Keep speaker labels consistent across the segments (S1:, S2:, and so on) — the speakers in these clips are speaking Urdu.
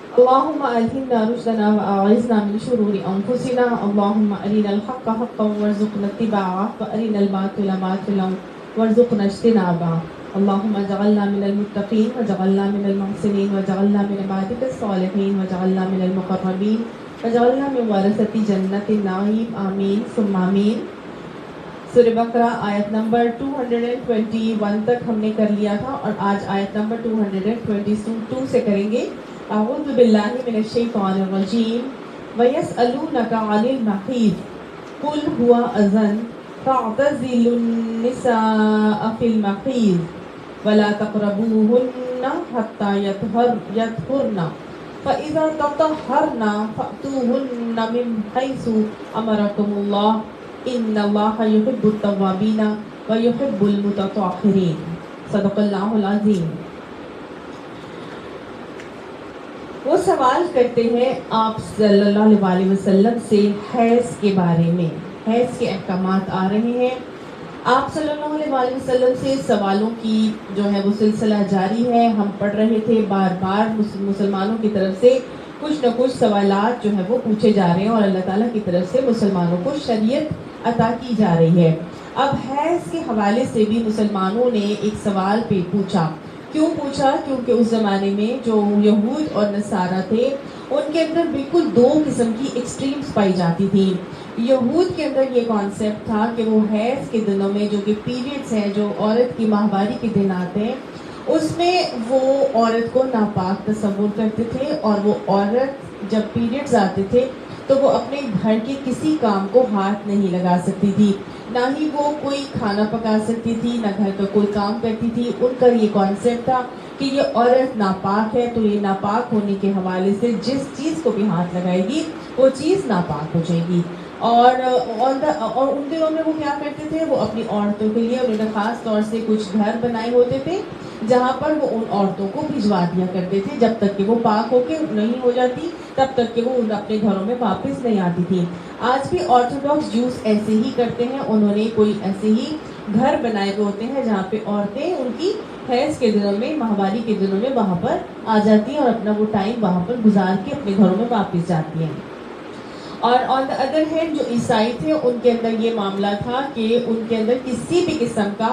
S1: اللهم ألهمنا رشدنا وأعذنا من شرور أنفسنا. اللهم أرنا الحق حقا وارزقنا اتباعه وأرنا الباطل باطلا وارزقنا اجتنابه. اللهم اجعلنا من المتقين واجعلنا من المحسنين واجعلنا من عبادك الصالحين واجعلنا من المقربين واجعلنا من ورثة جنة النعيم. آمين ثم آمين. سورہ بقرہ آیت نمبر 221 تک ہم نے کر لیا تھا اور آج آیت نمبر 222 سے کریں گے. اعوذ باللہ من الشیطان الرجیم. وَيَسْأَلُونَكَ عَنِ الْمَحِيضِ قُلْ هُوَ أَذًى فَاعْتَزِلُوا النِّسَاءَ فِي الْمَحِيضِ وَلَا تَقْرَبُوهُنَّ حَتَّى يَطْهُرْنَ فَإِذَا تَطَهَّرْنَ فَأْتُوهُنَّ مِنْ حَيْثُ أَمَرَكُمُ اللَّهُ إِنَّ اللَّهَ يُحِبُّ التَّوَّابِينَ وَيُحِبُّ الْمُتَطَهِّرِينَ. صدق اللہ العظیم. وہ سوال کرتے ہیں آپ صلی اللہ علیہ وسلم سے حیض کے بارے میں. حیض کے احکامات آ رہے ہیں. آپ صلی اللہ علیہ وسلم سے سوالوں کی جو ہے وہ سلسلہ جاری ہے. ہم پڑھ رہے تھے بار بار مسلمانوں کی طرف سے کچھ نہ کچھ سوالات جو ہے وہ پوچھے جا رہے ہیں اور اللہ تعالیٰ کی طرف سے مسلمانوں کو شریعت عطا کی جا رہی ہے. اب حیض کے حوالے سے بھی مسلمانوں نے ایک سوال پہ پوچھا. کیوں پوچھا؟ کیونکہ اس زمانے میں جو یہود اور نصارہ تھے ان کے اندر بالکل دو قسم کی ایکسٹریمز پائی جاتی تھیں. یہود کے اندر یہ کانسیپٹ تھا کہ وہ حیض کے دنوں میں جو کہ پیریڈز ہیں، جو عورت کی ماہواری کے دن آتے ہیں، اس میں وہ عورت کو ناپاک تصور کرتے تھے اور وہ عورت جب پیریڈز آتے تھے تو وہ اپنے گھر کے کسی کام کو ہاتھ نہیں لگا سکتی تھی، نہ ہی وہ کوئی کھانا پکا سکتی تھی، نہ گھر کا کوئی کام کرتی تھی. ان کا یہ کانسیپٹ تھا کہ یہ عورت ناپاک ہے تو یہ ناپاک ہونے کے حوالے سے جس چیز کو بھی ہاتھ لگائے گی وہ چیز ناپاک ہو جائے گی. اور ان دنوں میں وہ کیا کرتے تھے، وہ اپنی عورتوں کے لیے انہوں نے خاص طور سے کچھ گھر بنائے ہوتے تھے جہاں پر وہ ان عورتوں کو بھجوا دیا کرتے تھے جب تک کہ وہ پاک ہو کے نہیں ہو جاتی تب تک کہ وہ اپنے گھروں میں واپس نہیں آتی تھی. آج بھی آرتھوڈاکس جوز ایسے ہی کرتے ہیں. انہوں نے کوئی ایسے ہی گھر بنائے ہوئے ہوتے ہیں جہاں پہ عورتیں ان کی حیض کے دنوں میں، ماہواری کے دنوں میں وہاں پر آ جاتی ہیں اور اپنا وہ ٹائم وہاں پر گزار کے اپنے گھروں میں واپس جاتی ہیں. اور آن دا ادر ہینڈ جو عیسائی تھے ان کے اندر یہ معاملہ تھا کہ ان کے اندر کسی بھی قسم کا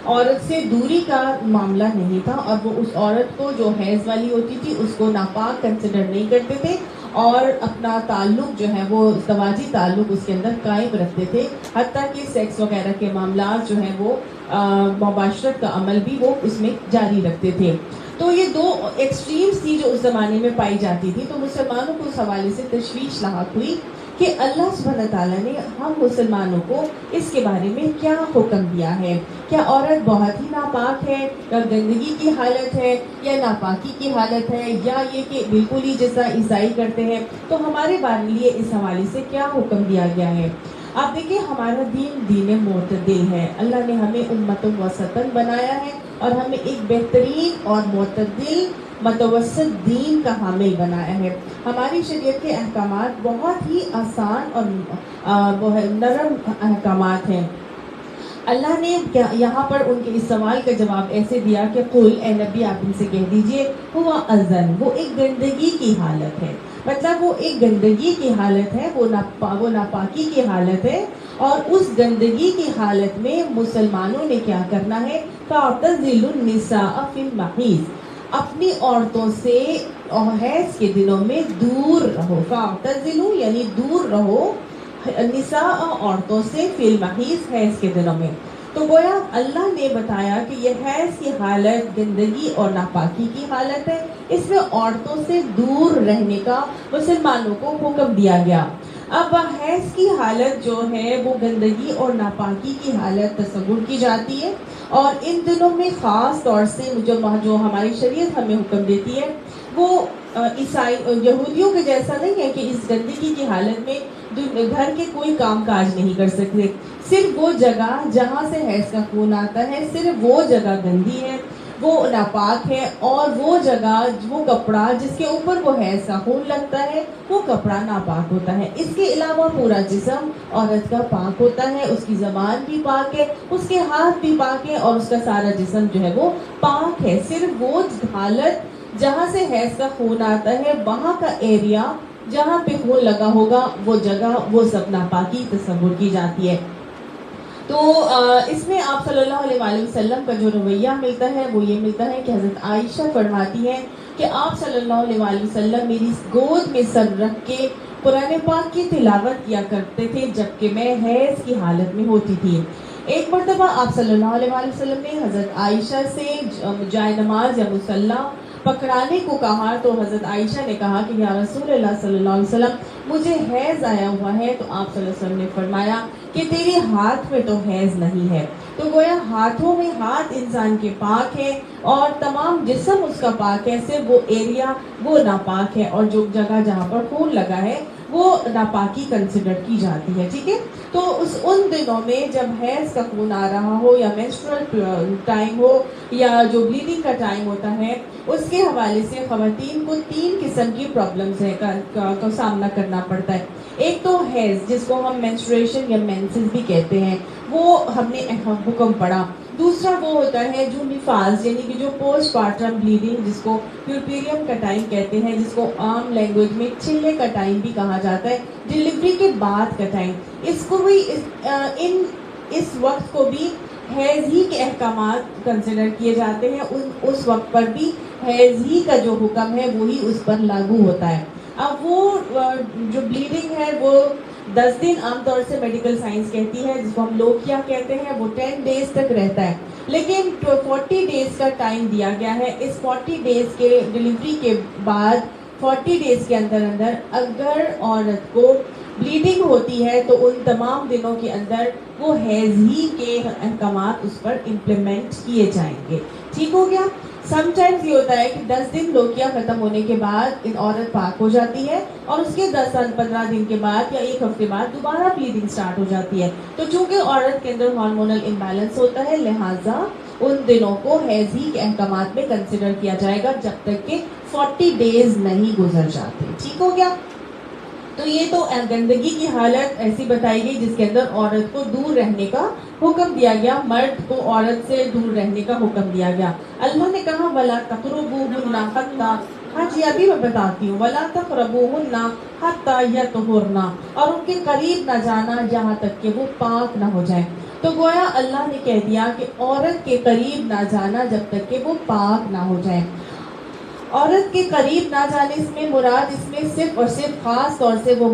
S1: عورت سے دوری کا معاملہ نہیں تھا اور وہ اس عورت کو جو حیض والی ہوتی تھی اس کو ناپاک کنسیڈر نہیں کرتے تھے اور اپنا تعلق جو ہے وہ ازدواجی تعلق اس کے اندر قائم رکھتے تھے، حتیٰ کہ سیکس وغیرہ کے معاملات جو ہیں وہ مباشرت کا عمل بھی وہ اس میں جاری رکھتے تھے. تو یہ دو ایکسٹریمز تھی جو اس زمانے میں پائی جاتی تھی. تو مسلمانوں کو اس حوالے سے تشویش لاحق ہوئی کہ اللہ سبحانہ تعالیٰ نے ہم مسلمانوں کو اس کے بارے میں کیا حکم دیا ہے. کیا عورت بہت ہی ناپاک ہے، یا گندگی کی حالت ہے، یا ناپاکی کی حالت ہے، یا یہ کہ بالکل ہی جیسا عیسائی کرتے ہیں؟ تو ہمارے بارے لیے اس حوالے سے کیا حکم دیا گیا ہے؟ آپ دیکھیں ہمارا دین دین معتدل ہے. اللہ نے ہمیں امت وسطاً بنایا ہے اور ہمیں ایک بہترین اور معتدل متوسط دین کا حامل بنایا ہے. ہماری شریعت کے احکامات بہت ہی آسان اور نرم احکامات ہیں. اللہ نے یہاں پر ان کے اس سوال کا جواب ایسے دیا کہ قل، اے نبی آپ ان سے کہہ دیجئے، ہوا اذن، وہ ایک گندگی کی حالت ہے. مطلب وہ ایک گندگی کی حالت ہے، وہ ناپاکی کی حالت ہے. اور اس گندگی کی حالت میں مسلمانوں نے کیا کرنا ہے؟ فَاعْتَزِلُوا النِّسَاءَ فِي الْمَحِيضِ، اپنی عورتوں سے حیض کے دنوں میں دور رہو. فَاعْتَزِلُوا یعنی دور رہو نساء عورتوں سے فی المحیض حیض کے دنوں میں. تو گویا اللہ نے بتایا کہ یہ حیض کی حالت گندگی اور ناپاکی کی حالت ہے، اس میں عورتوں سے دور رہنے کا مسلمانوں کو حکم دیا گیا. اب حیض کی حالت جو ہے وہ گندگی اور ناپاکی کی حالت تصور کی جاتی ہے اور ان دنوں میں خاص طور سے جو ہماری شریعت ہمیں حکم دیتی ہے وہ عیسائی یہودیوں کے جیسا نہیں ہے کہ اس گندگی کی حالت میں گھر کے کوئی کام کاج نہیں کر سکتے. صرف وہ جگہ جہاں سے حیض کا خون آتا ہے صرف وہ جگہ گندی ہے، وہ ناپاک ہے، اور وہ جگہ وہ کپڑا جس کے اوپر وہ حیض کا خون لگتا ہے وہ کپڑا ناپاک ہوتا ہے. اس کے علاوہ پورا جسم عورت کا پاک ہوتا ہے، اس کی زبان بھی پاک ہے، اس کے ہاتھ بھی پاک ہے اور اس کا سارا جسم جو ہے وہ پاک ہے. صرف وہ حالت جہاں سے حیض کا خون آتا ہے وہاں کا ایریا جہاں پہ خون لگا ہوگا وہ جگہ وہ سب ناپاکی تصور کی جاتی ہے. تو اس میں آپ صلی اللہ علیہ وآلہ وسلم کا جو رویہ ملتا ہے وہ یہ ملتا ہے کہ حضرت عائشہ فرماتی ہیں کہ آپ صلی اللہ علیہ وآلہ وسلم میری گود میں سر رکھ کے قرآن پاک کی تلاوت کیا کرتے تھے جبکہ میں حیض کی حالت میں ہوتی تھی. ایک مرتبہ آپ صلی اللہ علیہ وآلہ وسلم نے حضرت عائشہ سے جائے نماز یا مصلی پکڑانے کو کہا تو حضرت عائشہ نے کہا کہ یا رسول اللہ صلی اللہ علیہ وسلم مجھے حیض آیا ہوا ہے. تو آپ صلی اللہ علیہ وسلم نے فرمایا کہ تیرے ہاتھ میں تو حیض نہیں ہے. تو گویا ہاتھوں میں ہاتھ انسان کے پاک ہے اور تمام جسم اس کا پاک ہے, صرف وہ ایریا وہ ناپاک ہے اور جو جگہ جہاں پر خون لگا ہے وہ ناپاکی کنسیڈر کی جاتی ہے. ٹھیک ہے, تو ان دنوں میں جب حیض کا خون آ رہا ہو یا مینسٹرل ٹائم ہو یا جو بلیڈنگ کا ٹائم ہوتا ہے اس کے حوالے سے خواتین کو 3 قسم کی پرابلمز کا سامنا کرنا پڑتا ہے. ایک تو حیض جس کو ہم مینسٹریشن یا مینسز بھی کہتے ہیں وہ ہم نے حکم پڑھا. دوسرا وہ ہوتا ہے جو نفاس یعنی کہ جو پوسٹ پارٹم بلیڈنگ جس کو پیورپیریم کا ٹائم کہتے ہیں, جس کو عام لینگویج میں چلے کا ٹائم بھی کہا جاتا ہے, ڈلیوری کے بعد کا ٹائم. اس کو بھی اس وقت کو بھی حیض ہی کے احکامات کنسیڈر کیے جاتے ہیں. اس وقت پر بھی حیض ہی کا جو حکم ہے وہی اس پر لاگو ہوتا ہے. اب وہ جو بلیڈنگ ہے وہ 10 دن عام طور سے میڈیکل سائنس کہتی ہے جس کو ہم لوگ کیا کہتے ہیں وہ 10 ڈیز تک رہتا ہے, لیکن 40 ڈیز کا ٹائم دیا گیا ہے. اس 40 ڈیز کے ڈلیوری کے بعد 40 ڈیز کے اندر اگر عورت کو بلیڈنگ ہوتی ہے تو ان تمام دنوں کے اندر وہ حیض ہی کے احکامات اس پر امپلیمنٹ کیے جائیں گے. ٹھیک ہو گیا. سم ٹائمز یہ ہوتا ہے کہ 10 دن لوکیا ختم ہونے کے بعد عورت پاک ہو جاتی ہے اور اس کے 10-15 دن کے بعد یا ایک ہفتے بعد دوبارہ بلیڈنگ سٹارٹ ہو جاتی ہے. تو چونکہ عورت کے اندر ہارمونل امبیلنس ہوتا ہے لہٰذا ان دنوں کو حیض ہی کے احکامات میں کنسیڈر کیا جائے گا جب تک کہ 40 ڈیز نہیں گزر جاتے. ٹھیک ہو گیا. تو یہ تو گندگی کی حالت ایسی بتائی گئی جس کے اندر عورت کو دور رہنے کا حکم دیا گیا, مرد کو عورت سے دور رہنے کا حکم دیا گیا. اللہ نے کہا وَلَا تَقْرَبُوهُنَّ حَتَّى, ہاں جی ابھی میں بتاتی ہوں, وَلَا تَقْرَبُوهُنَّ حَتَّى يَطْهُرْنَ, اور ان کے قریب نہ جانا جہاں تک کہ وہ پاک نہ ہو جائیں. تو گویا اللہ نے کہہ دیا کہ عورت کے قریب نہ جانا جب تک کہ وہ پاک نہ ہو جائیں. عورت کے قریب نہ جانے اس میں مراد اس میں صرف اور صرف خاص طور سے وہ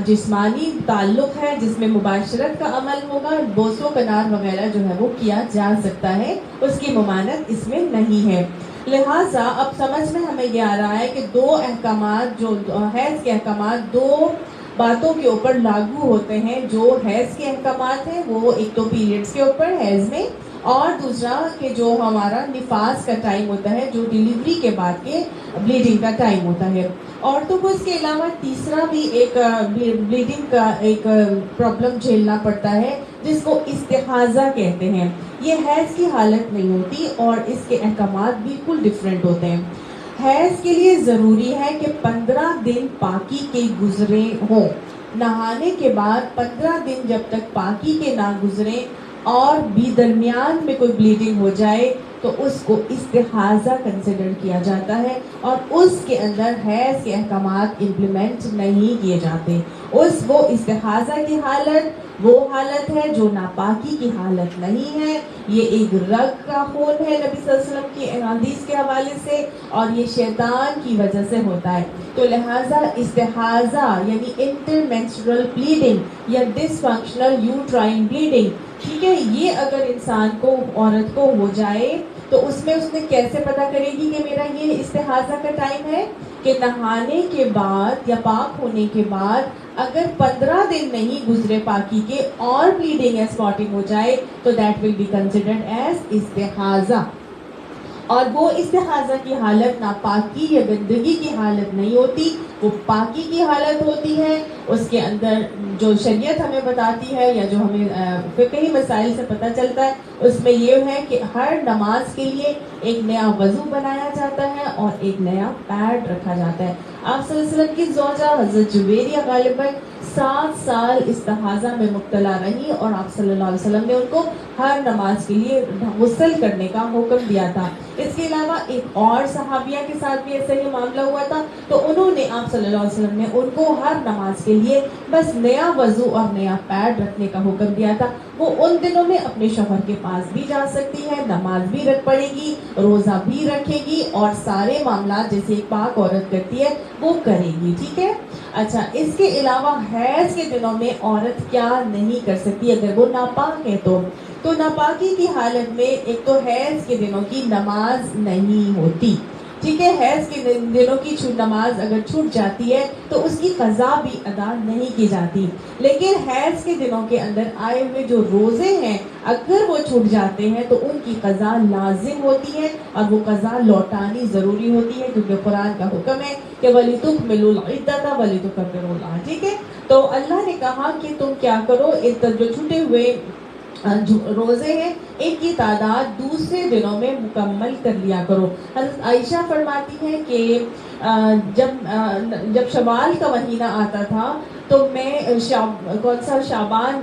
S1: جسمانی تعلق ہے جس میں مباشرت کا عمل ہوگا. بوسو کنار وغیرہ جو ہے وہ کیا جا سکتا ہے, اس کی ممانعت اس میں نہیں ہے. لہٰذا اب سمجھ میں ہمیں یہ آ رہا ہے کہ 2 احکامات جو حیض کے احکامات 2 باتوں کے اوپر لاگو ہوتے ہیں. جو حیض کے احکامات ہیں وہ ایک تو پیریڈز کے اوپر حیض میں, اور دوسرا کہ جو ہمارا نفاس کا ٹائم ہوتا ہے جو ڈلیوری کے بعد کے بلیڈنگ کا ٹائم ہوتا ہے. عورتوں کو اس کے علاوہ تیسرا بھی ایک بلیڈنگ کا ایک پرابلم جھیلنا پڑتا ہے جس کو استحاضہ کہتے ہیں. یہ حیض کی حالت نہیں ہوتی اور اس کے احکامات بالکل ڈفرینٹ ہوتے ہیں. حیض کے لیے ضروری ہے کہ 15 دن پاکی کے گزرے ہوں. نہانے کے بعد 15 دن جب تک پاکی کے نہ گزرے اور بھی درمیان میں کوئی بلیڈنگ ہو جائے تو اس کو استحاضہ کنسیڈر کیا جاتا ہے اور اس کے اندر حیض کے احکامات امپلیمنٹ نہیں کیے جاتے. وہ استحاضہ کی حالت وہ حالت ہے جو ناپاکی کی حالت نہیں ہے. یہ ایک رگ کا خون ہے نبی صلی اللہ علیہ وسلم کی حدیث کے حوالے سے, اور یہ شیطان کی وجہ سے ہوتا ہے. تو لہٰذا استحاضہ یعنی انٹر مینسٹرل بلیڈنگ یا ڈس فنکشنل یوٹرائن بلیڈنگ, ٹھیک ہے, یہ اگر انسان کو عورت کو ہو جائے تو اس میں اس نے کیسے پتا کرے گی کہ میرا یہ استحاضہ کا ٹائم ہے؟ کہ نہانے کے بعد یا پاک ہونے کے بعد اگر 15 دن نہیں گزرے پاکی کے اور بلیڈنگ یا اسپاٹنگ ہو جائے تو that will be considered as استحاضہ. اور وہ استحاضہ کی حالت ناپاکی یا گندگی کی حالت نہیں ہوتی, وہ پاکی کی حالت ہوتی ہے. اس کے اندر جو شریعت ہمیں بتاتی ہے یا جو ہمیں فقہی مسائل سے پتہ چلتا ہے اس میں یہ ہے کہ ہر نماز کے لیے ایک نیا وضو بنایا جاتا ہے اور ایک نیا پیڈ رکھا جاتا ہے۔ آپ صلی اللہ علیہ وسلم کی زوجہ حضرت جویریہ غالباً 7 سال استحاضہ میں مبتلا رہی اور آپ صلی اللہ علیہ وسلم نے ان کو ہر نماز کے لیے غسل کرنے کا حکم دیا تھا۔ اس کے علاوہ ایک اور صحابیہ کے ساتھ بھی ایسا ہی معاملہ ہوا تھا، تو انہوں نے آپ صلی اللہ علیہ وسلم نے ان کو ہر نماز کے لیے بس نیا وضو اور نیا پیڈ رکھنے کا حکم دیا تھا۔ وہ ان دنوں میں اپنے شوہر کے پاس بھی جا سکتی ہے، نماز بھی رکھ پڑے گی، روزہ بھی رکھے گی اور سارے معاملات جیسے ایک پاک عورت کرتی ہے وہ کرے گی، ٹھیک ہے۔ اچھا، اس کے علاوہ حیض کے دنوں میں عورت کیا نہیں کر سکتی اگر وہ ناپاک ہے تو ناپاکی کی حالت میں ایک تو حیض کے دنوں کی نماز نہیں ہوتی، ٹھیک ہے۔ حیض کے دنوں کی نماز اگر چھوٹ جاتی ہے تو اس کی قضا بھی ادا نہیں کی جاتی، لیکن حیض کے دنوں کے اندر آئے ہوئے جو روزے ہیں اگر وہ چھوٹ جاتے ہیں تو ان کی قضا لازم ہوتی ہے اور وہ قضا لوٹانی ضروری ہوتی ہے، کیونکہ قرآن کا حکم ہے کہ وَلِتُكْمِلُوا الْعِدَّةَ وَلِتُكَبِّرُوا اللَّهَ، ٹھیک ہے۔ تو اللہ نے کہا کہ تم کیا کرو، جو چھوٹے ہوئے روزے ہیں ان کی تعداد دوسرے دنوں میں مکمل کر لیا کرو۔ حضرت عائشہ فرماتی ہیں کہ جب شوال کا مہینہ آتا تھا تو میں شعبان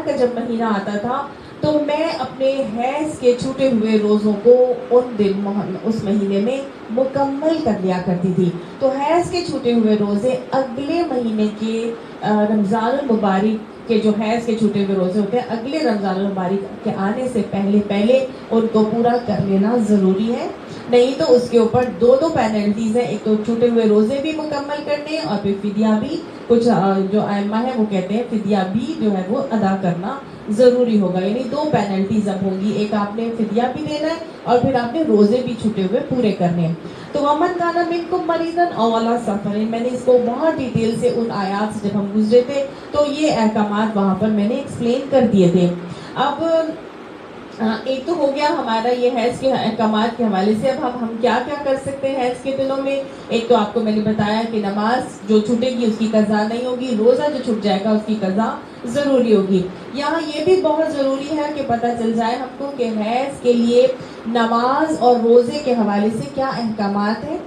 S1: کا جب مہینہ آتا تھا تو میں اپنے حیض کے چھوٹے ہوئے روزوں کو اس مہینے میں مکمل کر لیا کرتی تھی۔ تو حیض کے چھوٹے ہوئے روزے اگلے مہینے کے رمضان المبارک کے جو حیض کے چھوٹے ہوئے روزے ہوتے ہیں اگلے رمضان المبارک کے آنے سے پہلے ان کو پورا کر لینا ضروری ہے، نہیں تو اس کے اوپر دو پینلٹیز ہیں، ایک تو چھوٹے ہوئے روزے بھی مکمل کرنے اور پھر فدیہ بھی، کچھ جو ائمہ ہیں وہ کہتے ہیں فدیہ بھی جو ہے وہ ادا کرنا ضروری ہوگا، یعنی 2 پینلٹیز اب ہوں گی، ایک آپ نے فدیہ بھی دینا ہے اور پھر آپ نے روزے بھی چھوٹے ہوئے پورے کرنے ہیں۔ تو وَمَنْ كَانَ مِنْكُمْ مَرِيضًا أَوْ عَلَىٰ سَفَرٍ، میں نے اس کو بہت ڈیٹیل سے ان آیات سے جب ہم گزرے تھے تو یہ احکامات وہاں پر میں نے ایکسپلین کر دیے تھے۔ اب ایک تو ہو گیا ہمارا یہ حیض کے احکامات کے حوالے سے، اب ہم کیا کیا کر سکتے ہیں حیض کے دنوں میں۔ ایک تو آپ کو میں نے بتایا کہ نماز جو چھوٹے گی اس کی قضا نہیں ہوگی، روزہ جو چھوٹ جائے گا اس کی قضا ضروری ہوگی۔ یہاں یہ بھی بہت ضروری ہے کہ پتہ چل جائے ہم کو کہ حیض کے لیے نماز اور روزے کے حوالے سے کیا احکامات ہیں۔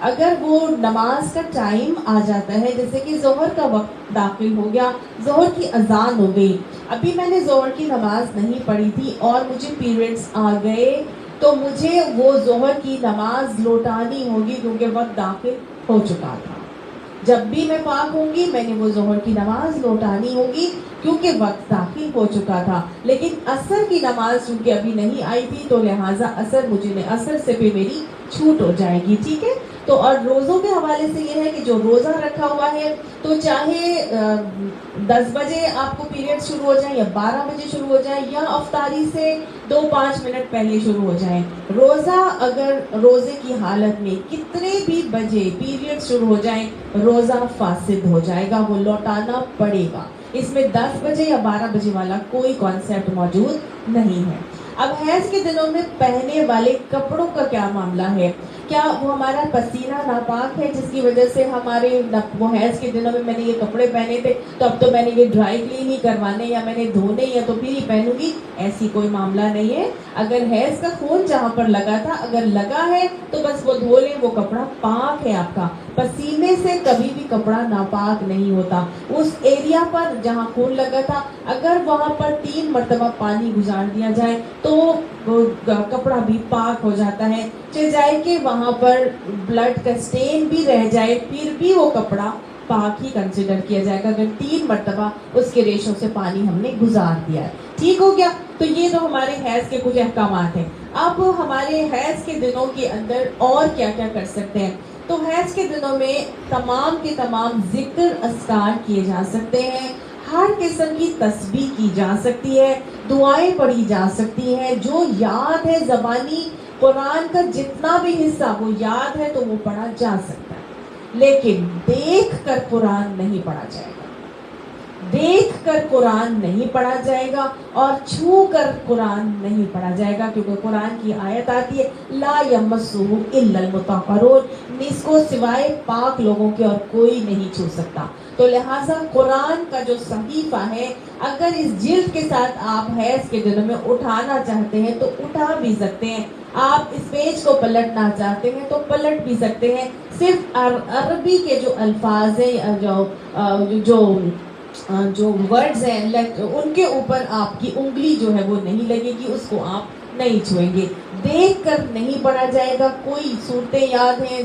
S1: اگر وہ نماز کا ٹائم آ جاتا ہے، جیسے کہ ظہر کا وقت داخل ہو گیا، ظہر کی اذان ہو گئی، ابھی میں نے ظہر کی نماز نہیں پڑھی تھی اور مجھے پیریڈز آ گئے تو مجھے وہ ظہر کی نماز لوٹانی ہوگی کیونکہ وقت داخل ہو چکا تھا۔ جب بھی میں پاک ہوں گی میں نے وہ ظہر کی نماز لوٹانی ہوگی کیونکہ وقت داخل ہو چکا تھا، لیکن عصر کی نماز چونکہ ابھی نہیں آئی تھی تو لہٰذا عصر سے بھی میری چھوٹ ہو جائے گی، ٹھیک ہے۔ تو اور روزوں کے حوالے سے یہ ہے کہ جو روزہ رکھا ہوا ہے تو چاہے 10 بجے آپ کو پیریڈ شروع ہو جائیں یا 12 بجے شروع ہو جائیں یا افطاری سے 2-5 منٹ پہلے شروع ہو جائیں، روزہ اگر روزے کی حالت میں کتنے بھی بجے پیریڈ شروع ہو جائیں روزہ فاسد ہو جائے گا، وہ لوٹانا پڑے گا۔ اس میں 10 بجے یا 12 بجے والا کوئی کانسیپٹ موجود نہیں ہے۔ اب حیض کے دنوں میں پہننے والے کپڑوں کا کیا معاملہ ہے؟ کیا وہ ہمارا پسینہ ناپاک ہے جس کی وجہ سے ہمارے وہ حیض کے دنوں میں نے یہ کپڑے پہنے تھے تو اب تو میں نے یہ ڈرائی کلین ہی کروانے یا میں نے دھونے یا تو پھر ہی پہنوں گی؟ ایسی کوئی معاملہ نہیں ہے۔ اگر حیض کا خون جہاں پر لگا تھا اگر لگا ہے تو بس وہ دھو لیں، وہ کپڑا پاک ہے آپ کا۔ پسینے سے کبھی بھی کپڑا ناپاک نہیں ہوتا۔ اس ایریا پر جہاں خون لگا تھا اگر وہاں پر 3 مرتبہ پانی گزار دیا جائے تو وہ کپڑا بھی پاک ہو جاتا ہے، چاہے کہ وہاں پر بلڈ کا سٹین بھی رہ جائے پھر بھی وہ کپڑا پاک ہی کنسیڈر کیا جائے گا اگر 3 مرتبہ اس کے ریشوں سے پانی ہم نے گزار دیا ہے، ٹھیک ہو گیا۔ تو یہ تو ہمارے حیض کے کچھ احکامات ہیں۔ اب ہمارے حیض کے دنوں کے اندر اور کیا کیا کر سکتے ہیں؟ تو حیض کے دنوں میں تمام کے تمام ذکر اذکار کیے جا سکتے ہیں، ہر قسم کی تسبیح کی جا سکتی ہے، دعائیں پڑھی جا سکتی ہیں، جو یاد ہے زبانی قرآن کا جتنا بھی حصہ وہ یاد ہے تو وہ پڑھا جا سکتا ہے، لیکن دیکھ کر قرآن نہیں پڑھا جائے گا، دیکھ کر قرآن نہیں پڑھا جائے گا اور چھو کر قرآن نہیں پڑھا جائے گا، کیونکہ قرآن کی آیت آتی ہے لا یمسہ الا المطہرون، اس کو سوائے پاک لوگوں کے اور کوئی نہیں چھو سکتا. تو لہٰذا قرآن کا جو صحیفہ ہے اگر اس جلد کے ساتھ آپ حیض کے دنوں میں اٹھانا چاہتے ہیں تو اٹھا بھی سکتے ہیں. آپ اس پیج کو پلٹنا چاہتے ہیں تو پلٹ بھی سکتے ہیں. صرف عربی کے جو الفاظ ہیں جو ورڈز ہیں ان کے اوپر آپ کی انگلی جو ہے وہ نہیں لگے گی, اس کو آپ نہیں چھوئیں گے. دیکھ کر نہیں پڑھا جائے گا. کوئی صورتیں یاد ہیں,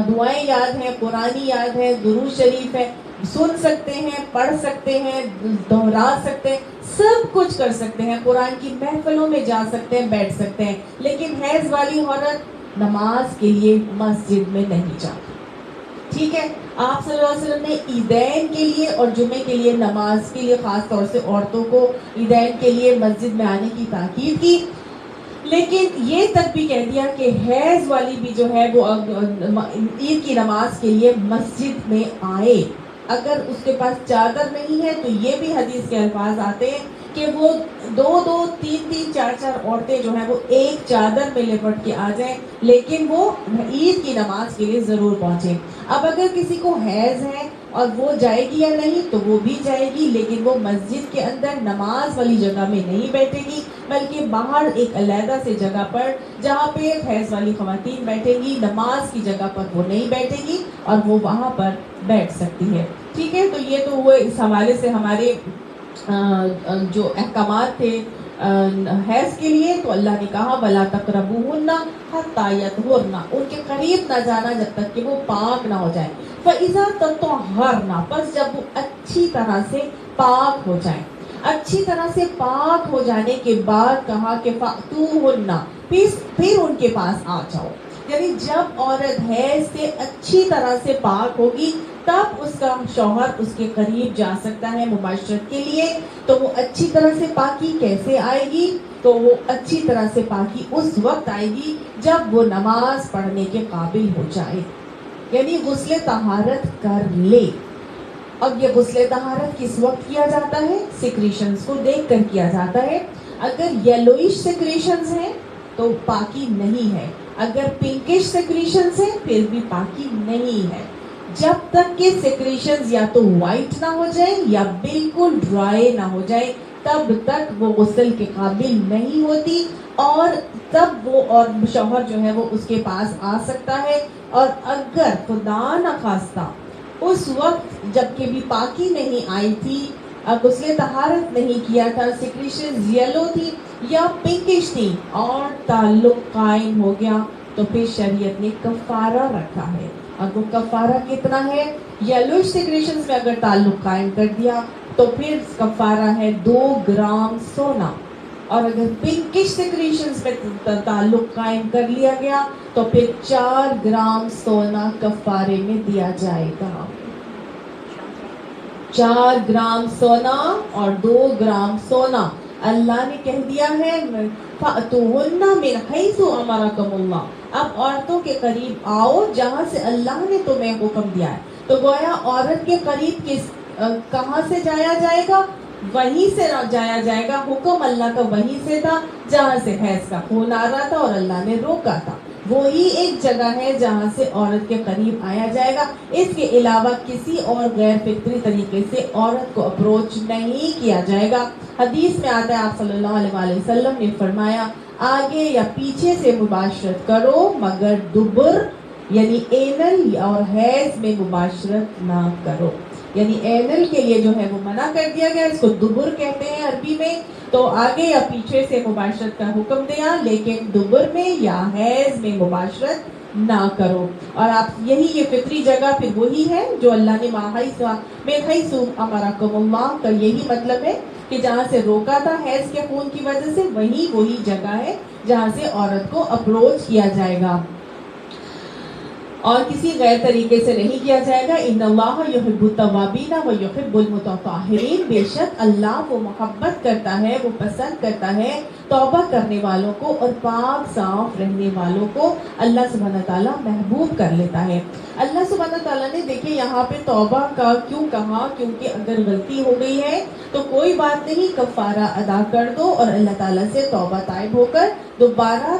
S1: دعائیں یاد ہیں, قرآنی یاد ہے, درود شریف ہے, سن سکتے ہیں, پڑھ سکتے ہیں, دہرا سکتے ہیں, سب کچھ کر سکتے ہیں. قرآن کی محفلوں میں جا سکتے ہیں, بیٹھ سکتے ہیں. لیکن حیض والی عورت نماز کے لیے مسجد میں نہیں جاتی. ٹھیک ہے, آپ صلی اللہ علیہ وسلم نے عیدین کے لیے اور جمعے کے لیے نماز کے لیے خاص طور سے عورتوں کو عیدین کے لیے مسجد میں آنے کی تاکید کی, لیکن یہ تک بھی کہہ دیا کہ حیض والی بھی جو ہے وہ عید کی نماز کے لیے مسجد میں آئے. اگر اس کے پاس چادر نہیں ہے تو یہ بھی حدیث کے الفاظ آتے ہیں کہ وہ دو تین چار عورتیں جو ہیں وہ ایک چادر میں لپٹ کے آ جائیں, لیکن وہ عید کی نماز کے لیے ضرور پہنچیں. اب اگر کسی کو حیض ہے اور وہ جائے گی یا نہیں تو وہ بھی جائے گی, لیکن وہ مسجد کے اندر نماز والی جگہ میں نہیں بیٹھے گی, بلکہ باہر ایک علیحدہ سے جگہ پر جہاں پہ حیض والی خواتین بیٹھیں گی, نماز کی جگہ پر وہ نہیں بیٹھے گی اور وہ وہاں پر بیٹھ سکتی ہے. ٹھیک ہے, تو یہ تو ہوئے اس حوالے سے ہمارے جو احکامات تھے حیض کے لیے. تو اللہ نے کہا وَلَا تَقْرَبُوهُنَّ حَتَّى يَطْهُرْنَ, ان کے قریب نہ جانا جب تک کہ وہ پاک نہ ہو جائیں. فَإِذَا تَطَهَّرْنَ, پس جب وہ اچھی طرح سے پاک ہو جائیں. اچھی طرح سے پاک ہو جانے کے بعد کہا کہ فَأْتُوهُنَّ, پھر ان کے پاس آ جاؤ. یعنی جب عورت حیض سے اچھی طرح سے پاک ہوگی تب اس کا شوہر اس کے قریب جا سکتا ہے مباشرت کے لیے. تو وہ اچھی طرح سے پاکی کیسے آئے گی؟ تو وہ اچھی طرح سے پاکی اس وقت آئے گی جب وہ نماز پڑھنے کے قابل ہو جائے, یعنی غسل طہارت کر لے. اب یہ غسل طہارت کس وقت کیا جاتا ہے؟ سیکریشنز کو دیکھ کر کیا جاتا ہے. اگر یلوئش سیکریشنز ہیں تو پاکی نہیں ہے, اگر پنکش سیکریشنز ہیں پھر بھی پاکی نہیں ہے. جب تک کہ سیکریشنز یا تو وائٹ نہ ہو جائیں یا بالکل ڈرائی نہ ہو جائے تب تک وہ غسل کے قابل نہیں ہوتی, اور تب وہ اور شوہر جو ہے وہ اس کے پاس آ سکتا ہے. اور اگر خدا نخواستہ اس وقت جب کہ بھی پاکی نہیں آئی تھی, غسل طہارت نہیں کیا تھا, سیکریشنز یلو تھی یا پنکش تھی اور تعلق قائم ہو گیا, تو پھر شریعت نے کفارہ رکھا ہے. اور وہ کفارہ کتنا ہے؟ یلوش سیکریشنز میں اگر تعلق قائم کر دیا تو پھر کفارہ ہے 2 گرام سونا, اور اگر پنکش سیکریشنز میں تعلق قائم کر لیا گیا تو پھر 4 گرام سونا کفارے میں دیا جائے گا. 4 گرام سونا اور 2 گرام سونا. اللہ نے کہہ دیا ہے فَأْتُوهُنَّ مِنْ حَيْثُ أَمَرَكُمُ اللَّهُ, اب عورتوں کے قریب آؤ جہاں سے اللہ نے تمہیں حکم دیا ہے. تو گویا عورت کے قریب کہاں سے جایا جائے گا؟ وہیں سے جایا جائے گا. حکم اللہ کا وہیں سے تھا جہاں سے حیض کا خون آ رہا تھا اور اللہ نے روکا تھا. وہی ایک جگہ ہے جہاں سے عورت کے قریب آیا جائے گا. اس کے علاوہ کسی اور غیر فطری طریقے سے عورت کو اپروچ نہیں کیا جائے گا. حدیث میں آتا ہے آپ صلی اللہ علیہ وسلم نے فرمایا آگے یا پیچھے سے مباشرت کرو مگر دبر یعنی اینل اور حیض میں مباشرت نہ کرو. یعنی اینل کے لیے جو ہے وہ منع کر دیا گیا, اس کو دبر کہتے ہیں عربی میں. تو آگے یا پیچھے سے مباشرت کا حکم دیا, لیکن دبر میں یا حیض میں مباشرت نہ کرو. اور آپ یہی یہ فطری جگہ پھر وہی ہے جو اللہ نے من حیث امرکم اللہ کا یہی مطلب ہے کہ جہاں سے روکا تھا حیض کے خون کی وجہ سے وہی جگہ ہے جہاں سے عورت کو اپروچ کیا جائے گا اور کسی غیر طریقے سے نہیں کیا جائے گا. ان اللہ یحب التوابین و یحب المتطہرین, بے شک اللہ وہ محبت کرتا ہے, وہ پسند کرتا ہے توبہ کرنے والوں کو اور پاک صاف رہنے والوں کو. اللہ سبحانہ تعالیٰ محبوب کر لیتا ہے. اللہ سبحانہ سبحانہ تعالیٰ نے دیکھیں یہاں پہ توبہ کا کیوں کہا، کیونکہ اگر غلطی ہو گئی ہے تو کوئی بات نہیں، کفارہ ادا کر دو اور اللہ تعالیٰ سے توبہ طائب ہو کر دوبارہ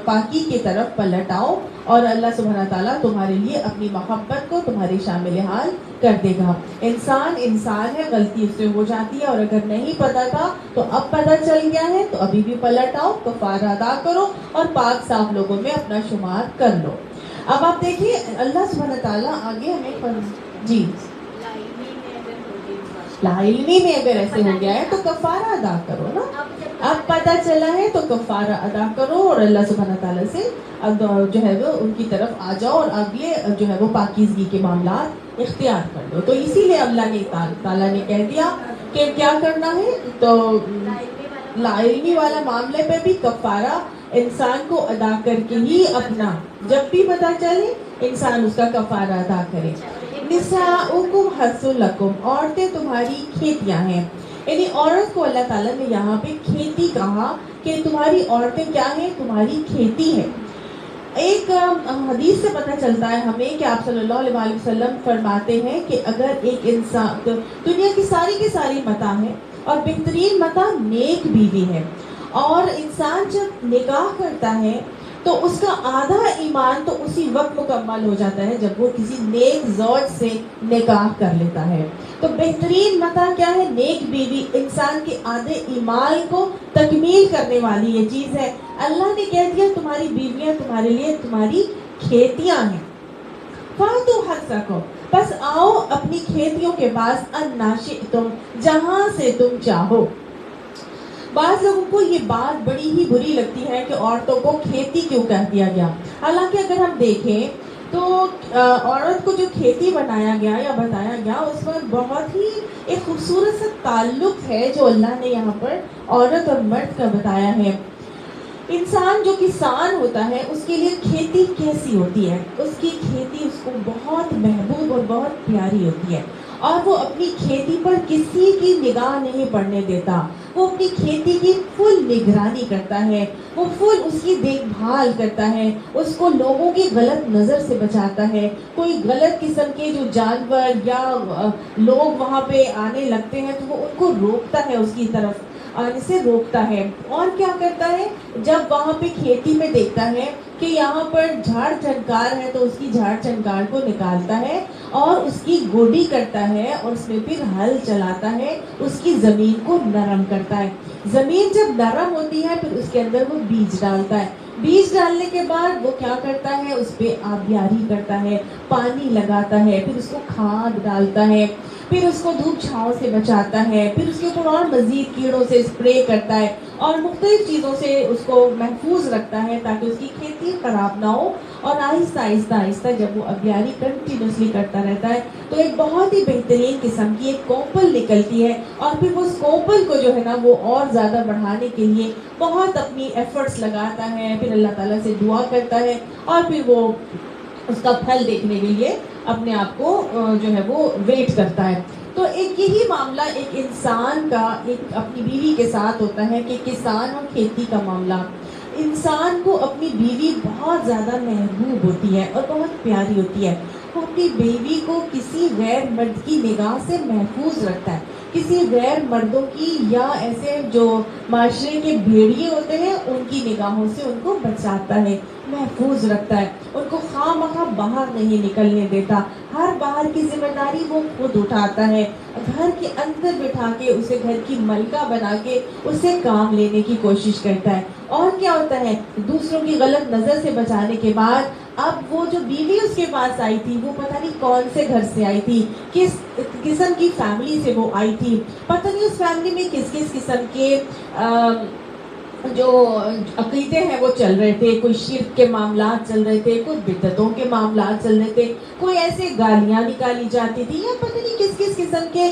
S1: پاکی کی طرف پلٹ آؤ، اور اللہ سبحانہ تعالیٰ تمہارے لیے اپنی محبت کو تمہاری شامل حال کر دے گا۔ انسان ہے، غلطی اس سے ہو جاتی ہے، اور اگر نہیں پتا تھا تو اب پتا چل گیا ہے تو ابھی بھی پلٹ آؤ، کفارہ ادا کرو اور پاک صاف لوگوں میں اپنا شمار کر لو۔ اب آپ دیکھیے اللہ سبحانہ تعالیٰ آگے ہمیں جی لا علمی میں اگر ایسے ہو گیا ہے تو کفارہ ادا کرو نا، اب پتہ چلا ہے تو کفارہ ادا کرو اور اللہ سبحانہ تعالیٰ سے جو ہے وہ ان کی طرف آ جاؤ اور اگلے جو ہے وہ پاکیزگی کے معاملات اختیار کر لو۔ تو اسی لیے اللہ نے تعالیٰ نے کہہ دیا کہ کیا کرنا ہے، تو لا علمی والا معاملے پہ بھی کفارہ انسان کو ادا کر کے ہی اپنا، جب بھی پتہ چلے انسان اس کا کفارہ ادا کرے۔ نساؤکم حرث لکم، عورتیں تمہاری کھیتیاں ہیں، یعنی عورت کو اللہ تعالیٰ نے یہاں پہ کھیتی کہا کہ تمہاری عورتیں کیا ہیں، تمہاری کھیتی ہے۔ ایک حدیث سے پتہ چلتا ہے ہمیں کہ آپ صلی اللہ علیہ وسلم فرماتے ہیں کہ اگر ایک انسان، دنیا کی ساری متاع ہے اور بہترین متاع نیک بیوی ہے، اور انسان جب نکاح کرتا ہے تو اس کا آدھا ایمان تو اسی وقت مکمل ہو جاتا ہے جب وہ کسی نیک زوج سے نکاح کر لیتا ہے۔ تو بہترین متاع کیا ہے، نیک بیوی، انسان کے آدھے ایمان کو تکمیل کرنے والی یہ چیز ہے۔ اللہ نے کہہ دیا تمہاری بیویاں تمہارے لیے تمہاری کھیتیاں ہیں۔ فَأْتُوا حَرْثَكُمْ، بس آؤ اپنی کھیتیوں کے پاس، اَنَّا شِئْتُمْ، جہاں سے تم چاہو۔ بعض لوگوں کو یہ بات بڑی ہی بری لگتی ہے کہ عورتوں کو کھیتی کیوں کہہ دیا گیا، حالانکہ اگر ہم دیکھیں تو عورت کو جو کھیتی بنایا گیا یا بتایا گیا اس پر بہت ہی ایک خوبصورت سا تعلق ہے جو اللہ نے یہاں پر عورت اور مرد کا بتایا ہے۔ انسان جو کسان ہوتا ہے اس کے لیے کھیتی کیسی ہوتی ہے، اس کی کھیتی اس کو بہت محبوب اور بہت پیاری ہوتی ہے، اور وہ اپنی کھیتی پر کسی کی نگاہ نہیں پڑنے دیتا، وہ اپنی کھیتی کی فل نگرانی کرتا ہے، وہ فل اس کی دیکھ بھال کرتا ہے، اس کو لوگوں کی غلط نظر سے بچاتا ہے، کوئی غلط قسم کے جو جانور یا لوگ وہاں پہ آنے لگتے ہیں تو وہ ان کو روکتا ہے، اس کی طرف آنے سے روکتا ہے۔ اور کیا کرتا ہے، جب وہاں پہ کھیتی میں دیکھتا ہے کہ یہاں پر جھاڑ جھنکار ہے تو اس کی جھاڑ جھنکار کو نکالتا ہے اور اس کی گوڈی کرتا ہے اور اس میں پھر ہل چلاتا ہے، اس کی زمین کو نرم کرتا ہے۔ زمین جب نرم ہوتی ہے پھر اس کے اندر وہ بیج ڈالتا ہے، بیج ڈالنے کے بعد وہ کیا کرتا ہے، اس پہ آبیاری کرتا ہے، پانی لگاتا ہے، پھر اس کو کھاد ڈالتا ہے، پھر اس کو دھوپ چھاؤں سے بچاتا ہے، پھر اس کے اوپر اور مزید کیڑوں سے اسپرے کرتا ہے اور مختلف چیزوں سے اس کو محفوظ رکھتا ہے تاکہ اس کی کھیتی خراب نہ ہو، اور آہستہ جب وہ آبیاری کنٹینیوسلی کرتا رہتا ہے تو ایک بہت ہی بہترین قسم کی ایک کوپل نکلتی ہے، اور پھر وہ اس کوپل کو جو ہے نا وہ اور زیادہ بڑھانے کے لیے بہت اپنی ایفرٹس لگاتا ہے، پھر اللہ تعالیٰ سے دعا کرتا ہے، اور پھر وہ اس کا پھل دیکھنے کے لیے اپنے آپ کو جو ہے وہ ویٹ کرتا ہے۔ تو ایک یہی معاملہ ایک انسان کا ایک اپنی بیوی کے ساتھ ہوتا ہے کہ کسان اور کھیتی کا معاملہ، انسان کو اپنی بیوی بہت زیادہ محبوب ہوتی ہے اور بہت پیاری ہوتی ہے، وہ اپنی بیوی کو کسی غیر مرد کی نگاہ سے محفوظ رکھتا ہے، کسی غیر مردوں کی یا ایسے جو معاشرے کے بھیڑیے ہوتے ہیں ان کی نگاہوں سے ان کو بچاتا ہے، محفوظ رکھتا ہے، ان کو خواہ مخواہ باہر نہیں نکلنے دیتا، ہر باہر کی ذمہ داری وہ خود اٹھاتا ہے، گھر کے اندر بٹھا کے اسے گھر کی ملکہ بنا کے اسے کام لینے کی کوشش کرتا ہے۔ اور کیا ہوتا ہے، دوسروں کی غلط نظر سے بچانے کے بعد اب وہ جو بیوی اس کے پاس آئی تھی وہ پتہ نہیں کون سے گھر سے آئی تھی، کس قسم کی فیملی سے وہ آئی تھی، پتہ نہیں اس فیملی میں کس کس قسم کے جو عقیدے ہیں وہ چل رہے تھے، کوئی شرک کے معاملات چل رہے تھے، کوئی بدعتوں کے معاملات چل رہے تھے، کوئی ایسے گالیاں نکالی جاتی تھی، یا پتہ نہیں کس کس قسم کے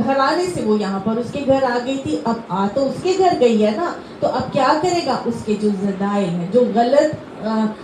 S1: گھرانے سے وہ یہاں پر اس کے گھر آ گئی تھی۔ اب آ تو اس کے گھر گئی ہے نا، تو اب کیا کرے گا، اس کے جو زدائے ہیں، جو غلط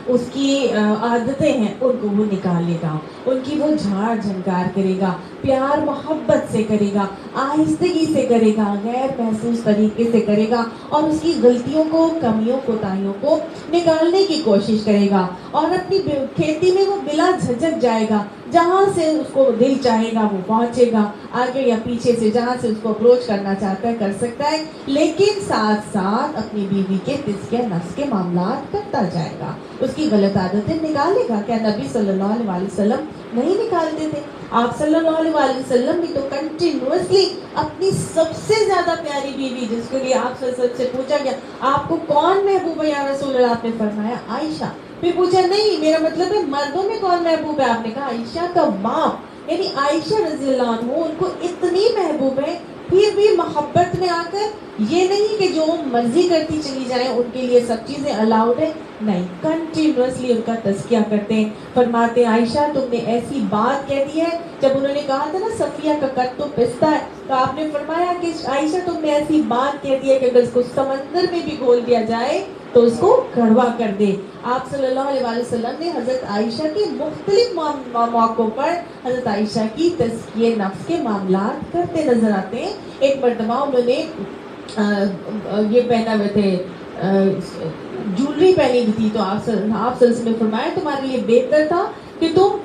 S1: اس کی عادتیں ہیں ان کو وہ نکالے گا، ان کی وہ جھاڑ جھنکار کرے گا، پیار محبت سے کرے گا، آہستگی سے کرے گا، غیر محسوس طریقے سے کرے گا، اور اس کی غلطیوں کو، کمیوں کوتاہیوں کو نکالنے کی کوشش کرے گا، اور اپنی کھیتی میں وہ بلا بلا جھجک جائے گا، جہاں سے اس کو دل چاہے گا وہ پہنچے گا، آگے یا پیچھے سے جہاں سے اس کو اپروچ کرنا چاہتا ہے کر سکتا ہے، لیکن ساتھ ساتھ اپنی بیوی کے تزکیہ نفس کے معاملات کرتا جائے گا، اس کی غلط عادتیں نکالے گا۔ کیا نبی صلی اللہ علیہ وسلم نہیں نکالتے تھے؟ آپ صلی اللہ علیہ وسلم بھی تو کنٹینیوسلی اپنی سب سے زیادہ پیاری بیوی، جس کے لیے آپ سے پوچھا گیا آپ کو کون محبوب ہے یا رسول اللہ، آپ نے فرمایا عائشہ۔ پھر پوچھا نہیں میرا مطلب ہے مردوں میں کون محبوب ہے، آپ نے کہا عائشہ کا باپ، یعنی عائشہ رضی اللہ عنہ ان کو اتنی محبوب ہے، پھر بھی محبت میں آ کر یہ نہیں کہ جو مرضی کرتی چلی جائیں ان کے لیے سب چیزیں الاؤڈ ہے، نہیں، کنٹینیوسلی ان کا تزکیہ کرتے ہیں۔ فرماتے عائشہ تم نے ایسی بات کہہ دی ہے، جب انہوں نے کہا تھا نا صفیہ کا قد تو پستہ ہے، تو آپ نے فرمایا کہ عائشہ تم نے ایسی بات کہہ دی ہے کہ اگر اس کو سمندر میں بھی گھول دیا جائے تو اس کو کڑوا کر دے۔ آپ صلی اللہ علیہ وسلم نے حضرت عائشہ کی مختلف موقعوں پر حضرت عائشہ کی تزکیہ نفس کے معاملات کرتے نظر آتے ہیں۔ ایک مرتبہ انہوں نے یہ پہنا ہوئے تھے، جولری پہنی ہوئی تھی، تو آپ صلی اللہ علیہ وسلم نے فرمایا تمہارے لیے بہتر تھا کہ تم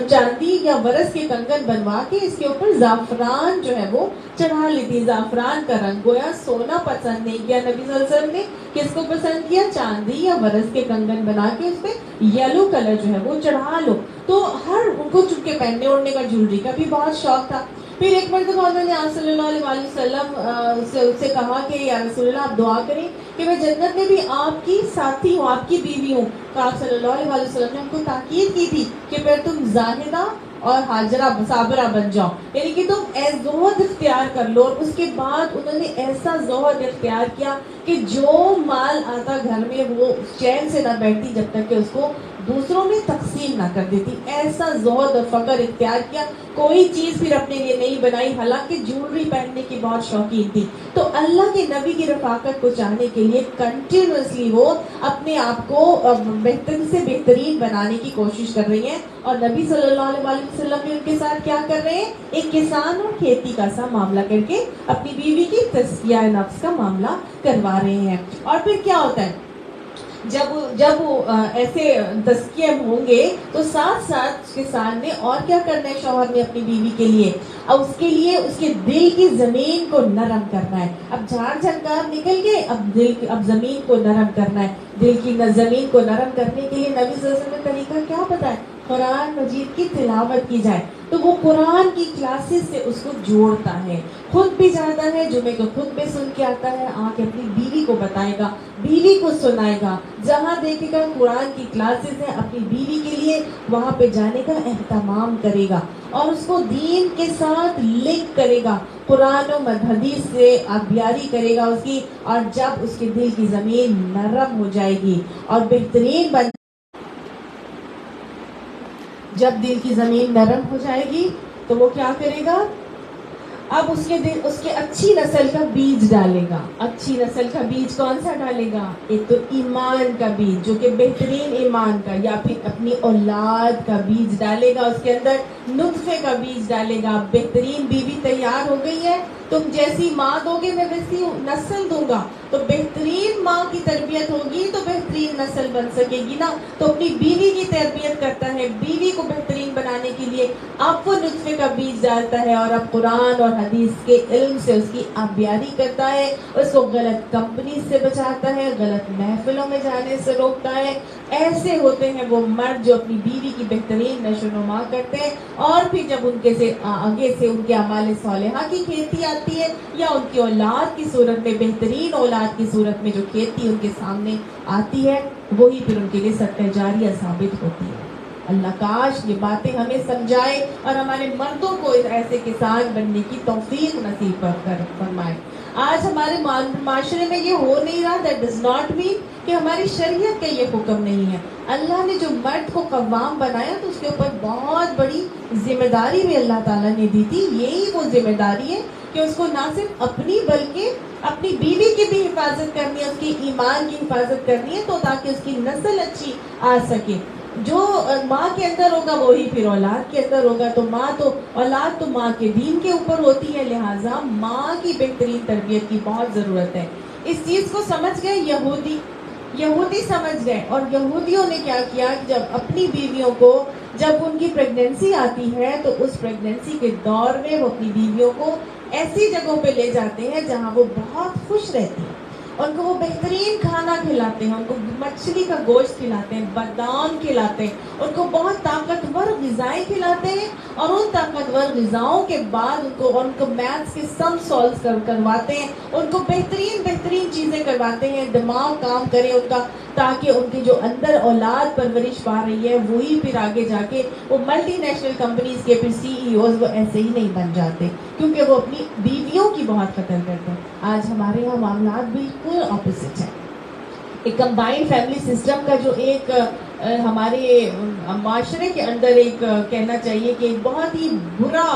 S1: چاندی یا ورس کے کنگن بنوا کے اس کے اوپر زعفران جو ہے وہ چڑھا لیتی۔ زعفران کا رنگ گویا سونا پسند نہیں کیا نبی صلی اللہ علیہ وسلم نے، کس کو پسند کیا؟ چاندی یا ورس کے کنگن بنا کے اس پہ یلو کلر جو ہے وہ چڑھا لو۔ تو ہر ان کو چونکہ پہننے اوڑھنے کا جولری کا بھی بہت شوق تھا۔ پھر ایک مرتبہ انہوں نے آپ صلی اللہ علیہ وسلم سے کہا کہ یا رسول اللہ آپ دعا کریں کہ میں جنت میں بھی آپ کی ساتھی ہوں، آپ کی بیوی ہوں۔ تو آپ صلی اللہ علیہ وسلم نے ان کو تاکید کی تھی کہ پھر تم زاہدہ اور حاجرہ صابرہ بن جاؤ، یعنی کہ تم زہد اختیار کر لو۔ اور اس کے بعد انہوں نے ایسا زہد اختیار کیا کہ جو مال آتا گھر میں وہ چین سے نہ بیٹھتی جب تک کہ اس کو دوسروں میں تقسیم نہ کر دیتی۔ ایسا زہد اور فقر اختیار کیا، کوئی چیز پھر اپنے لیے نہیں بنائی، حالانکہ جولری پہننے کی بہت شوقین تھی۔ تو اللہ کے نبی کی رفاقت کو چاہنے کے لیے کنٹینیوسلی وہ اپنے آپ کو بہترین سے بہترین بنانے کی کوشش کر رہی ہیں، اور نبی صلی اللہ علیہ وسلم بھی ان کے ساتھ کیا کر رہے ہیں؟ ایک کسان اور کھیتی کا سا معاملہ کر کے اپنی بیوی کی تزکیہ نفس کا معاملہ کروا رہے ہیں۔ اور پھر کیا ہوتا ہے جب ایسے تزکیے ہوں گے تو ساتھ ساتھ کسان نے اور کیا کرنا ہے، شوہر نے اپنی بیوی کے لیے، اب اس کے لیے اس کے دل کی زمین کو نرم کرنا ہے۔ اب جھاڑ جھنکار نکل گئے، اب زمین کو نرم کرنا ہے۔ دل کی زمین کو نرم کرنے کے لیے نبی صلی اللہ علیہ وسلم نے طریقہ کیا بتایا؟ قرآن مجید کی تلاوت کی جائے، تو وہ قرآن کی کلاسز سے اس کو جوڑتا ہے، خود بھی جاتا ہے جمعے کو خطبے سن کے آتا ہے، آ کے اپنی بیوی کو بتائے گا، بیوی کو سنائے گا، جہاں دیکھے گا قرآن کی کلاسز ہیں اپنی بیوی کے لیے وہاں پہ جانے کا اہتمام کرے گا، اور اس کو دین کے ساتھ لنک کرے گا، قرآن و حدیث سے آبیاری کرے گا اس کی، اور جب اس کے دل کی زمین نرم ہو جائے گی اور بہترین بن جب دل کی زمین نرم ہو جائے گی تو وہ کیا کرے گا؟ اب اس کے اچھی نسل کا بیج ڈالے گا۔ اچھی نسل کا بیج کون سا ڈالے گا؟ ایک تو ایمان کا بیج، جو کہ بہترین ایمان کا، یا پھر اپنی اولاد کا بیج ڈالے گا، اس کے اندر نطفے کا بیج ڈالے گا۔ بہترین بیوی تیار ہو گئی ہے، تم جیسی ماں دو گے میں ویسی نسل دوں گا، تو بہترین ماں کی تربیت ہوگی تو بہترین نسل بن سکے گی نا۔ تو اپنی بیوی کی تربیت کرتا ہے، بیوی کو بہترین بنانے کے لیے اب وہ نطفے کا بیج ڈالتا ہے، اور اب قرآن اور حدیث کے علم سے اس کی آبیاری کرتا ہے، اس کو غلط کمپنی سے بچاتا ہے، غلط محفلوں میں جانے سے روکتا ہے۔ ایسے ہوتے ہیں وہ مرد جو اپنی بیوی کی بہترین نشو و نما کرتے ہیں، اور پھر جب ان کے سے آگے سے ان کے اعمال صالحہ کی کھیتی آتی ہے، یا ان کی اولاد کی صورت میں، بہترین اولاد کی صورت میں جو کھیتی ان کے سامنے آتی ہے، وہی پھر ان کے لیے صدقہ جاریہ ثابت ہوتی ہے۔ اللہ کاش یہ باتیں ہمیں سمجھائے اور ہمارے مردوں کو ایسے کسان بننے کی توفیق نصیب فرمائے۔ آج ہمارے معاشرے میں یہ ہو نہیں رہا، that does not mean کہ ہماری شریعت کا یہ حکم نہیں ہے۔ اللہ نے جو مرد کو قوام بنایا تو اس کے اوپر بہت بڑی ذمہ داری بھی اللہ تعالیٰ نے دی تھی۔ یہی وہ ذمہ داری ہے کہ اس کو نہ صرف اپنی بلکہ اپنی بیوی کی بھی حفاظت کرنی ہے، اس کی ایمان کی حفاظت کرنی ہے، تو تاکہ اس کی نسل اچھی آ سکے۔ جو ماں کے اندر ہوگا وہی پھر اولاد کے اندر ہوگا، تو اولاد تو ماں کے دین کے اوپر ہوتی ہے، لہٰذا ماں کی بہترین تربیت کی بہت ضرورت ہے۔ اس چیز کو سمجھ گئے یہودی سمجھ گئے، اور یہودیوں نے کیا کیا کہ جب اپنی بیویوں کو جب ان کی پریگنینسی آتی ہے تو اس پریگنینسی کے دور میں وہ اپنی بیویوں کو ایسی جگہوں پہ لے جاتے ہیں جہاں وہ بہت خوش رہتی ہیں، ان کو وہ بہترین کھانا کھلاتے ہیں، ان کو مچھلی کا گوشت کھلاتے ہیں، بادام کھلاتے ہیں، ان کو بہت طاقتور غذائیں کھلاتے ہیں، اور ان طاقتور غذاؤں کے بعد ان کو میتھس کے سم سالو کرواتے ہیں، ان کو بہترین چیزیں کرواتے ہیں، دماغ کام کرے ان کا، تاکہ ان کی جو اندر اولاد پرورش پا رہی ہے وہی پھر آگے جا کے وہ ملٹی نیشنل کمپنیز کے پھر CEO وہ ایسے ہی نہیں بن جاتے، کیونکہ وہ اپنی بیویوں کی بہت قدر کرتے ہیں۔ آج ہمارے یہاں معاملات بالکل اپوزٹ ہیں۔ ایک کمبائنڈ فیملی سسٹم کا جو ایک ہمارے معاشرے کے اندر ایک کہنا چاہیے کہ ایک بہت ہی برا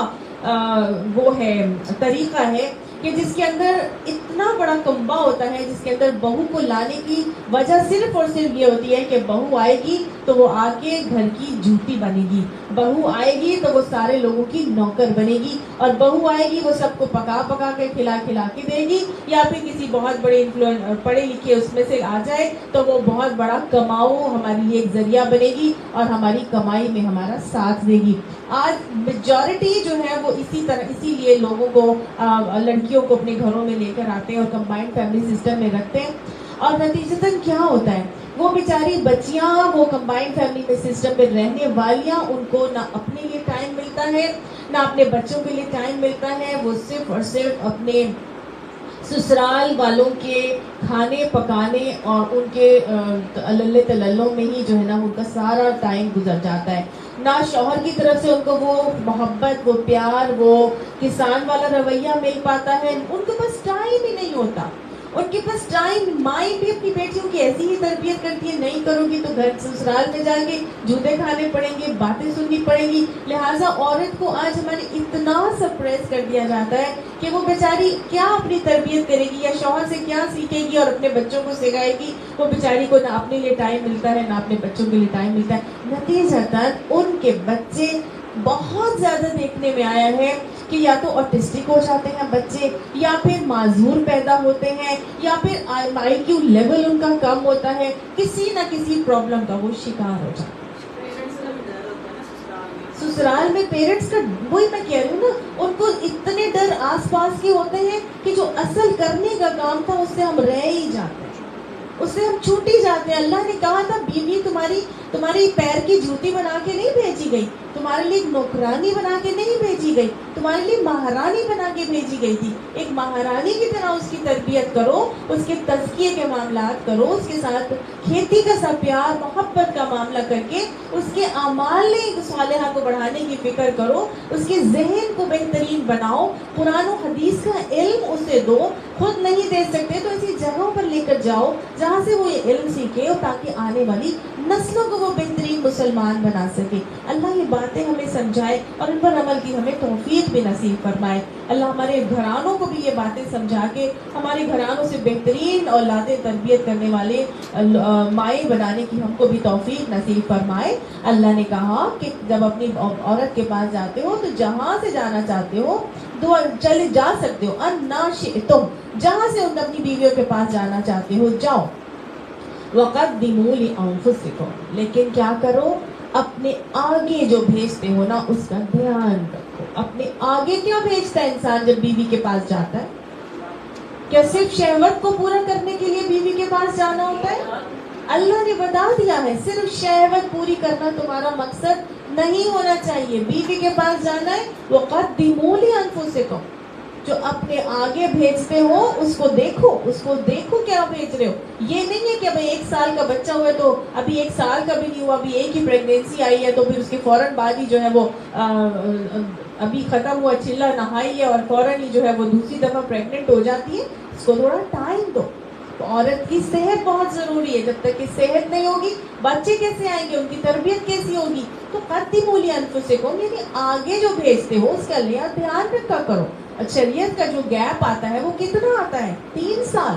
S1: وہ ہے، طریقہ ہے کہ جس کے اندر اتنا بڑا کنبہ ہوتا ہے، جس کے اندر بہو کو لانے کی وجہ صرف اور صرف یہ ہوتی ہے کہ بہو آئے گی تو وہ آ کے گھر کی جوتی بنے گی، بہو آئے گی تو وہ سارے لوگوں کی نوکر بنے گی، اور بہو آئے گی وہ سب کو پکا کے کھلا کے دے گی، یا پھر کسی بہت بڑے پڑھے لکھے اس میں سے آ جائے تو وہ بہت بڑا کماؤ ہمارے لیے ایک ذریعہ بنے گی اور ہماری کمائی میں ہمارا ساتھ دے گی۔ آج میجورٹی جو ہے وہ اسی لیے لوگوں کو لڑکیوں کو اپنے گھروں میں لے کر آتے ہیں اور کمبائنڈ فیملی سسٹم میں رکھتے ہیں، اور نتیجتاً کیا ہوتا ہے، وہ بیچاری بچیاں وہ کمبائنڈ فیملی سسٹم میں رہنے والیاں، ان کو نہ اپنے لیے ٹائم ملتا ہے نہ اپنے بچوں کے لیے ٹائم ملتا ہے، وہ صرف اور صرف اپنے سسرال والوں کے کھانے پکانے اور ان کے اللہ تللوں میں ہی جو ہے نا ان کا سارا ٹائم گزر جاتا ہے۔ نہ شوہر کی طرف سے ان کو وہ محبت، وہ پیار، وہ کسان والا رویہ مل پاتا ہے، ان کے پاس ٹائم ہی نہیں ہوتا، ان کے پاس ٹائم۔ مائیں بھی اپنی بیٹیوں کی ایسی ہی تربیت کرتی ہے، نہیں کرو گی تو گھر سسرال میں جا کے جوتے کھانے پڑیں گے، باتیں سننی پڑیں گی، لہٰذا عورت کو آج ہمارے اتنا سپریس کر دیا جاتا ہے کہ وہ بیچاری کیا اپنی تربیت کرے گی، یا شوہر سے کیا سیکھے گی اور اپنے بچوں کو سکھائے گی، وہ بیچاری کو نہ اپنے لیے ٹائم ملتا ہے نہ اپنے بچوں کے لیے ٹائم ملتا ہے۔ نتیجتاً ان کے بچے بہت زیادہ دیکھنے میں آیا ہے کہ یا تو آٹسٹک ہو جاتے ہیں بچے، یا پھر معذور پیدا ہوتے ہیں، یا پھر IQ لیول ان کا کم ہوتا ہے، کسی نہ کسی پرابلم کا وہ شکار ہو جاتا ہے۔ سسرال میں پیرنٹس کا وہی میں کہہ رہی ہوں نا، ان کو اتنے ڈر آس پاس کے ہوتے ہیں کہ جو اصل کرنے کا کام تھا اس سے ہم رہ ہی جاتے ہیں، اس سے ہم چھوٹ ہی جاتے ہیں۔ اللہ نے کہا تھا بیوی تمہاری پیر کی جوتی بنا کے نہیں بھیجی گئی، تمہارے لیے ایک نوکرانی بنا کے نہیں بھیجی گئی، تمہارے لیے مہارانی بنا کے بھیجی گئی تھی۔ ایک مہارانی کی طرح اس کی تربیت کرو، اس کے تزکیے کے معاملات کرو، اس کے ساتھ کھیتی کا سا پیار محبت کا معاملہ کر کے اس کے اعمال صالحہ کو بڑھانے کی فکر کرو، اس کے ذہن کو بہترین بناؤ، قرآن و حدیث کا علم اسے دو، خود نہیں دے سکتے تو ایسی جگہوں پر لے کر جاؤ جہاں سے وہ یہ علم سیکھے، اور تاکہ آنے والی نسلوں کو وہ بہترین مسلمان بنا سکے۔ اللہ یہ باتیں ہمیں سمجھائے اور ان پر عمل کی ہمیں توفیق بھی نصیب فرمائے۔ اللہ ہمارے گھرانوں کو بھی یہ باتیں سمجھا کے ہمارے گھرانوں سے بہترین اولادیں تربیت کرنے والے مائیں بنانے کی ہم کو بھی توفیق نصیب فرمائے۔ اللہ نے کہا کہ جب اپنی عورت کے پاس جاتے ہو تو جہاں سے جانا چاہتے ہو چلے جا سکتے ہو، انا شئتم، جہاں سے اپنی بیویوں کے پاس جانا چاہتے ہو جاؤ۔ وَقَدِّمُوا لِأَنفُسِكُمْ، لیکن کیا کرو، اپنے آگے جو بھیجتے ہو نا اس کا دھیان رکھو۔ اپنے آگے کیا بھیجتا ہے انسان جب بیوی کے پاس جاتا ہے؟ کیا صرف شہوت کو پورا کرنے کے لیے بیوی کے پاس جانا ہوتا ہے؟ اللہ نے بتا دیا ہے صرف شہوت پوری کرنا تمہارا مقصد نہیں ہونا چاہیے۔ بیوی کے پاس جانا ہے، وَقَدِّمُوا لِأَنفُسِكُمْ، جو اپنے آگے بھیجتے ہو اس کو دیکھو کیا بھیج رہے ہو۔ یہ نہیں ہے کہ ابھی 1 سال کا بچہ ہوا ہے تو ابھی 1 سال کا بھی نہیں ہوا، ابھی ایک ہی پریگنینسی آئی ہے تو پھر اس کے فوراً بعد ہی جو ہے وہ ابھی ختم ہوا چلا نہائی ہے اور فوراً ہی جو ہے وہ دوسری دفعہ پریگننٹ ہو جاتی ہے۔ اس کو تھوڑا ٹائم دو۔ تو عورت کی صحت بہت ضروری ہے، جب تک کہ صحت نہیں ہوگی بچے کیسے آئیں گے، ان کی تربیت کیسی ہوگی؟ تو قدموا لانفسکم، یعنی آگے جو بھیجتے ہو اس کا لحاظ دھیان رکھا کرو۔ شریعت کا جو گیپ آتا ہے وہ کتنا آتا ہے؟ 3 سال۔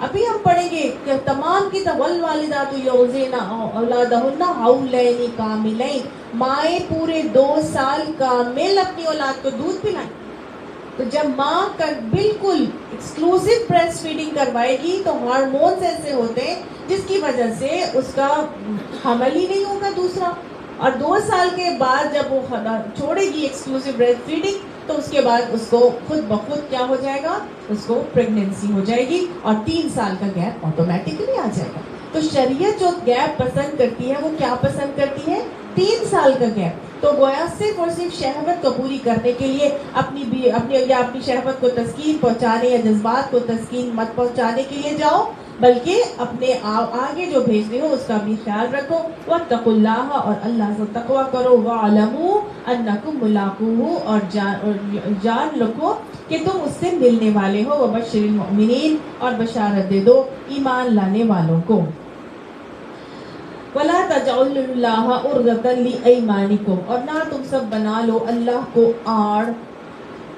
S1: ابھی ہم پڑھیں گے کہ تمام کی والوالدات یرضعن اولادہن حولین کاملین، مائیں پورے 2 سال کامل اپنی اولاد کو دودھ پلائیں۔ تو جب ماں کا بالکل ایکسکلوسیو بریسٹ فیڈنگ کروائے گی تو ہارمونز ایسے ہوتے ہیں جس کی وجہ سے اس کا حمل ہی نہیں ہوگا دوسرا، اور 2 سال کے بعد جب وہ چھوڑے گی ایکسکلوسیو بریسٹ فیڈنگ تو اس کے بعد اس کو خود بخود کیا ہو جائے گا، اس کو پریگنینسی ہو جائے گی اور 3 سال کا گیپ آٹومیٹکلی آ جائے گا. تو شریعت جو گیپ پسند کرتی ہے وہ کیا پسند کرتی ہے، 3 سال کا گیپ. تو گویا صرف اور صرف شہوت کو پوری کرنے کے لیے اپنی شہوت کو تسکین پہنچانے یا جذبات کو تسکین مت پہنچانے کے لیے جاؤ، بلکہ اپنے آگے جو بھیجنے ہو اس کا بھی خیال رکھو. واتقوا اللہ، اور اللہ سے تقوی کرو. واعلموا انکم ملاقوہ، اور جان رکھو کہ تم اس سے ملنے والے ہو. وبشر المؤمنین، اور بشارت دے دو ایمان لانے والوں کو. وَلَا تَجْعَلُوا اللَّهَ عُرْضَةً لِأَيْمَانِكُمْ، اور نہ تم سب بنا لو اللہ کو آڑ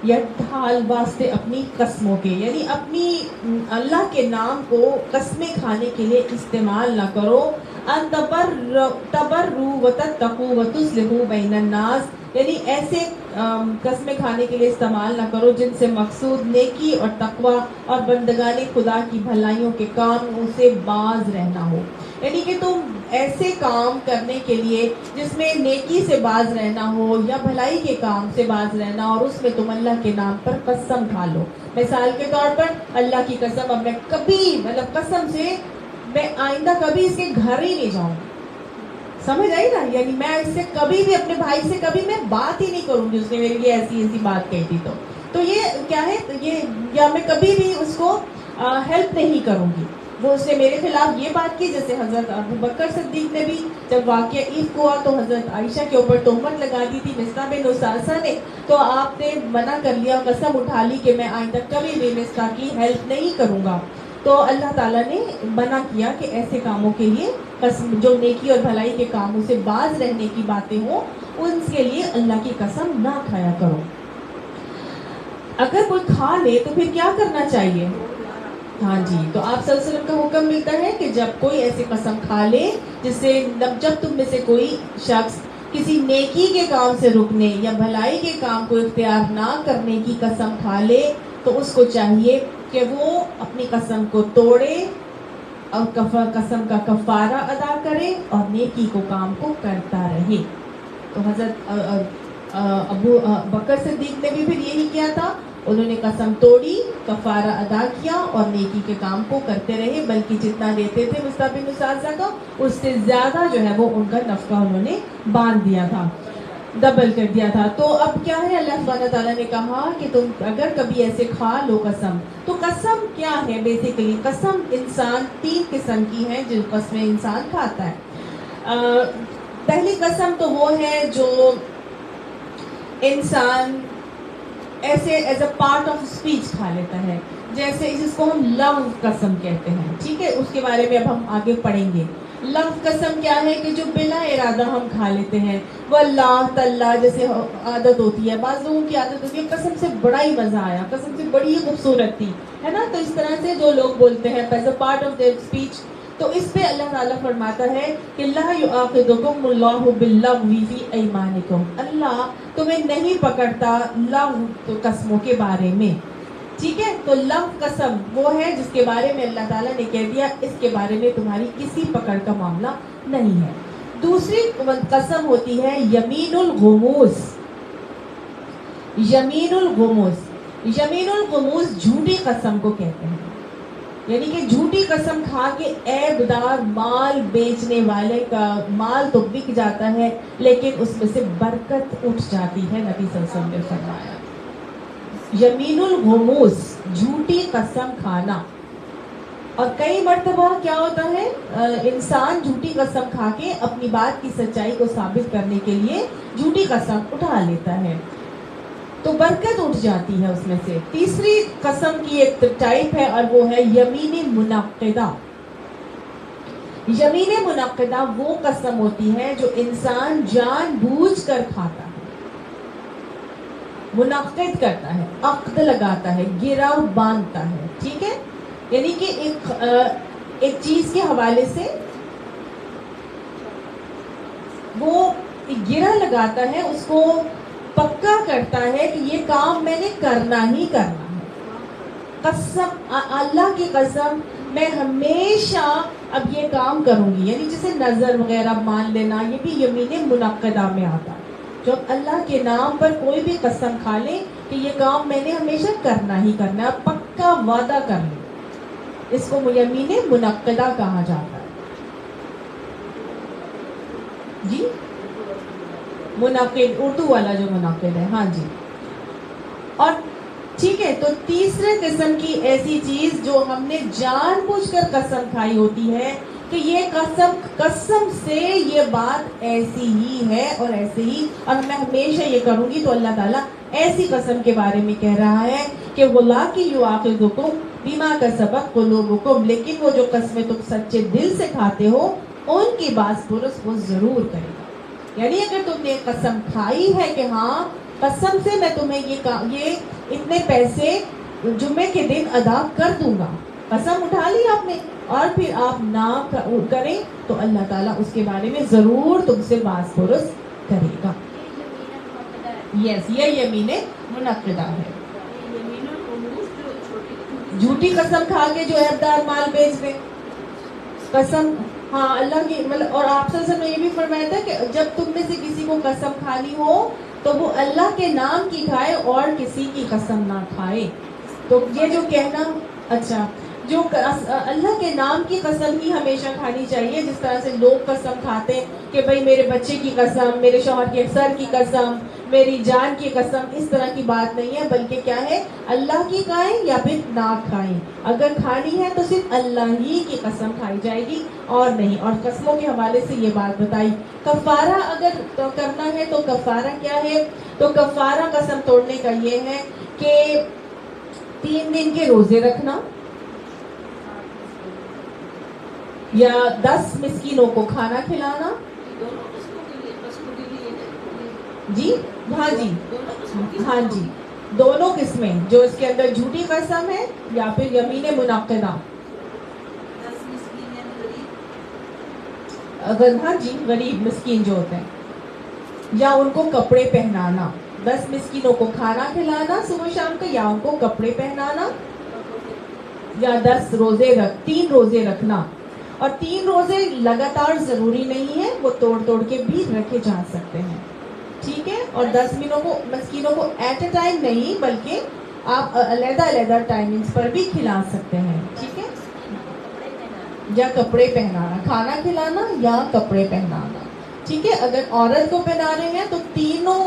S1: یا ڈھال واسطے اپنی قسموں کے، یعنی اپنی اللہ کے نام کو قسمیں کھانے کے لیے استعمال نہ کرو. ان تبروا وتتقوا وتصلحوا بین الناس، یعنی ایسے قسمیں کھانے کے لیے استعمال نہ کرو جن سے مقصود نیکی اور تقوی اور بندگان خدا کی بھلائیوں کے کاموں سے باز رہنا ہو. یعنی کہ تم ایسے کام کرنے کے لیے جس میں نیکی سے باز رہنا ہو یا بھلائی کے کام سے باز رہنا، اور اس میں تم اللہ کے نام پر قسم کھا لو. مثال کے طور پر اللہ کی قسم، اب میں کبھی قسم سے میں آئندہ کبھی اس کے گھر ہی نہیں جاؤں. سمجھ آئی نا؟ یعنی میں اس سے کبھی بھی، اپنے بھائی سے کبھی میں بات ہی نہیں کروں گی، اس نے میرے لیے ایسی بات کہی تھی تو یہ کیا ہے، یہ یا میں کبھی بھی اس کو ہیلپ نہیں کروں گی. وہ اس نے میرے خلاف یہ بات کی، جیسے حضرت ابو بکر صدیق نے بھی جب واقعہ عفق ہوا تو حضرت عائشہ کے اوپر تہمت لگا دی تھی مصطح بن اساسہ نے، تو آپ نے منع کر لیا، قسم اٹھا لی کہ میں آئندہ کبھی بھی مصطح کی ہیلپ نہیں کروں گا. تو اللہ تعالیٰ نے منع کیا کہ ایسے کاموں کے لیے قسم، جو نیکی اور بھلائی کے کاموں سے باز رہنے کی باتیں ہوں ان کے لیے اللہ کی قسم نہ کھایا کرو. اگر کوئی کھا لے تو پھر کیا کرنا چاہیے؟ ہاں جی، تو آپ صلی اللہ علیہ وسلم کا حکم ملتا ہے کہ جب کوئی ایسی قسم کھا لے جس سے، جب تم میں سے کوئی شخص کسی نیکی کے کام سے رکنے یا بھلائی کے کام کو اختیار نہ کرنے کی قسم کھا لے تو اس کو چاہیے کہ وہ اپنی قسم کو توڑے اور قسم کا کفارہ ادا کرے اور نیکی کو کام کو کرتا رہے. تو حضرت ابو بکر صدیق نے بھی پھر یہی کیا تھا، انہوں نے قسم توڑی، کفارہ ادا کیا اور نیکی کے کام کو کرتے رہے، بلکہ جتنا دیتے تھے مصطح بن اساسہ کو اس سے زیادہ جو ہے وہ ان کا نفقہ انہوں نے باندھ دیا تھا، ڈبل کر دیا تھا. تو اب کیا ہے، اللہ سبحانہ تعالیٰ نے کہا کہ تم اگر کبھی ایسے کھا لو قسم، تو قسم کیا ہے بیسیکلی؟ قسم انسان 3 قسم کی ہے جو قسمیں انسان کھاتا ہے. پہلی قسم تو وہ ہے جو انسان ایسے as a part of speech کھا لیتا ہے، جیسے جس کو ہم لفظ قسم کہتے ہیں. ٹھیک ہے، اس کے بارے میں اب ہم آگے پڑھیں گے. لفظ قسم کیا ہے کہ جو بلا ارادہ ہم کھا لیتے ہیں. وہ اللہ تعالیٰ جیسے عادت ہوتی ہے، بعض لوگوں کی عادت ہوتی ہے قسم سے بڑا ہی مزہ آیا، قسم سے بڑی ہی خوبصورت تھی، ہے نا. تو اس طرح سے جو لوگ بولتے ہیں as a part of their speech, تو اس پہ اللہ تعالیٰ فرماتا ہے کہ لا یؤاخذکم اللہ باللغو فی ایمانکم، اللہ تمہیں نہیں پکڑتا لغو قسموں کے بارے میں. ٹھیک ہے، تو لفظ قسم وہ ہے جس کے بارے میں اللہ تعالیٰ نے کہہ دیا اس کے بارے میں تمہاری کسی پکڑ کا معاملہ نہیں ہے. دوسری قسم ہوتی ہے یمین الغموس. یمین الغموس، یمین الغموس جھوٹی قسم کو کہتے ہیں، یعنی کہ جھوٹی قسم کھا کے عیب دار مال بیچنے والے کا مال تو بک جاتا ہے لیکن اس میں سے برکت اٹھ جاتی ہے. نبی صلی اللہ علیہ وسلم نے فرمایا یمین الغموس، جھوٹی قسم کھانا. اور کئی مرتبہ کیا ہوتا ہے، انسان جھوٹی قسم کھا کے اپنی بات کی سچائی کو ثابت کرنے کے لیے جھوٹی قسم اٹھا لیتا ہے تو برکت اٹھ جاتی ہے اس میں سے. تیسری قسم کی ایک ٹائپ ہے اور وہ ہے یمین منعقدہ. یمین منعقدہ وہ قسم ہوتی ہے جو انسان جان بوجھ کر کھاتا ہے، منعقد کرتا ہے، عقد لگاتا ہے، گرہ باندھتا ہے. ٹھیک ہے، یعنی کہ ایک چیز کے حوالے سے وہ گرہ لگاتا ہے، اس کو پکا کرتا ہے کہ یہ کام میں نے کرنا ہی کرنا ہے. قسم، اللہ کی قسم، میں ہمیشہ اب یہ کام کروں گی، یعنی جیسے نظر وغیرہ مان لینا، یہ بھی یمین منعقدہ میں آتا ہے. جب اللہ کے نام پر کوئی بھی قسم کھا لے کہ یہ کام میں نے ہمیشہ کرنا ہی کرنا ہے، پکا وعدہ کر لیں، اس کو یمین منعقدہ کہا جاتا ہے. جی منعقد، اردو والا جو منعقد ہے، ہاں جی. اور ٹھیک ہے، تو تیسرے قسم کی ایسی چیز جو ہم نے جان بوجھ کر قسم کھائی ہوتی ہے کہ یہ قسم سے یہ بات ایسی ہی ہے اور ایسے ہی، اور میں ہمیشہ یہ کروں گی. تو اللہ تعالیٰ ایسی قسم کے بارے میں کہہ رہا ہے کہ وَلَٰكِن يُؤَاخِذُكُم بِمَا كَسَبَتْ قُلُوبُكُم، لیکن وہ جو قسمیں تم سچے دل سے کھاتے ہو ان کی باز پرس وہ ضرور کرے گا. یعنی اگر تم نے قسم کھائی ہے کہ ہاں قسم سے میں تمہیں یہ اتنے پیسے جمعے کے دن ادا کر دوں گا، قسم اٹھا لی آپ نے، اور پھر آپ نہ کریں تو اللہ تعالیٰ اس کے بارے میں ضرور تم سے باز پرس کرے گا. یس، یہ یمین منعقدہ ہے. جھوٹی قسم کھا کے جو عیبدار مال بیچ دے، قسم، ہاں اللہ کی مطلب. اور آپ صلی اللہ علیہ وسلم نے یہ بھی فرمایا تھا کہ جب تم میں سے کسی کو قسم کھانی ہو تو وہ اللہ کے نام کی کھائے اور کسی کی قسم نہ کھائے. تو یہ جو کہنا، اچھا، جو اللہ کے نام کی قسم ہی ہمیشہ کھانی چاہیے. جس طرح سے لوگ قسم کھاتے ہیں کہ بھئی میرے بچے کی قسم، میرے شوہر کے سر کی قسم، میری جان کی قسم، اس طرح کی بات نہیں ہے، بلکہ کیا ہے، اللہ کی کھائیں یا پھر نہ کھائیں. اگر کھانی ہے تو صرف اللہ ہی کی قسم کھائی جائے گی اور نہیں. اور قسموں کے حوالے سے یہ بات بتائی. کفارہ اگر کرنا ہے تو کفارہ کیا ہے؟ تو کفارہ قسم توڑنے کا یہ ہے کہ 3 دن کے روزے رکھنا، یا 10 مسکینوں کو کھانا کھلانا. جی ہاں جی، ہاں جی، دونوں قسمیں، جو اس کے اندر جھوٹی قسم ہے یا پھر یمین منعقدہ. اگر ہاں جی، غریب مسکین جو ہوتے ہیں، یا ان کو کپڑے پہنانا. 10 مسکینوں کو کھانا کھلانا صبح شام کا، یا ان کو کپڑے پہنانا، یا 3 روزے رکھنا. اور 3 روزے لگاتار ضروری نہیں ہے، وہ توڑ توڑ کے بھی رکھے جا سکتے ہیں. ٹھیک ہے. اور 10 مسکینوں کو ایٹ اے ٹائم نہیں، بلکہ آپ علیحدہ علیحدہ ٹائمنگز پر بھی کھلا سکتے ہیں. ٹھیک ہے. یا کپڑے پہنانا، کھانا کھلانا یا کپڑے پہنانا. ٹھیک ہے. اگر عورت کو پہنا رہے ہیں تو تینوں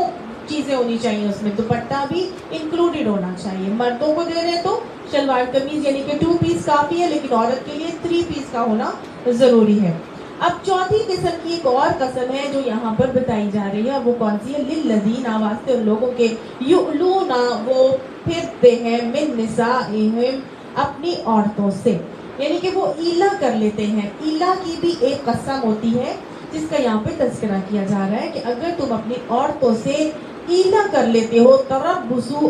S1: چیزیں ہونی چاہیے، اس میں دوپٹہ بھی انکلوڈیڈ ہونا چاہیے. مردوں کو دے رہے ہیں تو شلوار قمیض یعنی کہ 2 پیس کافی ہے، لیکن عورت کے لیے 3 پیس کا ہونا ضروری ہے. اب چوتھی قسم کی ایک اور قسم ہے جو یہاں پر بتائی جا رہی ہے، وہ کون سی ہے؟ للذین، واسطے ان لوگوں کے، یؤلون، وہ پھرتے ہیں، من نسائہم، اپنی عورتوں سے، یعنی کہ وہ ایلا کر لیتے ہیں. ایلا کی بھی ایک قسم ہوتی ہے جس کا یہاں پہ تذکرہ کیا جا رہا ہے کہ اگر تم اپنی عورتوں سے ایلا کر لیتے ہو، تربصوا،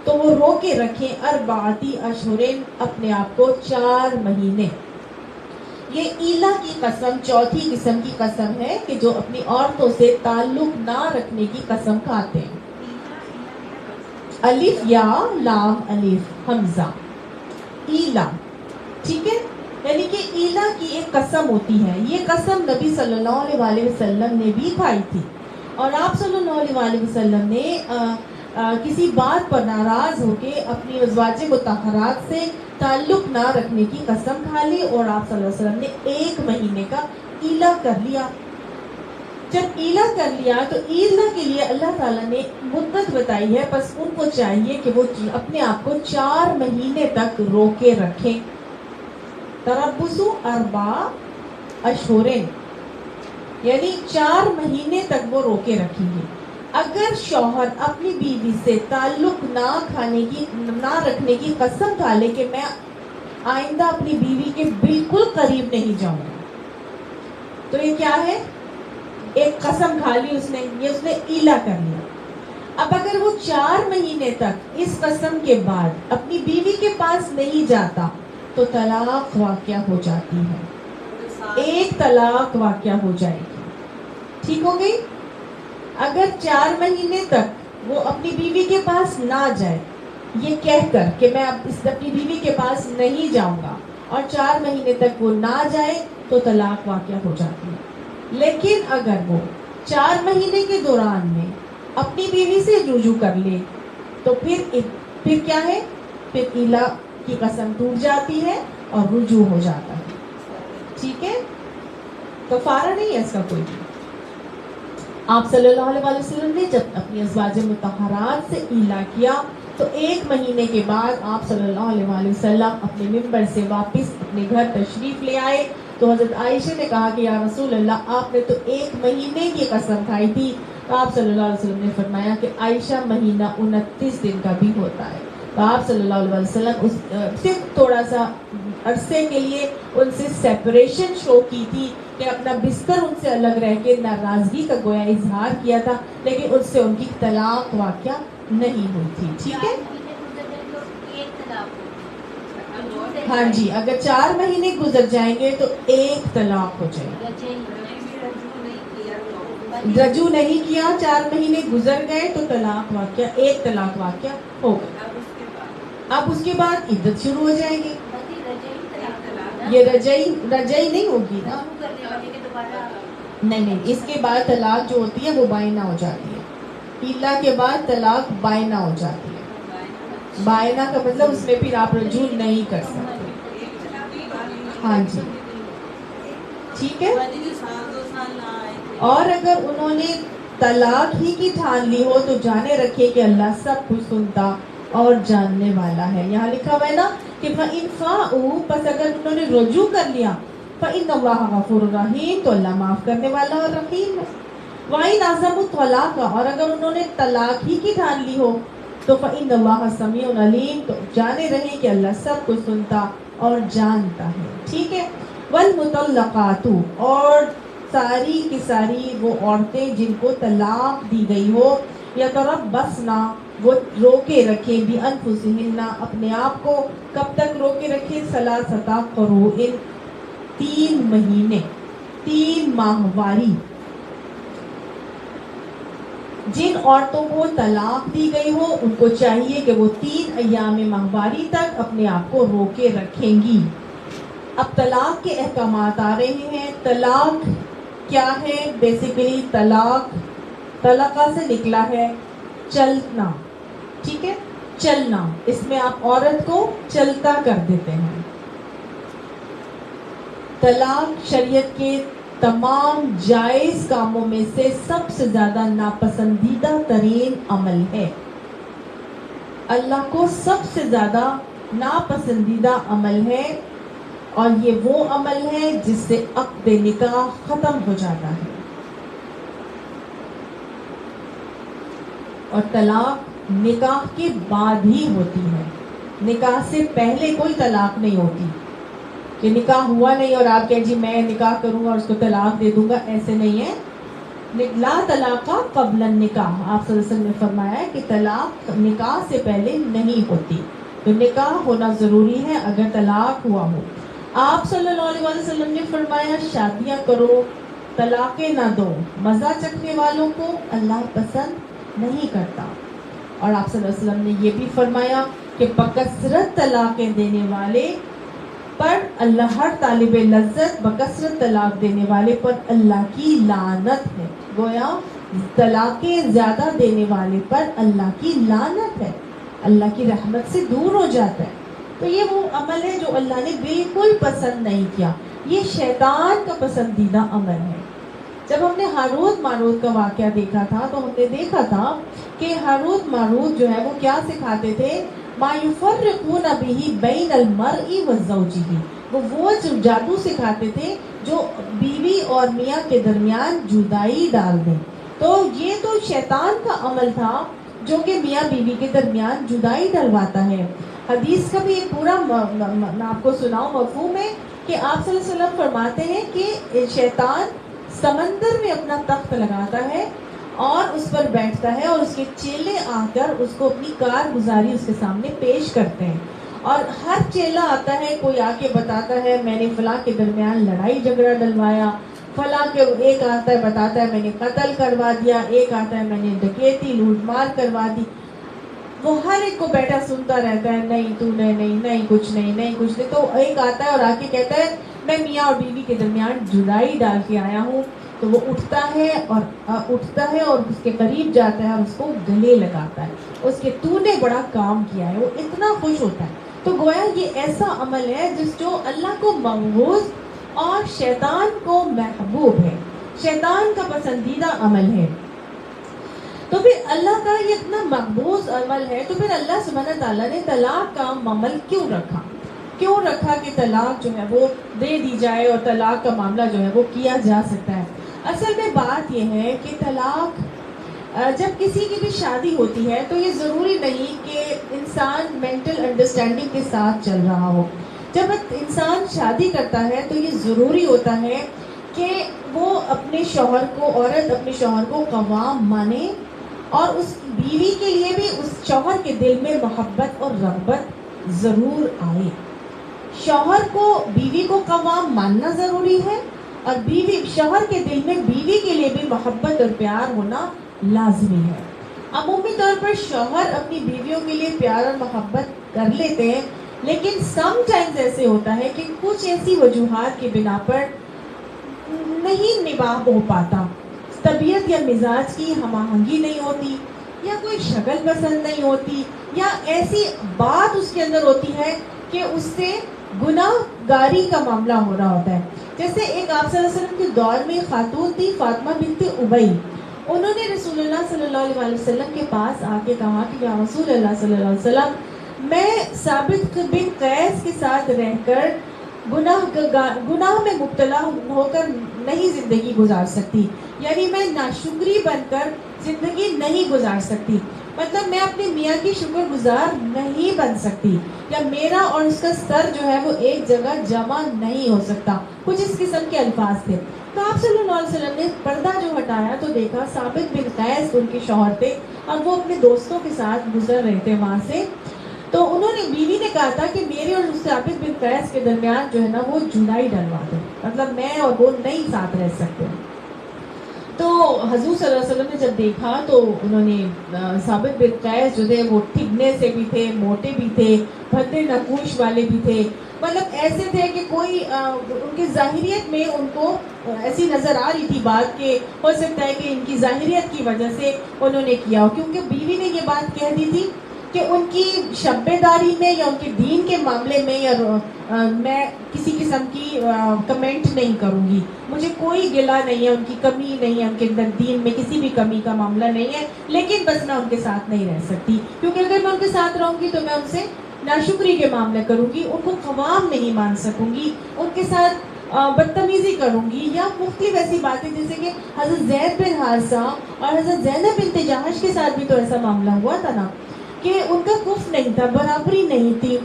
S1: تو وہ رو کے رکھیں، 4 اشہرین، اپنے آپ کو 4 مہینے. یہ ایلا کی قسم چوتھی قسم کی قسم ہے کہ جو اپنی عورتوں سے تعلق نہ رکھنے کی قسم کھاتے ہیں. الف یا لام الف حمزہ، ایلا. ٹھیک ہے. یعنی کہ ایلا کی ایک قسم ہوتی ہے. یہ قسم نبی صلی اللہ علیہ وسلم نے بھی کھائی تھی، اور آپ صلی اللہ علیہ وسلم نے کسی بات پر ناراض ہو کے اپنی ازواج مطہرات سے تعلق نہ رکھنے کی قسم کھا لی، اور آپ صلی اللہ علیہ وسلم نے 1 مہینے کا ایلا کر لیا. جب ایلا کر لیا تو ایلا کے لیے اللہ تعالیٰ نے مدت بتائی ہے، بس ان کو چاہیے کہ وہ اپنے آپ کو 4 مہینے تک روکے رکھیں. تربصوا 4 اشہرین، یعنی 4 مہینے تک وہ روکے رکھیں گے. اگر شوہر اپنی بیوی سے تعلق نہ رکھنے کی قسم کھا لے کہ میں آئندہ اپنی بیوی کے بالکل قریب نہیں جاؤں گا، تو یہ کیا ہے؟ ایک قسم کھا لی اس نے، یہ اس نے ایلا کر لیا. اب اگر وہ 4 مہینے تک اس قسم کے بعد اپنی بیوی کے پاس نہیں جاتا تو طلاق واقع ہو جاتی ہے. 1 طلاق واقع ہو جائے گی. ٹھیک ہو گئی. اگر 4 مہینے تک وہ اپنی بیوی کے پاس نہ جائے، یہ کہہ کر کہ میں اب اپنی بیوی کے پاس نہیں جاؤں گا، اور 4 مہینے تک وہ نہ جائے تو طلاق واقع ہو جاتی ہے. لیکن اگر وہ 4 مہینے کے دوران میں اپنی بیوی سے رجوع کر لے تو پھر کیا ہے؟ پھر ایلا کی قسم ٹوٹ جاتی ہے اور رجوع ہو جاتا ہے. ٹھیک ہے؟ کفارہ نہیں ہے اس کا کوئی بھی. آپ صلی اللہ علیہ وسلم نے جب اپنی ازواج مطہرات سے ایلا کیا تو 1 مہینے کے بعد آپ صلی اللہ علیہ وسلم اپنے ممبر سے واپس اپنے گھر تشریف لے آئے. تو حضرت عائشہ نے کہا کہ یا رسول اللہ آپ نے تو 1 مہینے کی قسم کھائی تھی. تو آپ صلی اللہ علیہ وسلم نے فرمایا کہ عائشہ مہینہ 29 دن کا بھی ہوتا ہے. تو آپ صلی اللہ علیہ وسلم صرف تھوڑا سا عرصے کے لیے ان سے سیپریشن شو کی تھی کہ اپنا بستر ان سے الگ رہ کے ناراضگی کا گویا اظہار کیا تھا، لیکن اس سے ان کی طلاق واقع نہیں ہوئی تھی. ٹھیک ہے؟ ہاں جی، اگر 4 مہینے گزر جائیں گے تو 1 طلاق ہو جائے گی. رجوع نہیں کیا، 4 مہینے گزر گئے تو طلاق واقع 1 طلاق واقع ہو گئی. اب اس کے بعد عدت شروع ہو جائے گی. یہ رجعی نہیں ہوگی نا. نہیں، اس کے بعد طلاق جو ہوتی ہے وہ بائنہ ہو جاتی ہے. ایلا کے بعد طلاق بائنہ ہو جاتی ہے. بائنہ کا مطلب اس میں پھر آپ رجوع نہیں کر سکتے. ہاں جی، ٹھیک ہے. اور اگر انہوں نے طلاق ہی کی ٹھان لی ہو تو جانے رکھے کہ اللہ سب کچھ سنتا اور جاننے والا ہے. یہاں لکھا ہوا ہے نا کہ فَإِنْ فَاءُوا، پس اگر انہوں نے رجوع کر لیا، فَإِنَّ اللَّهَ غَفُورٌ رَحِيمٌ، تو اللہ معاف کرنے والا اور رحیم ہے. وَإِنْ عَزَمُوا الطَّلَاقَ، اور اگر انہوں نے طلاق ہی کی ٹھان لی ہو تو فَإِنَّ اللَّهَ سَمِيعٌ عَلِيمٌ، تو جانے رہے کہ اللہ سب کچھ سنتا اور جانتا ہے. ٹھیک ہے. وَالْمُطَلَّقَاتُ، اور ساری کی ساری وہ عورتیں جن کو طلاق دی گئی ہو، یتربصن، وہ روکے رکھے، بِأَنفُسِهِنَّ، اپنے آپ کو. کب تک روکے رکھے؟ ثلاثۃ قروء، 3 مہینے، 3 ماہواری. جن عورتوں کو طلاق دی گئی ہو ان کو چاہیے کہ وہ 3 ایام ماہواری تک اپنے آپ کو روکے رکھیں گی. اب طلاق کے احکامات آ رہے ہیں. طلاق کیا ہے؟ بیسیکلی طلاقہ سے نکلا ہے چلنا. ٹھیک ہے، چلنا. اس میں آپ عورت کو چلتا کر دیتے ہیں. طلاق شریعت کے تمام جائز کاموں میں سے سب سے زیادہ ناپسندیدہ ترین عمل ہے. اللہ کو سب سے زیادہ ناپسندیدہ عمل ہے، اور یہ وہ عمل ہے جس سے عقد نکاح ختم ہو جاتا ہے. اور طلاق نکاح کے بعد ہی ہوتی ہے. نکاح سے پہلے کوئی طلاق نہیں ہوتی کہ نکاح ہوا نہیں اور آپ کہیں جی میں نکاح کروں گا اور اس کو طلاق دے دوں گا. ایسے نہیں ہے. لا طلاق قبل النکاح، آپ صلی اللہ علیہ وسلم نے فرمایا ہے کہ طلاق نکاح سے پہلے نہیں ہوتی. تو نکاح ہونا ضروری ہے اگر طلاق ہوا ہو. آپ صلی اللہ علیہ وسلم نے فرمایا شادیاں کرو، طلاقیں نہ دو. مزہ چکھنے والوں کو اللہ پسند نہیں کرتا. اور آپ صلی اللہ علیہ وسلم نے یہ بھی فرمایا کہ بکثرت طلاقیں دینے والے پر اللہ، ہر طالب لذت بکثرت طلاق دینے والے پر اللہ کی لعنت ہے. گویا طلاقیں زیادہ دینے والے پر اللہ کی لعنت ہے، اللہ کی رحمت سے دور ہو جاتا ہے. تو یہ وہ عمل ہے جو اللہ نے بالکل پسند نہیں کیا. یہ شیطان کا پسندیدہ عمل ہے. جب ہم نے ہاروت ماروت کا واقعہ دیکھا تھا تو ہم نے دیکھا تھا کہ ہاروت ماروت جو ہے وہ کیا سکھاتے تھے؟ ما یفرقون بہ بین المرء وزوجہ. وہ جادو سکھاتے تھے جو بیوی اور میاں کے درمیان جدائی ڈال دیں. تو یہ تو شیطان کا عمل تھا جو کہ میاں بیوی کے درمیان جدائی ڈلواتا ہے. حدیث کا بھی ایک پورا میں آپ کو سناؤں مفہوم ہے کہ آپ صلی اللہ علیہ وسلم فرماتے ہیں کہ شیطان سمندر میں اپنا تخت لگاتا ہے اور اس پر بیٹھتا ہے اور اس کے چیلے آ کر اس کو اپنی کارگزاری اس کے سامنے پیش کرتے ہیں. اور ہر چیلا آتا ہے، کوئی آ کے بتاتا ہے میں نے فلاں کے درمیان لڑائی جھگڑا ڈلوایا، فلاں کے ایک آتا ہے بتاتا ہے میں نے قتل کروا دیا، ایک آتا ہے میں نے ڈکیتی لوٹ مار کروا دی. وہ ہر ایک کو بیٹھا سنتا رہتا ہے، نہیں تو نے نہیں، نہیں کچھ نہیں، نہیں کچھ نہیں. تو ایک آتا ہے اور آ کے کہتا ہے میں میاں اور بیوی کے درمیان جدائی ڈال کے آیا ہوں. تو وہ اٹھتا ہے اور اس کے قریب جاتا ہے اور اس کو گلے لگاتا ہے، اس کے تو نے بڑا کام کیا ہے. وہ اتنا خوش ہوتا ہے. تو گویا یہ ایسا عمل ہے جس جو اللہ کو مقبول اور شیطان کو محبوب ہے، شیطان کا پسندیدہ عمل ہے. تو پھر اللہ کا یہ اتنا مقبوض عمل ہے، تو پھر اللہ سبحانہ تعالیٰ نے طلاق کا عمل کیوں رکھا کہ طلاق جو ہے وہ دے دی جائے اور طلاق کا معاملہ جو ہے وہ کیا جا سکتا ہے. اصل میں بات یہ ہے کہ طلاق جب کسی کی بھی شادی ہوتی ہے تو یہ ضروری نہیں کہ انسان مینٹل انڈرسٹینڈنگ کے ساتھ چل رہا ہو. جب انسان شادی کرتا ہے تو یہ ضروری ہوتا ہے کہ وہ اپنے شوہر کو، عورت اپنے شوہر کو قوام مانے، اور اس بیوی کے لیے بھی اس شوہر کے دل میں محبت اور رغبت ضرور آئے. شوہر کو بیوی کو قوام ماننا ضروری ہے، اور شوہر کے دل میں بیوی کے لیے بھی محبت اور پیار ہونا لازمی ہے. عمومی طور پر شوہر اپنی بیویوں کے لیے پیار اور محبت کر لیتے ہیں، لیکن سم ٹائمز ایسے ہوتا ہے کہ کچھ ایسی وجوہات کی بنا پر نہیں نباہ ہو پاتا. طبیعت یا مزاج کی ہم آہنگی نہیں ہوتی، یا کوئی شکل پسند نہیں ہوتی، یا ایسی بات اس کے اندر ہوتی ہے کہ اس سے گناہ گاری کا معاملہ ہو رہا ہوتا ہے. جیسے ایک آپ صلی اللہ علیہ وسلم کے دور میں خاتون تھی فاطمہ بنت ابی. انہوں نے رسول اللہ صلی اللہ علیہ وسلم کے پاس آ کے کہا کہ یا رسول اللہ صلی اللہ علیہ وسلم، میں ثابت بن قیس کے ساتھ رہ کر گناہ میں مبتلا ہو کر نہیں زندگی گزار سکتی، یعنی میں ناشکری بن کر زندگی نہیں گزار سکتی. مطلب میں اپنے میاں کی شکر گزار نہیں بن سکتی، یا میرا اور اس کا سر جو ہے وہ ایک جگہ جمع نہیں ہو سکتا. کچھ اس قسم کے الفاظ تھے. تو آپ صلی اللہ علیہ وسلم نے پردہ جو ہٹایا تو دیکھا ثابت بن قیس ان کے شوہر تھے، اور وہ اپنے دوستوں کے ساتھ گزر رہے تھے وہاں سے. تو انہوں نے، بیوی نے کہا تھا کہ میرے اور ثابت بن قیس کے درمیان جو ہے نا وہ جدائی ڈلوا دو، مطلب میں اور وہ نہیں ساتھ رہ سکتے. تو حضور صلی اللہ علیہ وسلم نے جب دیکھا تو انہوں نے ثابت بن قیس جو تھے وہ ٹھگنے سے بھی تھے، موٹے بھی تھے، بھدے نقوش والے بھی تھے، مطلب ایسے تھے کہ کوئی ان کی ظاہریت میں ان کو ایسی نظر آ رہی تھی بات کہ ہو سکتا ہے کہ ان کی ظاہریت کی وجہ سے انہوں نے کیا ہو، کیونکہ بیوی نے یہ بات کہہ دی تھی کہ ان کی شبے داری میں یا ان کے دین کے معاملے میں یا میں کسی قسم کی کمنٹ نہیں کروں گی. مجھے کوئی گلا نہیں ہے، ان کی کمی نہیں ہے، ان کے اندر دین میں کسی بھی کمی کا معاملہ نہیں ہے، لیکن بس میں ان کے ساتھ نہیں رہ سکتی، کیونکہ اگر میں ان کے ساتھ رہوں گی تو میں ان سے ناشکری کے معاملے کروں گی، ان کو قوام نہیں مان سکوں گی، ان کے ساتھ بدتمیزی کروں گی، یا مختلف ایسی باتیں جیسے کہ حضرت زید بن حارثہ اور حضرت زینب بنت جہش کے ساتھ بھی تو ایسا معاملہ ہوا تھا نا کہ ان کا کفر نہیں تھا، برابری نہیں تھی،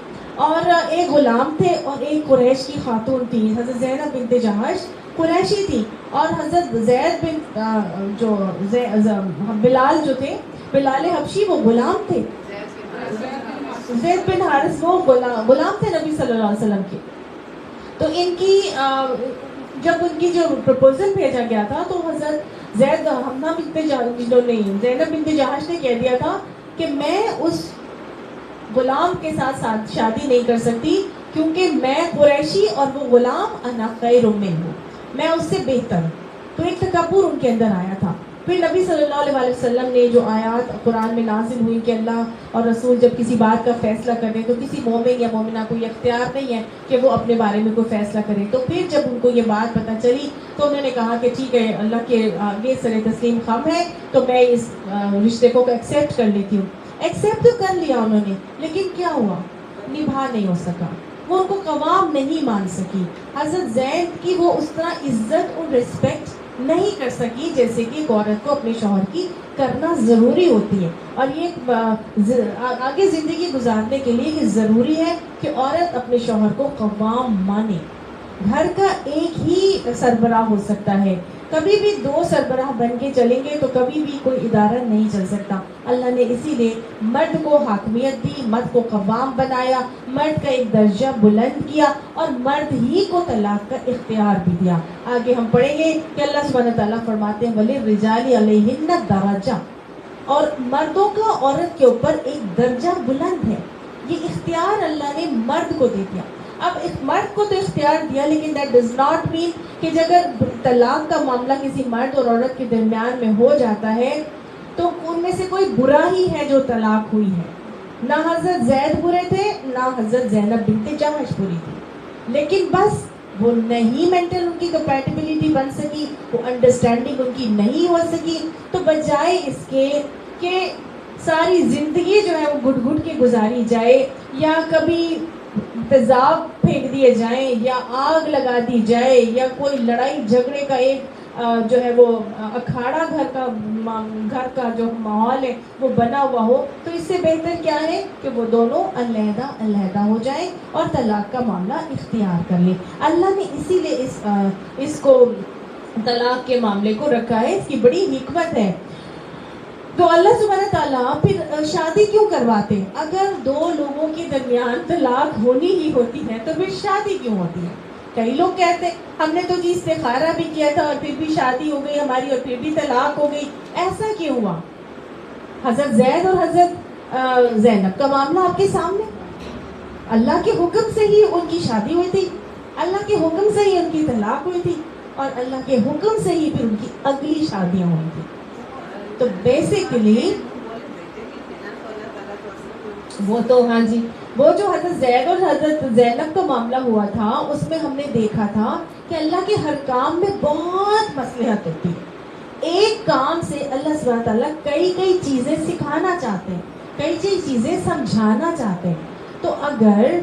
S1: اور ایک غلام تھے اور ایک قریش کی خاتون تھی. حضرت زینب بنت جہش قریشی تھی، اور حضرت زید بن بلال جو تھے، بلال حبشی، وہ غلام تھے. زید بن حارث وہ غلام تھے نبی صلی اللہ علیہ وسلم کے. تو ان کی جب ان کی جو پرپوزل بھیجا گیا تھا تو حضرت زینب بنت جہش نے کہہ دیا تھا کہ میں اس غلام کے ساتھ شادی نہیں کر سکتی، کیونکہ میں قریشی اور وہ غلام انا خیر منہ، میں اس سے بہتر. تو ایک تکبر ان کے اندر آیا تھا. پھر نبی صلی اللہ علیہ وسلم نے جو آیات قرآن میں نازل ہوئی کہ اللہ اور رسول جب کسی بات کا فیصلہ کریں تو کسی مومن یا مومنہ کو یہ اختیار نہیں ہے کہ وہ اپنے بارے میں کوئی فیصلہ کرے. تو پھر جب ان کو یہ بات پتہ چلی تو انہوں نے کہا کہ ٹھیک ہے، اللہ کے آگے سر تسلیم خم ہے، تو میں اس رشتے کو ایکسیپٹ کر لیتی ہوں. ایکسیپٹ تو کر لیا انہوں نے، لیکن کیا ہوا؟ نبھا نہیں ہو سکا، وہ ان کو قوام نہیں مان سکی. حضرت زید کی وہ اس طرح عزت اور رسپیکٹ نہیں کر سکی جیسے کہ ایک عورت کو اپنے شوہر کی کرنا ضروری ہوتی ہے. اور یہ آگے زندگی گزارنے کے لیے یہ ضروری ہے کہ عورت اپنے شوہر کو قوام مانے. گھر کا ایک ہی سربراہ ہو سکتا ہے، کبھی بھی دو سربراہ بن کے چلیں گے تو کبھی بھی کوئی ادارہ نہیں چل سکتا. اللہ نے اسی لیے مرد کو حاکمیت دی، مرد کو قوام بنایا، مرد کا ایک درجہ بلند کیا، اور مرد ہی کو طلاق کا اختیار بھی دیا. آگے ہم پڑھیں گے کہ اللہ سبحانہ تعالیٰ فرماتے ہیں وَلِلرِّجَالِ عَلَيْهِنَّ دَرَجَةٌ، اور مردوں کا عورت کے اوپر ایک درجہ بلند ہے. یہ اختیار اللہ نے مرد کو دے دیا. اب اس مرد کو تو اختیار دیا, لیکن دیٹ ڈز ناٹ مین کہ اگر طلاق کا معاملہ کسی مرد اور عورت کے درمیان میں ہو جاتا ہے تو ان میں سے کوئی برا ہی ہے جو طلاق ہوئی ہے. نہ حضرت زید برے تھے, نہ حضرت زینب بنت جہش بری تھی, لیکن بس وہ نہیں مینٹل ان کی کمپیٹیبلٹی بن سکی, وہ انڈرسٹینڈنگ ان کی نہیں ہو سکی, تو بجائے اس کے کہ ساری زندگی جو ہے وہ گھٹ گھٹ کے گزاری جائے, یا کبھی تیزاب پھینک دیے جائیں, یا آگ لگا دی جائے, یا کوئی لڑائی جھگڑے کا ایک جو ہے وہ اکھاڑا گھر کا جو ماحول ہے وہ بنا ہوا ہو, تو اس سے بہتر کیا ہے کہ وہ دونوں علیحدہ علیحدہ ہو جائیں اور طلاق کا معاملہ اختیار کر لیں. اللہ نے اسی لیے اس کو طلاق کے معاملے کو رکھا ہے, اس کی بڑی حکمت ہے. تو اللہ سبحانہ تعالیٰ پھر شادی کیوں کرواتے ہیں؟ اگر دو لوگوں کے درمیان طلاق ہونی ہی ہوتی ہے تو پھر شادی کیوں ہوتی ہے؟ کئی لوگ کہتے ہیں ہم نے تو جی استخارہ بھی کیا تھا اور پھر بھی شادی ہو گئی ہماری اور پھر بھی طلاق ہو گئی, ایسا کیوں ہوا؟ حضرت زید اور حضرت زینب کا معاملہ آپ کے سامنے, اللہ کے حکم سے ہی ان کی شادی ہوئی تھی, اللہ کے حکم سے ہی ان کی طلاق ہوئی تھی, اور اللہ کے حکم سے ہی پھر ان کی اگلی شادیاں ہوئی تھی. تو بیسیکلی وہ تو ہاں جی, وہ جو حضرت زید اور حضرت زینب کا معاملہ ہوا تھا اس میں ہم نے دیکھا تھا کہ اللہ کے ہر کام میں بہت مصلحت ہوتی ہے. ایک کام سے اللہ سبحانہ تعالیٰ کئی کئی چیزیں سکھانا چاہتے ہیں, کئی کئی چیزیں سمجھانا چاہتے ہیں. تو اگر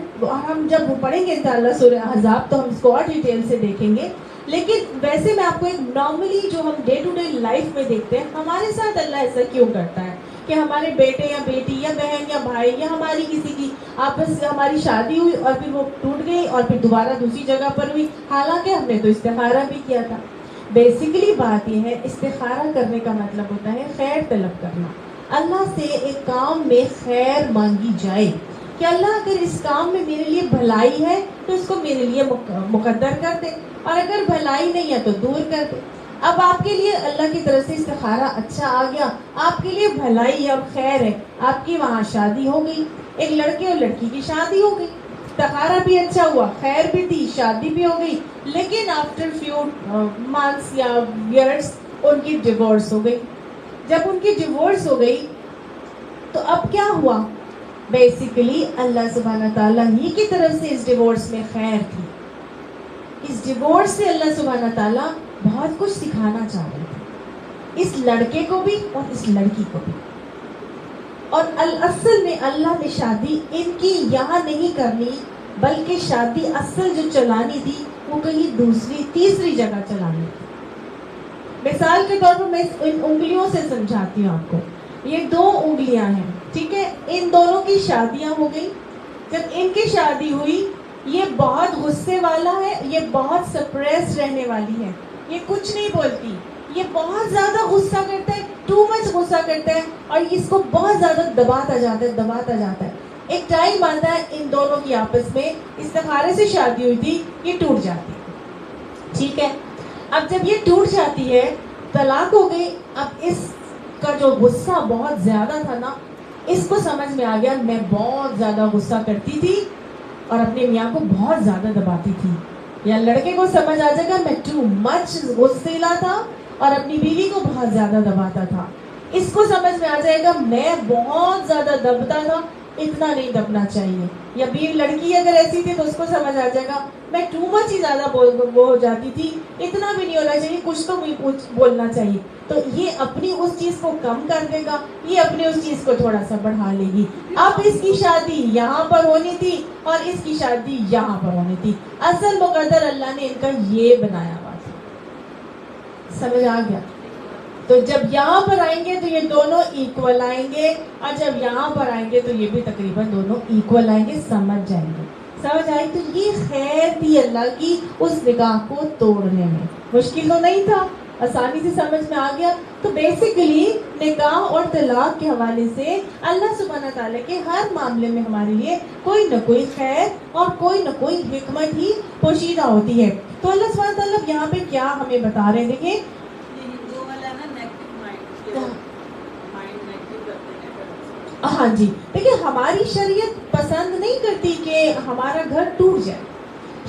S1: ہم جب پڑھیں گے انشاءاللہ سورہ احزاب تو ہم اس کو اور ڈیٹیل سے دیکھیں گے, لیکن ویسے میں آپ کو ایک نارملی جو ہم ڈے ٹو ڈے لائف میں دیکھتے ہیں ہمارے ساتھ اللہ ایسا کیوں کرتا ہے کہ ہمارے بیٹے یا بیٹی یا بہن یا بھائی یا ہماری کسی کی آپس میں ہماری شادی ہوئی اور پھر وہ ٹوٹ گئی اور پھر دوبارہ دوسری جگہ پر ہوئی, حالانکہ ہم نے تو استخارہ بھی کیا تھا. بیسیکلی بات یہ ہے, استخارہ کرنے کا مطلب ہوتا ہے خیر طلب کرنا, اللہ سے ایک کام میں خیر مانگی جائے کہ اللہ اگر اس کام میں میرے لیے بھلائی ہے تو اس کو میرے لیے مقدر کر دے, اور اگر بھلائی نہیں ہے تو دور کر دے. اب آپ کے لیے اللہ کی طرف سے استخارہ اچھا آ گیا, آپ کے لیے بھلائی اور خیر ہے, آپ کی وہاں شادی ہو گئی, ایک لڑکے اور لڑکی کی شادی ہو گئی, استخارہ بھی اچھا ہوا, خیر بھی تھی, شادی بھی ہو گئی, لیکن آفٹر فیو منتھس یا ایئرس ان کی ڈیورس ہو گئی. جب ان کی ڈیورس ہو گئی تو اب کیا ہوا؟ بیسیکلی اللہ سبحانہ تعالیٰ ہی کی طرف سے اس ڈیورس میں خیر تھی. اس ڈیورس سے اللہ سبحانہ تعالیٰ بہت کچھ سکھانا چاہ رہے تھے, اس لڑکے کو بھی اور اس لڑکی کو بھی. اور اصل میں اللہ نے شادی ان کی یہاں نہیں کرنی, بلکہ شادی اصل جو چلانی تھی وہ کہیں دوسری تیسری جگہ چلانی تھی. مثال کے طور پر میں ان انگلیوں سے سمجھاتی ہوں آپ کو. یہ دو انگلیاں ہیں, ٹھیک ہے, ان دونوں کی شادیاں ہو گئی. جب ان کی شادی ہوئی, یہ بہت غصے والا ہے, یہ بہت سپریس رہنے والی ہے, یہ کچھ نہیں بولتی, یہ بہت زیادہ غصہ کرتا ہے, ٹو مچ غصہ کرتا ہے, اور اس کو بہت زیادہ دباتا جاتا ہے. ایک ٹائم آتا ہے ان دونوں کی آپس میں استخارے سے شادی ہوئی تھی, یہ ٹوٹ جاتی ہے, ٹھیک ہے. اب جب یہ ٹوٹ جاتی ہے, طلاق ہو گئی, اب اس کا جو غصہ بہت زیادہ تھا نا, اس کو سمجھ میں آ گیا میں بہت زیادہ غصہ کرتی تھی اور اپنے میاں کو بہت زیادہ دباتی تھی. یا لڑکے کو سمجھ آ جائے گا میں ٹو مچ غصیلا تھا اور اپنی بیوی کو بہت زیادہ دباتا تھا. اس کو سمجھ میں آ جائے گا میں بہت زیادہ دبتا تھا, اتنا نہیں دبنا چاہیے. یا بیوی لڑکی اگر ایسی تھی تو اس کو سمجھ آ جائے گا میں ٹو مچ ہی زیادہ وہ ہو جاتی تھی, اتنا بھی نہیں ہونا چاہیے, کچھ تو بولنا چاہیے. تو یہ اپنی اس چیز کو کم کر دے گا, یہ اپنی اس چیز کو تھوڑا سا بڑھا لے گی. اب اس کی شادی یہاں پر ہونی تھی اور اس کی شادی یہاں پر ہونی تھی. اصل مقدر اللہ نے ان کا یہ بنایا ہوا تھا. سمجھ آ گیا؟ تو جب یہاں پر آئیں گے تو یہ دونوں ایکول آئیں گے, اور جب یہاں پر آئیں گے تو یہ بھی تقریباً دونوں ایکول آئیں گے, سمجھ جائیں گے. سمجھ آئی؟ تو یہ خیر تھی اللہ کی اس نگاہ کو توڑنے میں. مشکل تو نہیں تھا, آسانی سے سمجھ میں آ گیا. تو بیسیکلی نکاح اور طلاق کے حوالے سے اللہ سبحانہ تعالیٰ کے ہر معاملے میں ہمارے لیے کوئی نہ کوئی خیر اور کوئی نہ کوئی حکمت ہی پوشیدہ ہوتی ہے. تو اللہ سبحانہ تعالیٰ یہاں پہ کیا ہمیں بتا رہے ہیں, دیکھیں ہاں جی، دیکھیے ہماری شریعت پسند نہیں کرتی کہ ہمارا گھر ٹوٹ جائے.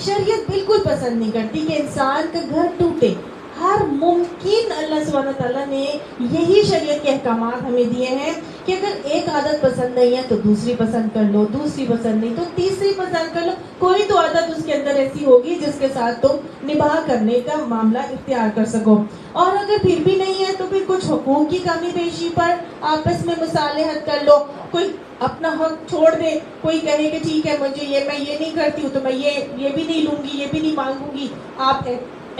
S1: شریعت بالکل پسند نہیں کرتی کہ انسان کا گھر ٹوٹے. ہر ممکن اللہ سبحانہ تعالیٰ نے یہی شریعت کے احکامات ہمیں دیے ہیں کہ اگر ایک عادت پسند نہیں ہے تو دوسری پسند کر لو، دوسری پسند نہیں تو تیسری پسند کر لو. کوئی تو عادت اس کے اندر ایسی ہوگی جس کے ساتھ تم نباہ کرنے کا معاملہ اختیار کر سکو. اور اگر پھر بھی نہیں ہے تو پھر کچھ حقوق کی کمی بیشی پر آپس میں مصالحت کر لو. کوئی اپنا حق چھوڑ دے، کوئی کہے کہ ٹھیک ہے مجھے میں یہ نہیں کرتی ہوں تو میں یہ بھی نہیں لوں گی، یہ بھی نہیں مانگوں گی، آپ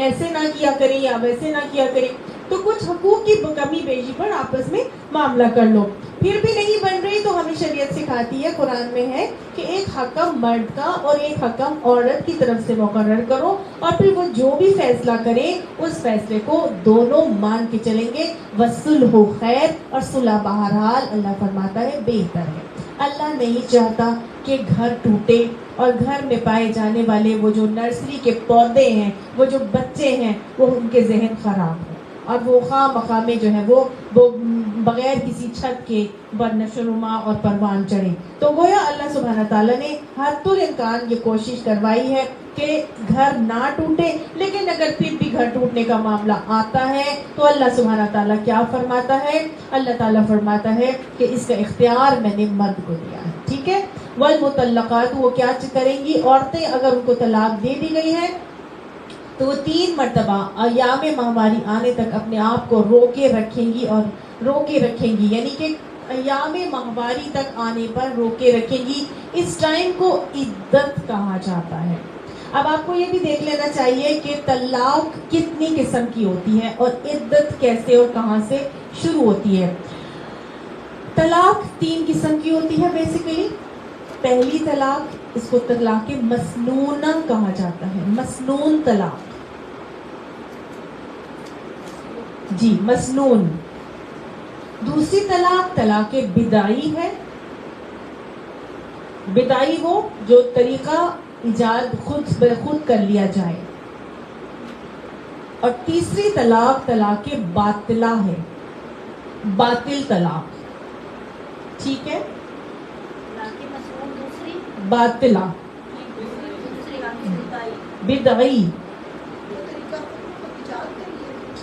S1: ایسے نہ کیا کریں یا ویسے نہ کیا کریں. تو کچھ حقوق کی کمی بیشی پر آپس میں معاملہ کر لو. پھر بھی نہیں بن رہی تو ہمیں شریعت سکھاتی ہے، قرآن میں ہے کہ ایک حکم مرد کا اور ایک حکم عورت کی طرف سے مقرر کرو، اور پھر وہ جو بھی فیصلہ کرے اس فیصلے کو دونوں مان کے چلیں گے. وَالصُّلْحُ خیر، اور صلح بہرحال اللہ فرماتا ہے بہتر ہے. اللہ نہیں چاہتا کہ گھر ٹوٹے اور گھر میں پائے جانے والے وہ جو نرسری کے پودے ہیں، وہ جو بچے ہیں، وہ ان کے ذہن خراب ہو اور وہ خواہ مقامے جو ہے وہ بغیر کسی چھت کے نشو نما اور پروان چڑھے. تو گویا اللہ سبحانہ تعالیٰ نے حد الامکان یہ کوشش کروائی ہے کہ گھر نہ ٹوٹے. لیکن اگر پھر بھی گھر ٹوٹنے کا معاملہ آتا ہے تو اللہ سبحانہ تعالیٰ کیا فرماتا ہے؟ اللہ تعالیٰ فرماتا ہے کہ اس کا اختیار میں نے مرد کو دیا ہے. ٹھیک ہے، والمطلقات، وہ کیا کریں گی عورتیں اگر ان کو طلاق دے دی گئی ہے تو وہ 3 مرتبہ ایام ماہواری آنے تک اپنے آپ کو روکے رکھیں گی، اور روکے رکھیں گی یعنی کہ ایام ماہواری تک آنے پر روکے رکھیں گی. اس ٹائم کو عدت کہا جاتا ہے. اب آپ کو یہ بھی دیکھ لینا چاہیے کہ طلاق کتنی قسم کی ہوتی ہے اور عدت کیسے اور کہاں سے شروع ہوتی ہے. طلاق 3 قسم کی ہوتی ہے بیسیکلی. پہلی طلاق، اس کو طلاق مسنونہ کہا جاتا ہے، مسنون طلاق. جی مسنون. دوسری طلاق طلاق بدائی ہے. بدائی وہ جو طریقہ ایجاد خود بخود کر لیا جائے. اور تیسری طلاق طلاق باطلہ ہے، باطل طلاق. ٹھیک ہے، باطلہ بدعی.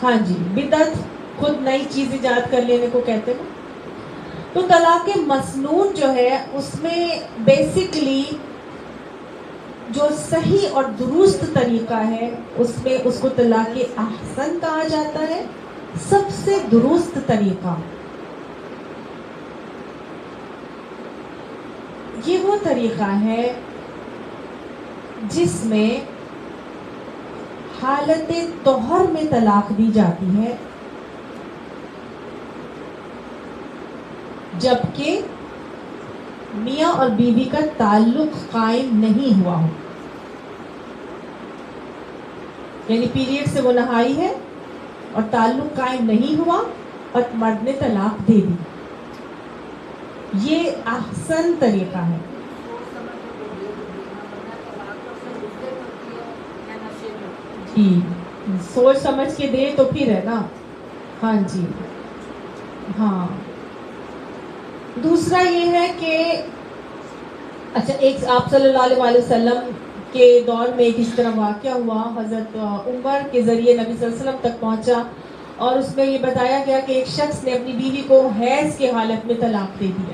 S1: ہاں جی، بدعت خود نئی چیز ایجاد کر لینے کو کہتے ہیں. تو طلاق مسنون جو ہے اس میں بیسیکلی جو صحیح اور درست طریقہ ہے اس میں اس کو طلاق احسن کہا جاتا ہے. سب سے درست طریقہ یہ وہ طریقہ ہے جس میں حالت طہر میں طلاق دی جاتی ہے جبکہ میاں اور بیوی کا تعلق قائم نہیں ہوا ہو. یعنی پیریڈ سے وہ نہائی ہے اور تعلق قائم نہیں ہوا اور مرد نے طلاق دے دی. یہ احسن طریقہ ہے. جی سوچ سمجھ کے دے تو پھر ہے نا. ہاں جی ہاں. دوسرا یہ ہے کہ اچھا، ایک آپ صلی اللہ علیہ وسلم کے دور میں ایک اس طرح واقعہ ہوا. حضرت عمر کے ذریعے نبی صلی اللہ علیہ وسلم تک پہنچا اور اس میں یہ بتایا گیا کہ ایک شخص نے اپنی بیوی کو حیض کے حالت میں طلاق دے دیا.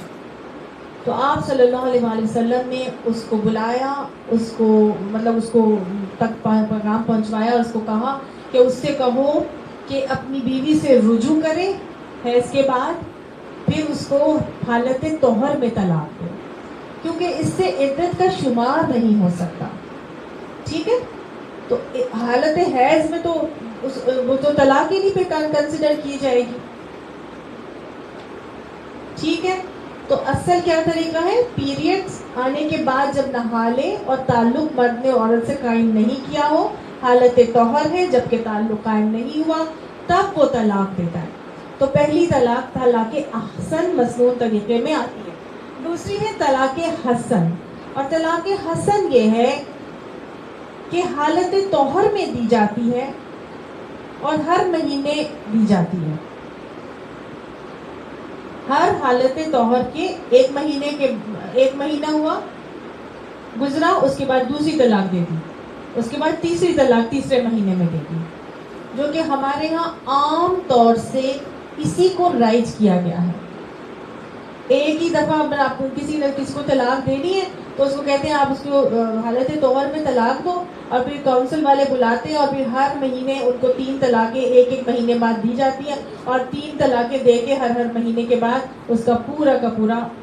S1: تو آپ صلی اللہ علیہ وسلم نے اس کو بلایا، اس کو تک پیغام پہنچوایا اور اس کو کہا کہ اس سے کہو کہ اپنی بیوی سے رجوع کرے حیض کے بعد، پھر اس کو حالت طہر میں طلاق دے، کیونکہ اس سے عدت کا شمار نہیں ہو سکتا. ٹھیک ہے، تو حالت حیض میں تو وہ تو طلاق ہی نہیں پہ کنسیڈر کی جائے گی. ٹھیک ہے، تو اصل کیا طریقہ ہے؟ پیریڈز آنے کے بعد جب نہا لے اور تعلق مرد نے عورت سے قائم نہیں کیا ہو، حالت طہر ہے جبکہ تعلق قائم نہیں ہوا، تب وہ طلاق دیتا ہے. تو پہلی طلاق طلاق احسن مسنون طریقے میں آتی ہے. دوسری ہے طلاق حسن. اور طلاق حسن یہ ہے کہ حالت طہر میں دی جاتی ہے اور ہر مہینے دی جاتی ہے. ہر حالت طہر کے ایک مہینہ ہوا گزرا، اس کے بعد دوسری طلاق دے دی، اس کے بعد تیسری طلاق تیسرے مہینے میں دے دی، جو کہ ہمارے ہاں عام طور سے اسی کو رائج کیا گیا ہے۔ ایک ہی دفعہ اگر آپ کو کسی کو طلاق دینی ہے تو اس کو کہتے ہیں آپ اس کو حالت طور میں طلاق دو، اور پھر کونسل والے بلاتے ہیں اور پھر ہر مہینے ان کو 3 طلاقیں ایک مہینے بعد دی جاتی ہیں، اور 3 طلاقیں دے کے ہر مہینے کے بعد اس کا پورا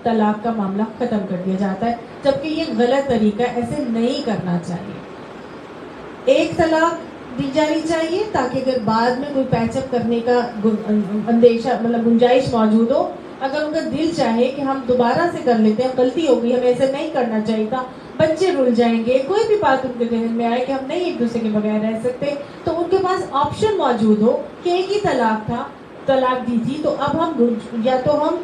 S1: طلاق کا معاملہ ختم کر دیا جاتا ہے، جبکہ یہ غلط طریقہ ہے، ایسے نہیں کرنا چاہیے۔ ایک طلاق دی جانی چاہیے تاکہ اگر بعد میں کوئی پیچ اپ کرنے کا اندیشہ گنجائش موجود ہو، اگر ان کا دل چاہے کہ ہم دوبارہ سے کر لیتے ہیں، غلطی ہو گئی، ہمیں ایسے نہیں کرنا چاہیے تھا، بچے رل جائیں گے، کوئی بھی بات ان کے ذہن میں آئے کہ ہم نہیں ایک دوسرے کے بغیر رہ سکتے، تو ان کے پاس آپشن موجود ہو کہ ایک ہی طلاق تھا، طلاق دی تھی، تو اب ہم یا تو ہم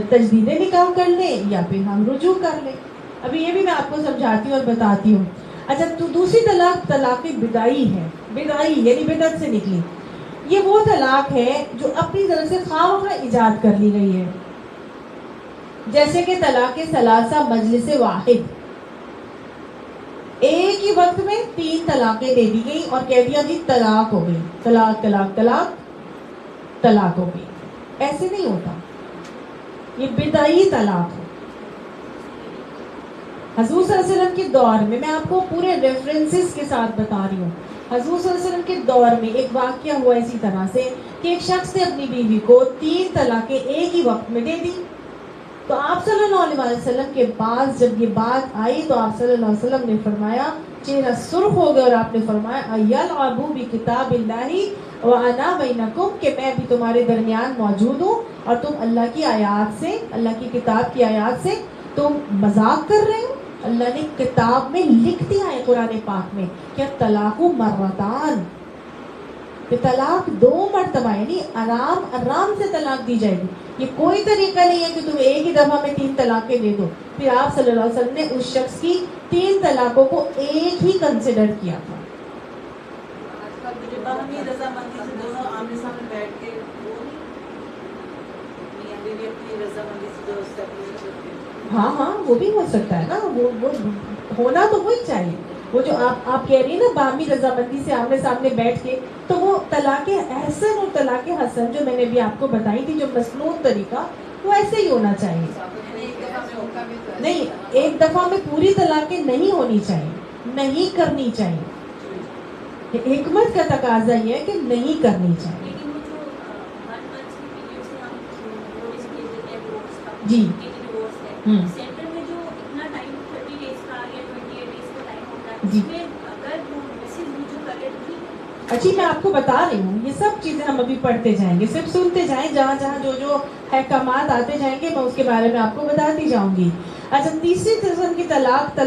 S1: تجدید نکاح کر لیں یا پھر ہم رجوع کر لیں۔ ابھی یہ بھی میں آپ کو سمجھاتی ہوں اور بتاتی ہوں۔ اچھا، تو دوسری طلاق بدعی ہے، بدعی یعنی بدعت سے نکلی۔ یہ وہ طلاق ہے جو اپنی طرف سے خواہ ایجاد کر لی گئی ہے، جیسے کہ طلاق ثلاثہ مجلس واحد، ایک ہی وقت میں 3 طلاقیں دے دی گئی اور کہہ دیا جی طلاق ہو گئی، طلاق طلاق طلاق طلاق ہو گئی۔ ایسے نہیں ہوتا، یہ بدعی طلاق ہے۔ حضور صلی اللہ علیہ وسلم کے دور میں آپ کو پورے ریفرنسز کے ساتھ بتا رہی ہوں، حضور صلی اللہ علیہ وسلم کے دور میں ایک واقعہ ہوا اسی طرح سے کہ ایک شخص نے اپنی بیوی کو 3 طلاقیں ایک ہی وقت میں دے دی، تو آپ صلی اللہ علیہ وسلم کے پاس جب یہ بات آئی تو آپ صلی اللہ علیہ وسلم نے فرمایا، چہرہ سرخ ہو گیا اور آپ نے فرمایا ایلعبوا بکتاب اللہ وانا بینکم، کہ میں بھی تمہارے درمیان موجود ہوں اور تم اللہ کی آیات سے، اللہ کی کتاب کی آیات سے تم مذاق کر رہے ہو۔ اللہ نے کتاب میں لکھ دیا ہے قرآن پاک میں کہ طلاق مرتان، کہ طلاق 2 مرتبہ، یعنی آرام سے طلاق دی جائے گی۔ یہ کوئی طریقہ نہیں ہے کہ تم ایک ہی دفعہ میں 3 طلاقیں دے دو۔ پھر آپ صلی اللہ علیہ وسلم نے اس شخص کی 3 طلاقوں کو ایک ہی کنسیڈر کیا تھا۔ ہاں وہ بھی ہو سکتا ہے نا، وہ ہونا تو وہی چاہیے، وہ جو آپ کہہ رہی ہیں نا باہمی رضامندی سے آمنے سامنے بیٹھ کے، تو وہ طلاق احسن اور طلاق حسن جو میں نے بھی آپ کو بتائی تھی، جو مسنون طریقہ، وہ ایسے ہی ہونا چاہیے۔ نہیں، ایک دفعہ میں پوری طلاقیں نہیں ہونی چاہیے، نہیں کرنی چاہیے، حکمت کا تقاضا یہ ہے کہ نہیں کرنی چاہیے۔ جی
S2: سینٹر میں جو اتنا ٹائم 30 days کا یا 28 days کا ٹائم ہوتا ہے، اس میں اگر وہ میسج رجوع کرے تو
S1: اچھی میں آپ کو بتا رہی ہوں، یہ سب چیزیں ہم ابھی پڑھتے جائیں گے، صرف سنتے جائیں، جہاں جہاں جو احکامات آتے جائیں گے میں اس کے بارے میں آپ کو بتاتی جاؤں گی۔ اچھا، تیسری قسم کی طلاق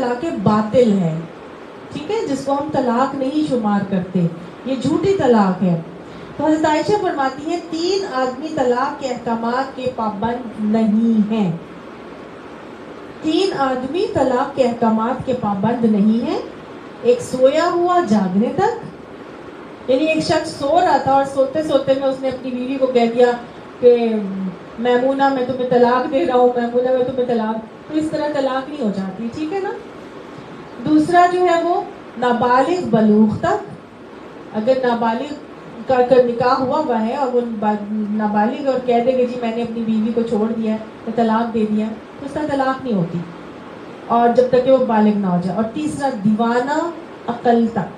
S1: باطل ہے، ٹھیک ہے، جس کو ہم طلاق نہیں شمار کرتے، یہ جھوٹی طلاق ہے۔ تو حضرت عائشہ فرماتی ہیں 3 آدمی طلاق کے احکامات کے پابند نہیں ہیں، 3 آدمی طلاق کے احکامات کے پابند نہیں ہیں۔ ایک سویا ہوا جاگنے تک، یعنی ایک شخص سو رہا تھا اور سوتے سوتے میں اس نے اپنی بیوی کو کہہ دیا کہ میمونہ میں تمہیں طلاق دے رہا ہوں، میمونہ میں تمہیں طلاق، تو اس طرح طلاق نہیں ہو جاتی، ٹھیک ہے نا۔ دوسرا جو ہے وہ نابالغ بلوغ تک، اگر نابالغ کا نکاح ہوا ہے اور وہ نابالغ اور کہہ دے گا جی میں نے اپنی بیوی کو چھوڑ دیا ہے، تو طلاق دے دیا، تو اس طرح طلاق نہیں ہوتی، اور جب تک کہ وہ بالغ نہ ہو جائے۔ اور تیسرا دیوانہ عقل تک،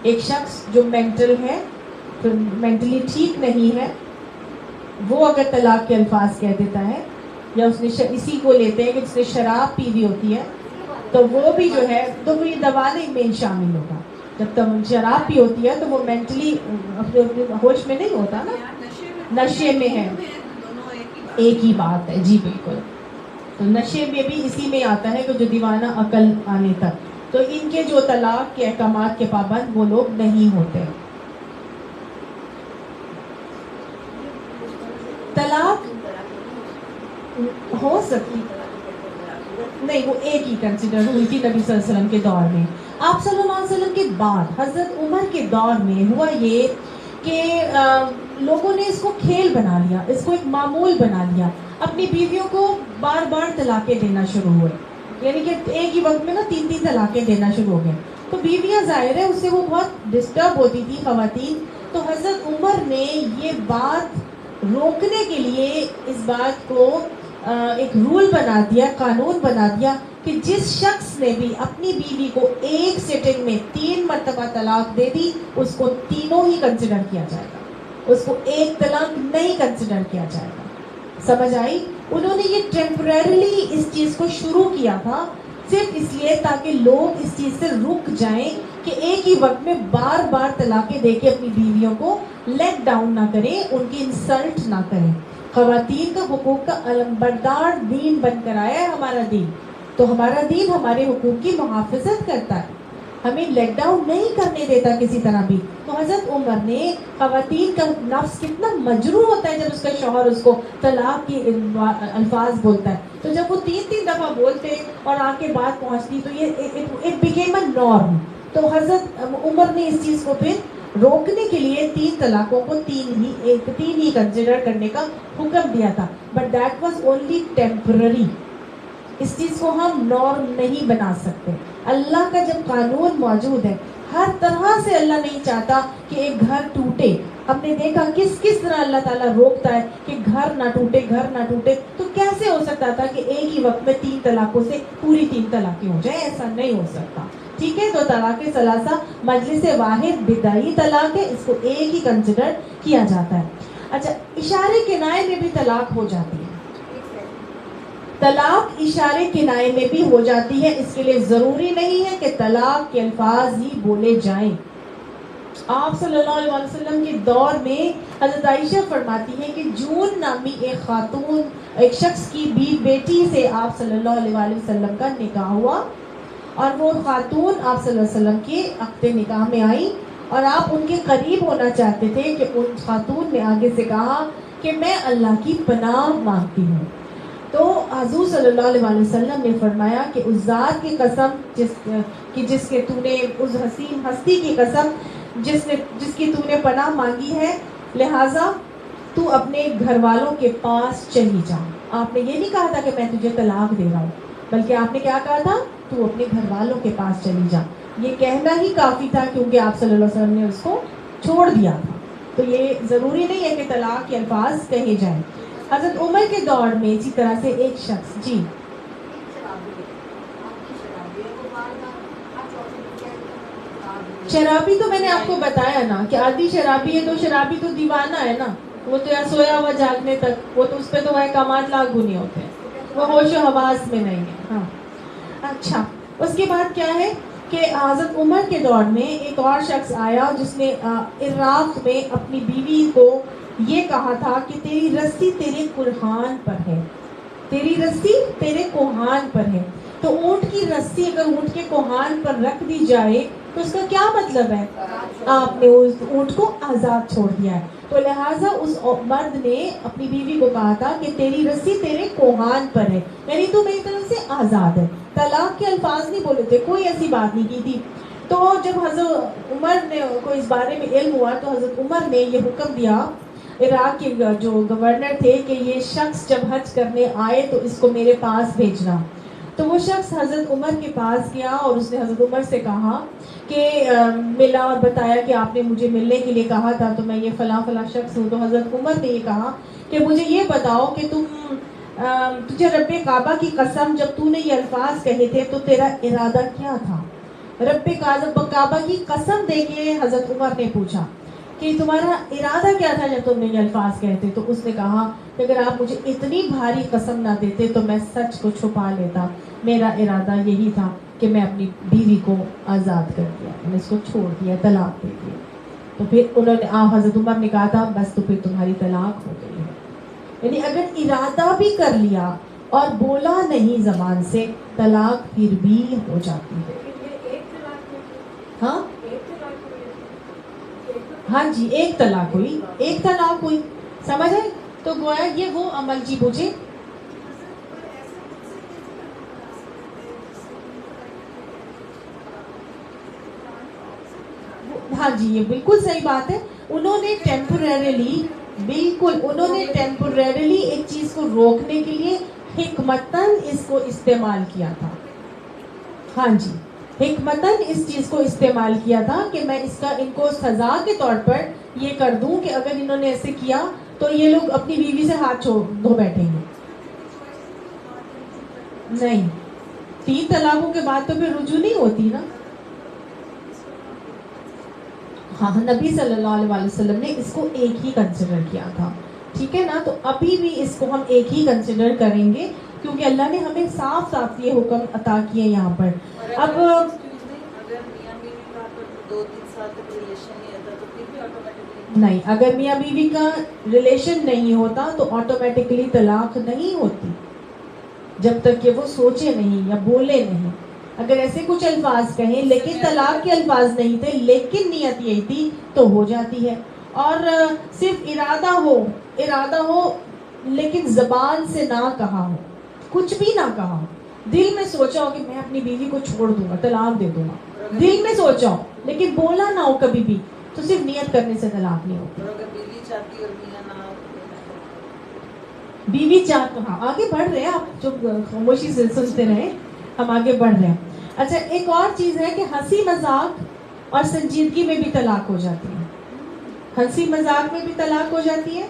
S1: ایک شخص جو مینٹلی ٹھیک نہیں ہے، وہ اگر طلاق کے الفاظ کہہ دیتا ہے، یا اس نے اسی کو لیتے ہیں کہ جس نے شراب پی ہوئی ہوتی ہے، تو وہ بھی جو ہے تو وہ یہ دیوانے میں شامل ہوگا۔ جب تک شراب پی ہوتی ہے تو وہ مینٹلی اپنے ہوش میں نہیں ہوتا نا، نشے میں ہے، ایک ہی بات ہے، جی بالکل۔ تو نشے میں بھی اسی میں آتا ہے کہ جو دیوانہ عقل آنے تک، تو ان کے جو طلاق کے احکامات کے پابند وہ لوگ نہیں ہوتے۔ طلاق ہو سکتی نہیں، وہ ایک ہی کنسیڈر ہوئی تھی نبی صلی اللہ علیہ وسلم کے دور میں۔ آپ صلی اللہ علیہ وسلم کے بعد حضرت عمر کے دور میں ہوا یہ کہ لوگوں نے اس کو کھیل بنا لیا، اس کو ایک معمول بنا لیا، اپنی بیویوں کو بار بار طلاقیں دینا شروع ہوئے، یعنی کہ ایک ہی وقت میں نا 3 طلاقیں دینا شروع ہو گئے. تو بیویاں ظاہر ہے اس سے وہ بہت ڈسٹرب ہوتی تھی خواتین. تو حضرت عمر نے یہ بات روکنے کے لیے اس بات کو ایک رول بنا دیا، قانون بنا دیا کہ جس شخص نے بھی اپنی بیوی کو ایک سیٹنگ میں 3 مرتبہ طلاق دے دی اس کو تینوں ہی کنسیڈر کیا جائے گا، اس کو ایک طلاق نہیں کنسیڈر کیا جائے گا. سمجھ آئی؟ انہوں نے یہ ٹیمپریرلی اس چیز کو شروع کیا تھا صرف اس لیے تاکہ لوگ اس چیز سے رک جائیں کہ ایک ہی وقت میں بار بار طلاقیں دے کے اپنی بیویوں کو لیٹ ڈاؤن نہ کریں، ان کی انسلٹ نہ کریں. خواتین کا حقوق کا علمبردار دین بن کر آیا ہے ہمارا دین، تو ہمارا دین ہمارے حقوق کی محافظت کرتا ہے، ہمیں لیٹ ڈاؤن نہیں کرنے دیتا کسی طرح بھی. تو حضرت عمر نے خواتین کا نفس کتنا مجروح ہوتا ہے جب اس کا شوہر اس کو طلاق کے الفاظ بولتا ہے، تو جب وہ 3 دفعہ بولتے اور آ کے بات پہنچتی تو یہ اٹ بیکیم اے نارم. تو حضرت عمر نے اس چیز کو پھر روکنے کے لیے 3 طلاقوں کو 3 ہی کنسیڈر کرنے کا حکم دیا تھا. But that was only temporary. اس چیز کو ہم نارم نہیں بنا سکتے. اللہ کا جب قانون موجود ہے، ہر طرح سے اللہ نہیں چاہتا کہ ایک گھر ٹوٹے. ہم نے دیکھا کس طرح اللہ تعالیٰ روکتا ہے کہ گھر نہ ٹوٹے، گھر نہ ٹوٹے. تو کیسے ہو سکتا تھا کہ ایک ہی وقت میں 3 طلاقوں سے پوری 3 طلاقیں ہو جائیں؟ ایسا نہیں ہو سکتا. ٹھیک ہے، تو طلاق ثلاثہ مجلس واحد بدعی طلاق ہے، اس کو ایک ہی کنسیڈر کیا جاتا ہے. اچھا، اشارے کنائے میں بھی طلاق ہو جاتی ہے. طلاق اشارے کنائے میں بھی ہو جاتی ہے، اس کے لیے ضروری نہیں ہے کہ طلاق کے الفاظ ہی بولے جائیں. آپ صلی اللہ علیہ وسلم کے دور میں حضرت عائشہ فرماتی ہے کہ جون نامی ایک خاتون، ایک شخص کی بیٹی سے آپ صلی اللہ علیہ وسلم کا نکاح ہوا، اور وہ خاتون آپ صلی اللہ علیہ وسلم کے عقد نکاح میں آئی، اور آپ ان کے قریب ہونا چاہتے تھے کہ ان خاتون نے آگے سے کہا کہ میں اللہ کی پناہ مانگتی ہوں. تو حضور صلی اللہ علیہ وسلم نے فرمایا کہ اس ذات کی قسم جس کے تو نے، اس حسین ہستی کی قسم جس کی تو نے پناہ مانگی ہے، لہٰذا تو اپنے گھر والوں کے پاس چلی جا. آپ نے یہ نہیں کہا تھا کہ میں تجھے طلاق دے رہا ہوں، بلکہ آپ نے کیا کہا تھا؟ تو اپنے گھر والوں کے پاس چلی جا. یہ کہنا ہی کافی تھا کیونکہ آپ صلی اللہ علیہ وسلم نے اس کو چھوڑ دیا تھا. تو یہ ضروری نہیں ہے کہ طلاق کے الفاظ کہے جائیں. حضرت عمر کے دور میں اسی طرح سے ایک شخص، جی شرابی، تو میں نے آپ کو بتایا نا کہ عادی شرابی ہے، تو شرابی تو دیوانہ ہے نا، وہ تو یا سویا ہوا جاگنے تک، وہ تو اس پہ تو احکامات لاگو نہیں ہوتے ہیں، وہ ہوش و حواس میں نہیں ہے. ہاں اچھا، اس کے بعد کیا ہے کہ حضرت عمر کے دور میں ایک اور شخص آیا جس نے عراق میں اپنی بیوی کو یہ کہا تھا کہ تیری رسی تیرے کوہان پر ہے، تیری رسی تیرے کوہان پر ہے. تو اونٹ کی رسی اگر اونٹ کے کوہان پر رکھ دی جائے تو اس کا کیا مطلب ہے؟ آپ نے اس اونٹ کو آزاد چھوڑ دیا ہے. تو لہٰذا اس مرد نے اپنی بیوی کو کہا تھا کہ تیری رسی تیرے کوہان پر ہے، یعنی تو میری طرف سے آزاد ہے. طلاق کے الفاظ نہیں بولے تھے، کوئی ایسی بات نہیں کی تھی. تو جب حضرت عمر نے کو اس بارے میں علم ہوا تو حضرت عمر نے یہ حکم دیا عراق کے جو گورنر تھے کہ یہ شخص جب حج کرنے آئے تو اس کو میرے پاس بھیجنا. تو وہ شخص حضرت عمر کے پاس گیا اور اس نے حضرت عمر سے کہا کہ ملا اور بتایا کہ آپ نے مجھے ملنے کے لیے کہا تھا، تو میں یہ فلاں شخص ہوں. تو حضرت عمر نے یہ کہا کہ مجھے یہ بتاؤ کہ تجھے رب کعبہ کی قسم جب تو نے یہ الفاظ کہے تھے تو تیرا ارادہ کیا تھا؟ رب کعبہ کی قسم دے کے حضرت عمر نے پوچھا کہ تمہارا ارادہ کیا تھا جب تم نے یہ الفاظ کہتے؟ تو اس نے کہا کہ اگر آپ مجھے اتنی بھاری قسم نہ دیتے تو میں سچ کو چھپا لیتا، میرا ارادہ یہی تھا کہ میں اپنی بیوی کو آزاد کر دیا، میں نے اس کو چھوڑ دیا، طلاق دے دیا. تو پھر انہوں نے حضرت عمر نے کہا تھا بس تو پھر تمہاری طلاق ہو گئی ہے. یعنی اگر ارادہ بھی کر لیا اور بولا نہیں زبان سے، طلاق پھر بھی ہو جاتی ہے. ہاں ہاں جی، ایک طلاق ہوئی، سمجھ آئے؟ تو گویا یہ وہ عمل، جی مجھے ہاں جی یہ بالکل صحیح بات ہے. انہوں نے ٹیمپریریلی ایک چیز کو روکنے کے لیے حکمتاً اس کو استعمال کیا تھا. ہاں جی حکمتاً اس چیز کو استعمال کیا تھا کہ میں ان کو سزا کے طور پر یہ کر دوں کہ اگر انہوں نے ایسے کیا تو یہ لوگ اپنی بیوی سے ہاتھ دھو بیٹھیں گے. نہیں 3 طلاقوں کے بعد تو پھر رجوع نہیں ہوتی نا. ہاں نبی صلی اللہ علیہ وسلم نے اس کو ایک ہی کنسیڈر کیا تھا. ٹھیک ہے نا. تو ابھی بھی اس کو ہم ایک ہی کنسیڈر کریں گے کیونکہ اللہ نے ہمیں صاف صاف یہ حکم عطا کیے یہاں پر. اب نہیں اگر میاں بیوی کا ریلیشن نہیں ہوتا تو آٹومیٹکلی طلاق نہیں ہوتی جب تک کہ وہ سوچے نہیں یا بولے نہیں. اگر ایسے کچھ الفاظ کہیں لیکن طلاق کے الفاظ نہیں تھے لیکن نیت یہی تھی تو ہو جاتی ہے. اور صرف ارادہ ہو لیکن زبان سے نہ کہا ہو, کچھ بھی نہ کہا ہو, دل میں سوچا ہو کہ میں اپنی بیوی کو چھوڑ دوں گا, طلاق دے دوں گا, دل میں سوچا ہو لیکن بولا نہ ہو کبھی بھی, تو صرف نیت کرنے سے طلاق نہیں ہوتی. بیوی چاہتی ہاں آگے بڑھ رہے ہیں آپ جو خاموشی سے سنتے رہے, ہم آگے بڑھ رہے ہیں. اچھا ایک اور چیز ہے کہ ہنسی مذاق اور سنجیدگی میں بھی طلاق ہو جاتی ہے. ہنسی مذاق میں بھی طلاق ہو جاتی ہے,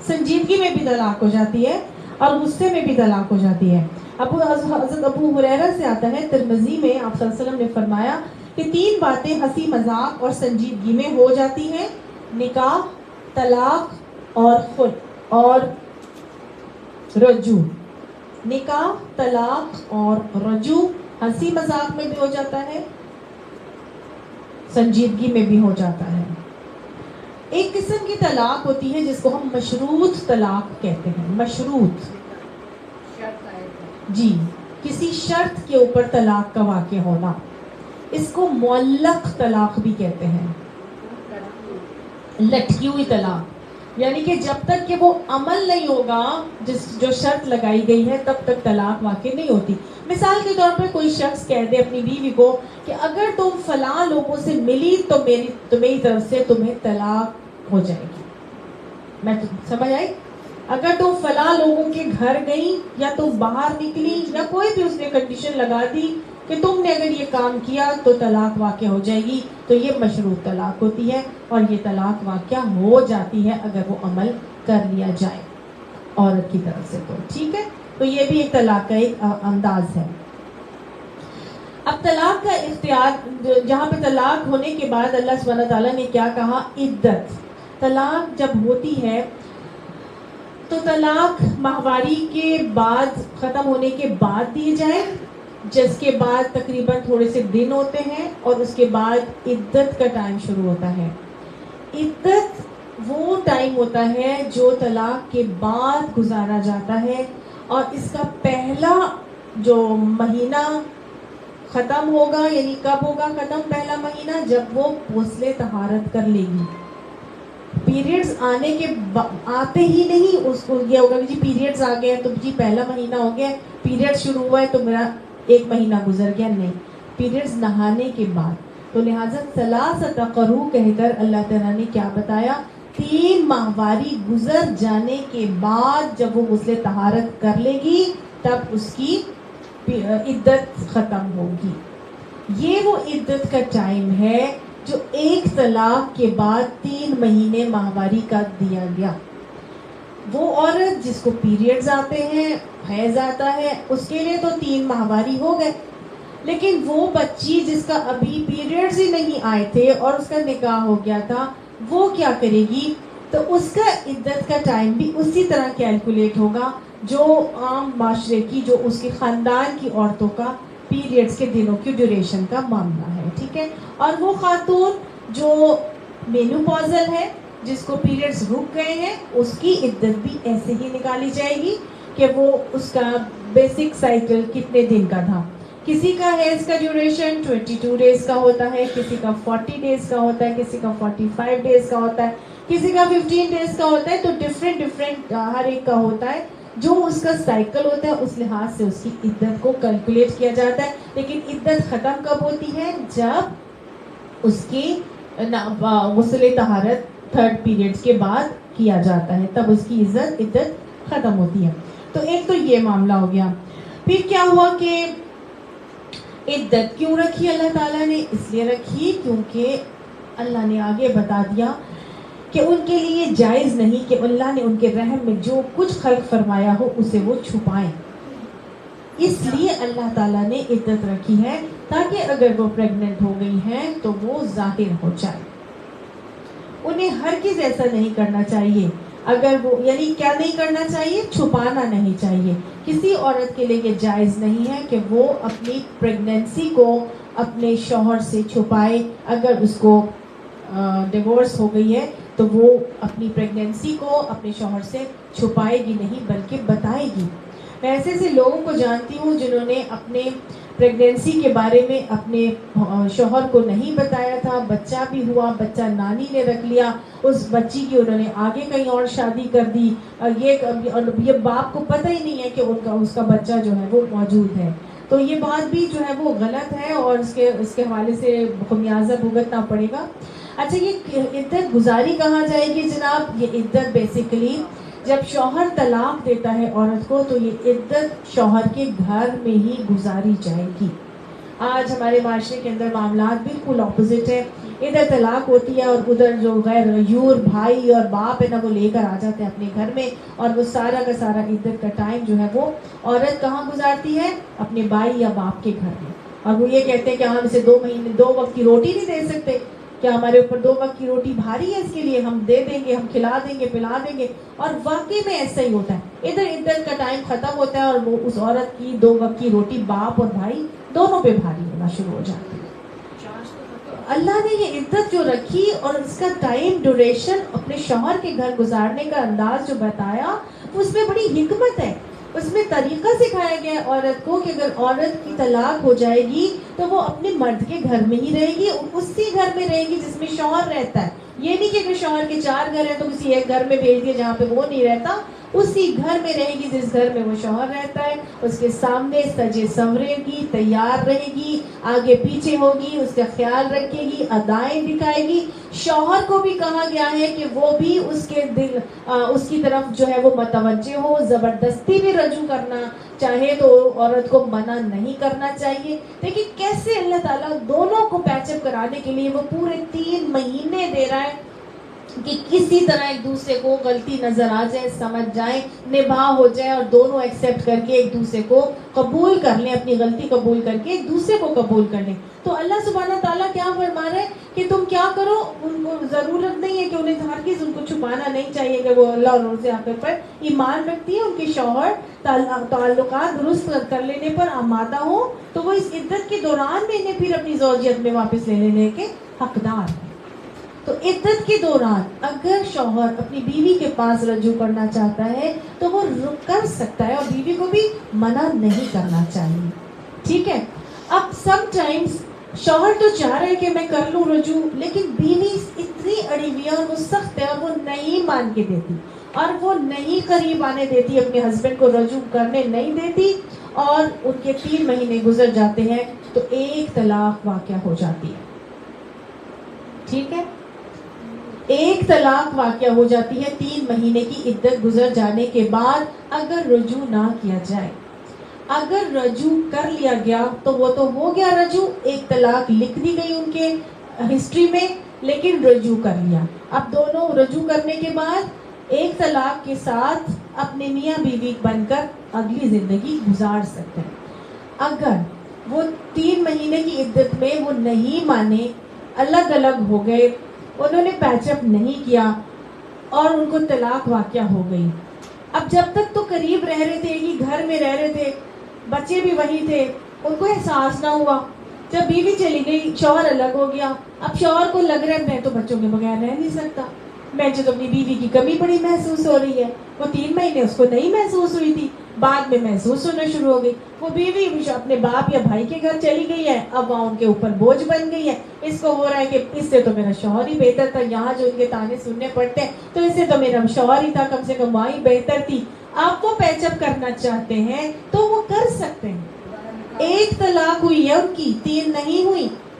S1: سنجیدگی میں بھی طلاق ہو جاتی ہے, اور غصے میں بھی طلاق ہو جاتی ہے. حضرت ابو ہریرہ سے آتا ہے ترمذی میں آپ صلی اللہ علیہ وسلم نے فرمایا کہ 3 باتیں ہنسی مذاق اور سنجیدگی میں ہو جاتی ہیں, نکاح, طلاق اور خلع اور رجوع. نکاح, طلاق اور رجوع ہنسی مذاق میں بھی ہو جاتا ہے, سنجیدگی میں بھی ہو جاتا ہے. ایک قسم کی طلاق ہوتی ہے جس کو ہم مشروط طلاق کہتے ہیں. مشروط جی کسی شرط کے اوپر طلاق کا واقع ہونا, اس کو معلق طلاق بھی کہتے ہیں. لٹکی ہوئی طلاق یعنی کہ جب تک کہ وہ عمل نہیں ہوگا جو شرط لگائی گئی ہے تب تک طلاق واقع نہیں ہوتی. مثال کے طور پر کوئی شخص کہہ دے اپنی بیوی کو کہ اگر تم فلاں لوگوں سے ملی تو میری طرف سے تمہیں طلاق ہو جائے گی. میں سمجھ آئی؟ اگر تم فلاں لوگوں کے گھر گئی یا تم باہر نکلی یا کوئی بھی اس نے کنڈیشن لگا دی کہ تم نے اگر یہ کام کیا تو طلاق واقع ہو جائے گی, تو یہ مشروط طلاق ہوتی ہے. اور یہ طلاق واقع ہو جاتی ہے اگر وہ عمل کر لیا جائے عورت کی طرف سے. تو ٹھیک ہے, تو یہ بھی ایک طلاق کا ایک انداز ہے. اب طلاق کا اختیار جہاں پہ طلاق ہونے کے بعد اللہ سبحانہ تعالیٰ نے کیا کہا, عدت. طلاق جب ہوتی ہے تو طلاق ماہواری کے بعد ختم ہونے کے بعد دی جائے, جس کے بعد تقریباً تھوڑے سے دن ہوتے ہیں اور اس کے بعد عدت کا ٹائم شروع ہوتا ہے. عدت وہ ٹائم ہوتا ہے جو طلاق کے بعد گزارا جاتا ہے, اور اس کا پہلا جو مہینہ ختم ہوگا, یعنی کب ہوگا ختم پہلا مہینہ, جب وہ غسل طہارت کر لے گی. پیریڈز آتے ہی نہیں اس کو یہ ہوگا کہ جی پیریڈز آ گئے تو جی پہلا مہینہ ہو گیا, پیریڈ شروع ہوا ہے تو میرا 1 مہینہ گزر گیا. نہیں, پیریڈز نہانے کے بعد. تو لہٰذا ثلاثۃ قروء کہہ کر اللہ تعالیٰ نے کیا بتایا, 3 ماہواری گزر جانے کے بعد جب وہ غسل طہارت کر لے گی تب اس کی عدت ختم ہوگی. یہ وہ عدت کا ٹائم ہے جو ایک طلاق کے بعد 3 مہینے ماہواری کا دیا گیا. وہ عورت جس کو پیریڈز آتے ہیں, حیض آتا ہے, اس کے لیے تو 3 ماہواری ہو گئے. لیکن وہ بچی جس کا ابھی پیریڈز ہی نہیں آئے تھے اور اس کا نکاح ہو گیا تھا, وہ کیا کرے گی؟ تو اس کا عدت کا ٹائم بھی اسی طرح کیلکولیٹ ہوگا جو عام معاشرے کی, جو اس کے خاندان کی عورتوں کا پیریڈز کے دنوں کی ڈیوریشن کا معاملہ ہے. ٹھیک ہے. اور وہ خاتون جو مینوپازل ہے, جس کو پیریڈز رک گئے ہیں, اس کی عدت بھی ایسے ہی نکالی جائے گی کہ وہ اس کا بیسک سائیکل کتنے دن کا تھا. کسی کا حیض کا ڈیوریشن 22 ڈیز کا ہوتا ہے, کسی کا 40 ڈیز کا ہوتا ہے, کسی کا 45 ڈیز کا ہوتا ہے, کسی کا 15 ڈیز کا ہوتا ہے. تو ڈفرینٹ ہر ایک کا ہوتا ہے, جو اس کا سائیکل ہوتا ہے اس لحاظ سے اس کی عدت کو کیلکولیٹ کیا جاتا ہے. لیکن عدت ختم کب ہوتی ہے؟ جب اس کی غسل طہارت 3rd پیریڈ کے بعد کیا جاتا ہے، تب اس کی عدت ختم ہوتی ہے. تو ایک تو یہ معاملہ ہو گیا. پھر کیا ہوا کہ عدت کیوں رکھی اللہ تعالیٰ نے؟ اس لیے رکھی کیونکہ اللہ نے آگے بتا دیا کہ ان کے لیے جائز نہیں کہ اللہ نے ان کے رحم میں جو کچھ خلق فرمایا ہو اسے وہ چھپائیں. اس لیے اللہ تعالیٰ نے عدت رکھی ہے تاکہ اگر وہ پریگننٹ ہو گئی ہیں تو وہ ظاہر ہو جائے. انہیں ہرگز ایسا نہیں کرنا چاہیے. اگر وہ یعنی کیا نہیں کرنا چاہیے؟ چھپانا نہیں چاہیے. کسی عورت کے لیے یہ جائز نہیں ہے کہ وہ اپنی پریگننسی کو اپنے شوہر سے چھپائے. اگر اس کو ڈیورس ہو گئی ہے تو وہ اپنی پریگننسی کو اپنے شوہر سے چھپائے گی نہیں بلکہ بتائے گی. میں ایسے ایسے لوگوں کو جانتی ہوں جنہوں نے اپنے پریگننسی کے بارے میں اپنے شوہر کو نہیں بتایا تھا. بچہ بھی ہوا، بچہ نانی نے رکھ لیا، اس بچی کی انہوں نے آگے کہیں اور شادی کر دی. یہ باپ کو پتہ ہی نہیں ہے کہ اس کا بچہ جو ہے وہ موجود ہے. تو یہ بات بھی جو ہے وہ غلط ہے اور اس کے حوالے سے خمیازہ بھگتنا پڑے گا. اچھا، یہ عدت گزاری کہاں جائے گی جناب؟ یہ عدت بیسیکلی جب شوہر طلاق دیتا ہے عورت کو تو یہ عدت شوہر کے گھر میں ہی گزاری جائے گی. آج ہمارے معاشرے کے اندر معاملات بالکل اپوزٹ ہے. ادھر طلاق ہوتی ہے اور ادھر جو غیر یور بھائی اور باپ ہے نا وہ لے کر آ جاتے ہیں اپنے گھر میں، اور وہ سارا کا سارا عدت کا ٹائم جو ہے وہ عورت کہاں گزارتی ہے؟ اپنے بھائی یا باپ کے گھر میں. اور وہ یہ کہتے ہیں کہ ہم اسے 2 مہینے 2 وقت کی روٹی نہیں دے سکتے، کیا ہمارے اوپر 2 وقت کی روٹی بھاری ہے؟ اس کے لیے ہم دے دیں گے، ہم کھلا دیں گے، پلا دیں گے. اور واقعی میں ایسا ہی ہوتا ہے. ادھر عدت کا ٹائم ختم ہوتا ہے اور وہ اس عورت کی 2 وقت کی روٹی باپ اور بھائی دونوں پہ بھاری ہونا شروع ہو جاتی ہے. اللہ نے یہ عدت جو رکھی اور اس کا ٹائم ڈیوریشن اپنے شوہر کے گھر گزارنے کا انداز جو بتایا، اس میں بڑی حکمت ہے. اس میں طریقہ سکھایا گیا ہے عورت کو کہ اگر عورت کی طلاق ہو جائے گی تو وہ اپنے مرد کے گھر میں ہی رہے گی، اسی گھر میں رہے گی جس میں شوہر رہتا ہے. یہ نہیں کہ اگر شوہر کے 4 گھر ہیں تو کسی ایک گھر میں بھیج دیے جہاں پہ وہ نہیں رہتا. اسی گھر میں رہے گی جس گھر میں وہ شوہر رہتا ہے. اس کے سامنے سجے سنورے گی، تیار رہے گی، آگے پیچھے ہوگی، اس کا خیال رکھے گی، ادائیں دکھائے گی. شوہر کو بھی کہا گیا ہے کہ وہ بھی اس کی طرف جو ہے وہ متوجہ ہو. زبردستی بھی رجوع کرنا چاہے تو عورت کو منع نہیں کرنا چاہیے. دیکھیں کیسے اللہ تعالیٰ دونوں کو پیچ اپ کرانے کے لیے وہ پورے 3 مہینے دے رہا ہے کہ کسی طرح ایک دوسرے کو غلطی نظر آ جائے، سمجھ جائیں، نبھا ہو جائے اور دونوں ایکسیپٹ کر کے ایک دوسرے کو قبول کر لیں، اپنی غلطی قبول کر کے ایک دوسرے کو قبول کر لیں. تو اللہ سبحانہ تعالیٰ کیا فرما رہے ہیں کہ تم کیا کرو، ان کو ضرورت نہیں ہے کہ انہیں ہرگز ان کو چھپانا نہیں چاہیے کہ وہ اللہ اور روز آخر پر ایمان رکھتی ہے، ان کے شوہر تعلقات درست کر لینے پر آمادہ ہو تو وہ اس عدت کے دوران میں انہیں پھر اپنی زوجیت میں واپس لے لینے کے حقدار ہیں. تو عدت کے دوران اگر شوہر اپنی بیوی کے پاس رجوع کرنا چاہتا ہے تو وہ کر سکتا ہے اور بیوی کو بھی منع نہیں کرنا چاہیے. ٹھیک ہے. اب سم ٹائمز شوہر تو چاہ رہے کہ میں کر لوں رجوع، لیکن بیوی اتنی اڑی ہوئی ہے اور وہ سخت ہے اور وہ نہیں مان کے دیتی اور وہ نہیں قریب آنے دیتی، اپنے ہسبینڈ کو رجوع کرنے نہیں دیتی اور ان کے 3 مہینے گزر جاتے ہیں تو ایک طلاق واقع ہو جاتی ہے. ٹھیک ہے. ایک طلاق واقع ہو جاتی ہے 3 مہینے کی عدت گزر جانے کے بعد اگر رجوع نہ کیا جائے. اگر رجوع کر لیا گیا تو وہ تو ہو گیا رجوع، ایک طلاق لکھ دی گئی ان کے ہسٹری میں، لیکن رجوع کر لیا. اب دونوں رجوع کرنے کے بعد ایک طلاق کے ساتھ اپنے میاں بیوی بن کر اگلی زندگی گزار سکتے ہیں. اگر وہ 3 مہینے کی عدت میں وہ نہیں مانے، الگ الگ ہو گئے، انہوں نے پیچ اپ نہیں کیا اور ان کو طلاق واقع ہو گئی. اب جب تک تو قریب رہ رہے تھے، ایک گھر میں رہ رہے تھے، بچے بھی وہی تھے، ان کو احساس نہ ہوا. جب بیوی چلی گئی، شوہر الگ ہو گیا. اب شوہر کو لگ رہا ہے میں تو بچوں کے بغیر رہ نہیں سکتا، مجھے تو اپنی بیوی کی کمی بڑی محسوس ہو رہی ہے. وہ 3 مہینے اس کو نہیں محسوس ہوئی تھی، بعد میں محسوس ہونا شروع ہو گئی. وہ بیوی اپنے باپ یا بھائی کے گھر چلی گئی ہے، اب وہاں ان کے اوپر بوجھ بن گئی ہے. اس کو ہو رہا ہے کہ اس سے تو میرا شوہر ہی بہتر تھا، یہاں جو ان کے تانے سننے پڑتے ہیں تو اس سے تو میرا شوہر ہی تھا، کم سے کم وہاں ہی بہتر تھی. آپ وہ پیچ اپ کرنا چاہتے ہیں تو وہ کر سکتے ہیں. ایک طلاق ہوئی ہے ان کی، 3 نہیں ہوئی.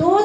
S1: 2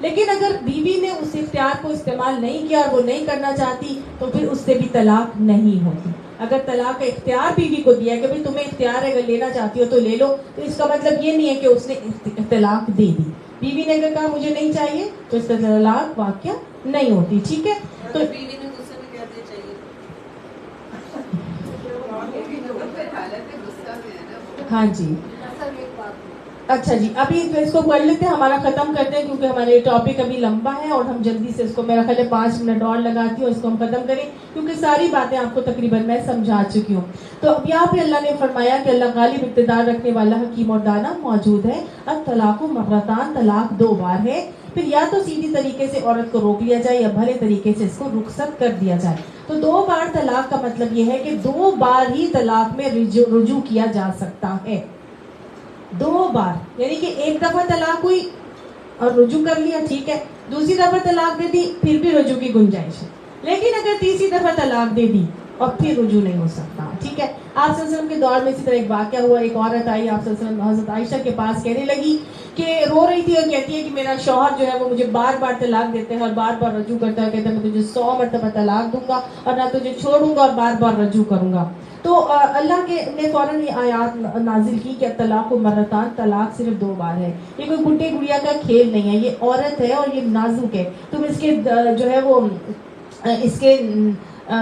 S1: لیکن اگر بیوی نے اس اختیار کو استعمال نہیں کیا اور وہ نہیں کرنا چاہتی تو پھر اس سے بھی طلاق نہیں ہوتی. اگر طلاق کا اختیار بیوی کو دیا کہ بھئی تمہیں اختیار ہے, اگر لینا چاہتی ہو تو لے لو, تو اس کا مطلب یہ نہیں ہے کہ اس نے طلاق دے دی. بیوی نے اگر کہا مجھے نہیں چاہیے تو اس کا طلاق واقع نہیں ہوتی. ٹھیک ہے, تو
S3: بیوی نے غصے میں کہتے چاہیے.
S1: ہاں جی, اچھا جی, ابھی اس کو پڑھ لیتے ہیں, ہمارا ختم کرتے ہیں کیونکہ ہمارے ٹاپک ابھی لمبا ہے اور ہم جلدی سے اس کو, میرا خیال ہے 5 منٹ اور لگاتی ہوں, اس کو ہم ختم کریں کیونکہ ساری باتیں آپ کو تقریباً میں سمجھا چکی ہوں. تو اب یہاں پہ اللہ نے فرمایا کہ اللہ غالب اقتدار رکھنے والا حکیم اور دانا موجود ہے. الطلاق مرتان, طلاق 2 بار ہے. پھر یا تو سیدھی طریقے سے عورت کو روک لیا جائے یا بھلے طریقے سے اس کو رخصت کر دیا جائے. تو 2 بار طلاق کا مطلب یہ ہے کہ 2 بار ہی طلاق میں رجوع کیا جا سکتا ہے. 2 بار, یعنی کہ ایک دفعہ طلاق ہوئی اور رجوع کر لیا, ٹھیک ہے, دوسری دفعہ طلاق دے دی پھر بھی رجوع کی گنجائش ہے. لیکن اگر تیسری دفعہ طلاق دے دی اور پھر رجوع نہیں ہو سکتا. ٹھیک ہے, آپ صلی اللہ علیہ وسلم کے دور میں اسی طرح ایک واقعہ ہوا. ایک عورت آئی آپ صلی اللہ علیہ وسلم حضرت عائشہ کے پاس, کہنے لگی کہ رو رہی تھی اور کہتی ہے کہ میرا شوہر جو ہے وہ مجھے بار بار طلاق دیتے ہیں اور بار بار رجوع کرتا ہے, کہتا ہے میں تجھے 100 مرتبہ طلاق دوں گا اور نہ تجھے چھوڑوں گا اور بار بار رجوع کروں گا. تو اللہ کے نے فوراً یہ آیات نازل کی کہ طلاق و مرتان, طلاق صرف 2 بار ہے. یہ کوئی گڈے گڑیا کا کھیل نہیں ہے, یہ عورت ہے اور یہ نازک ہے. تم اس کے جو ہے وہ اس کے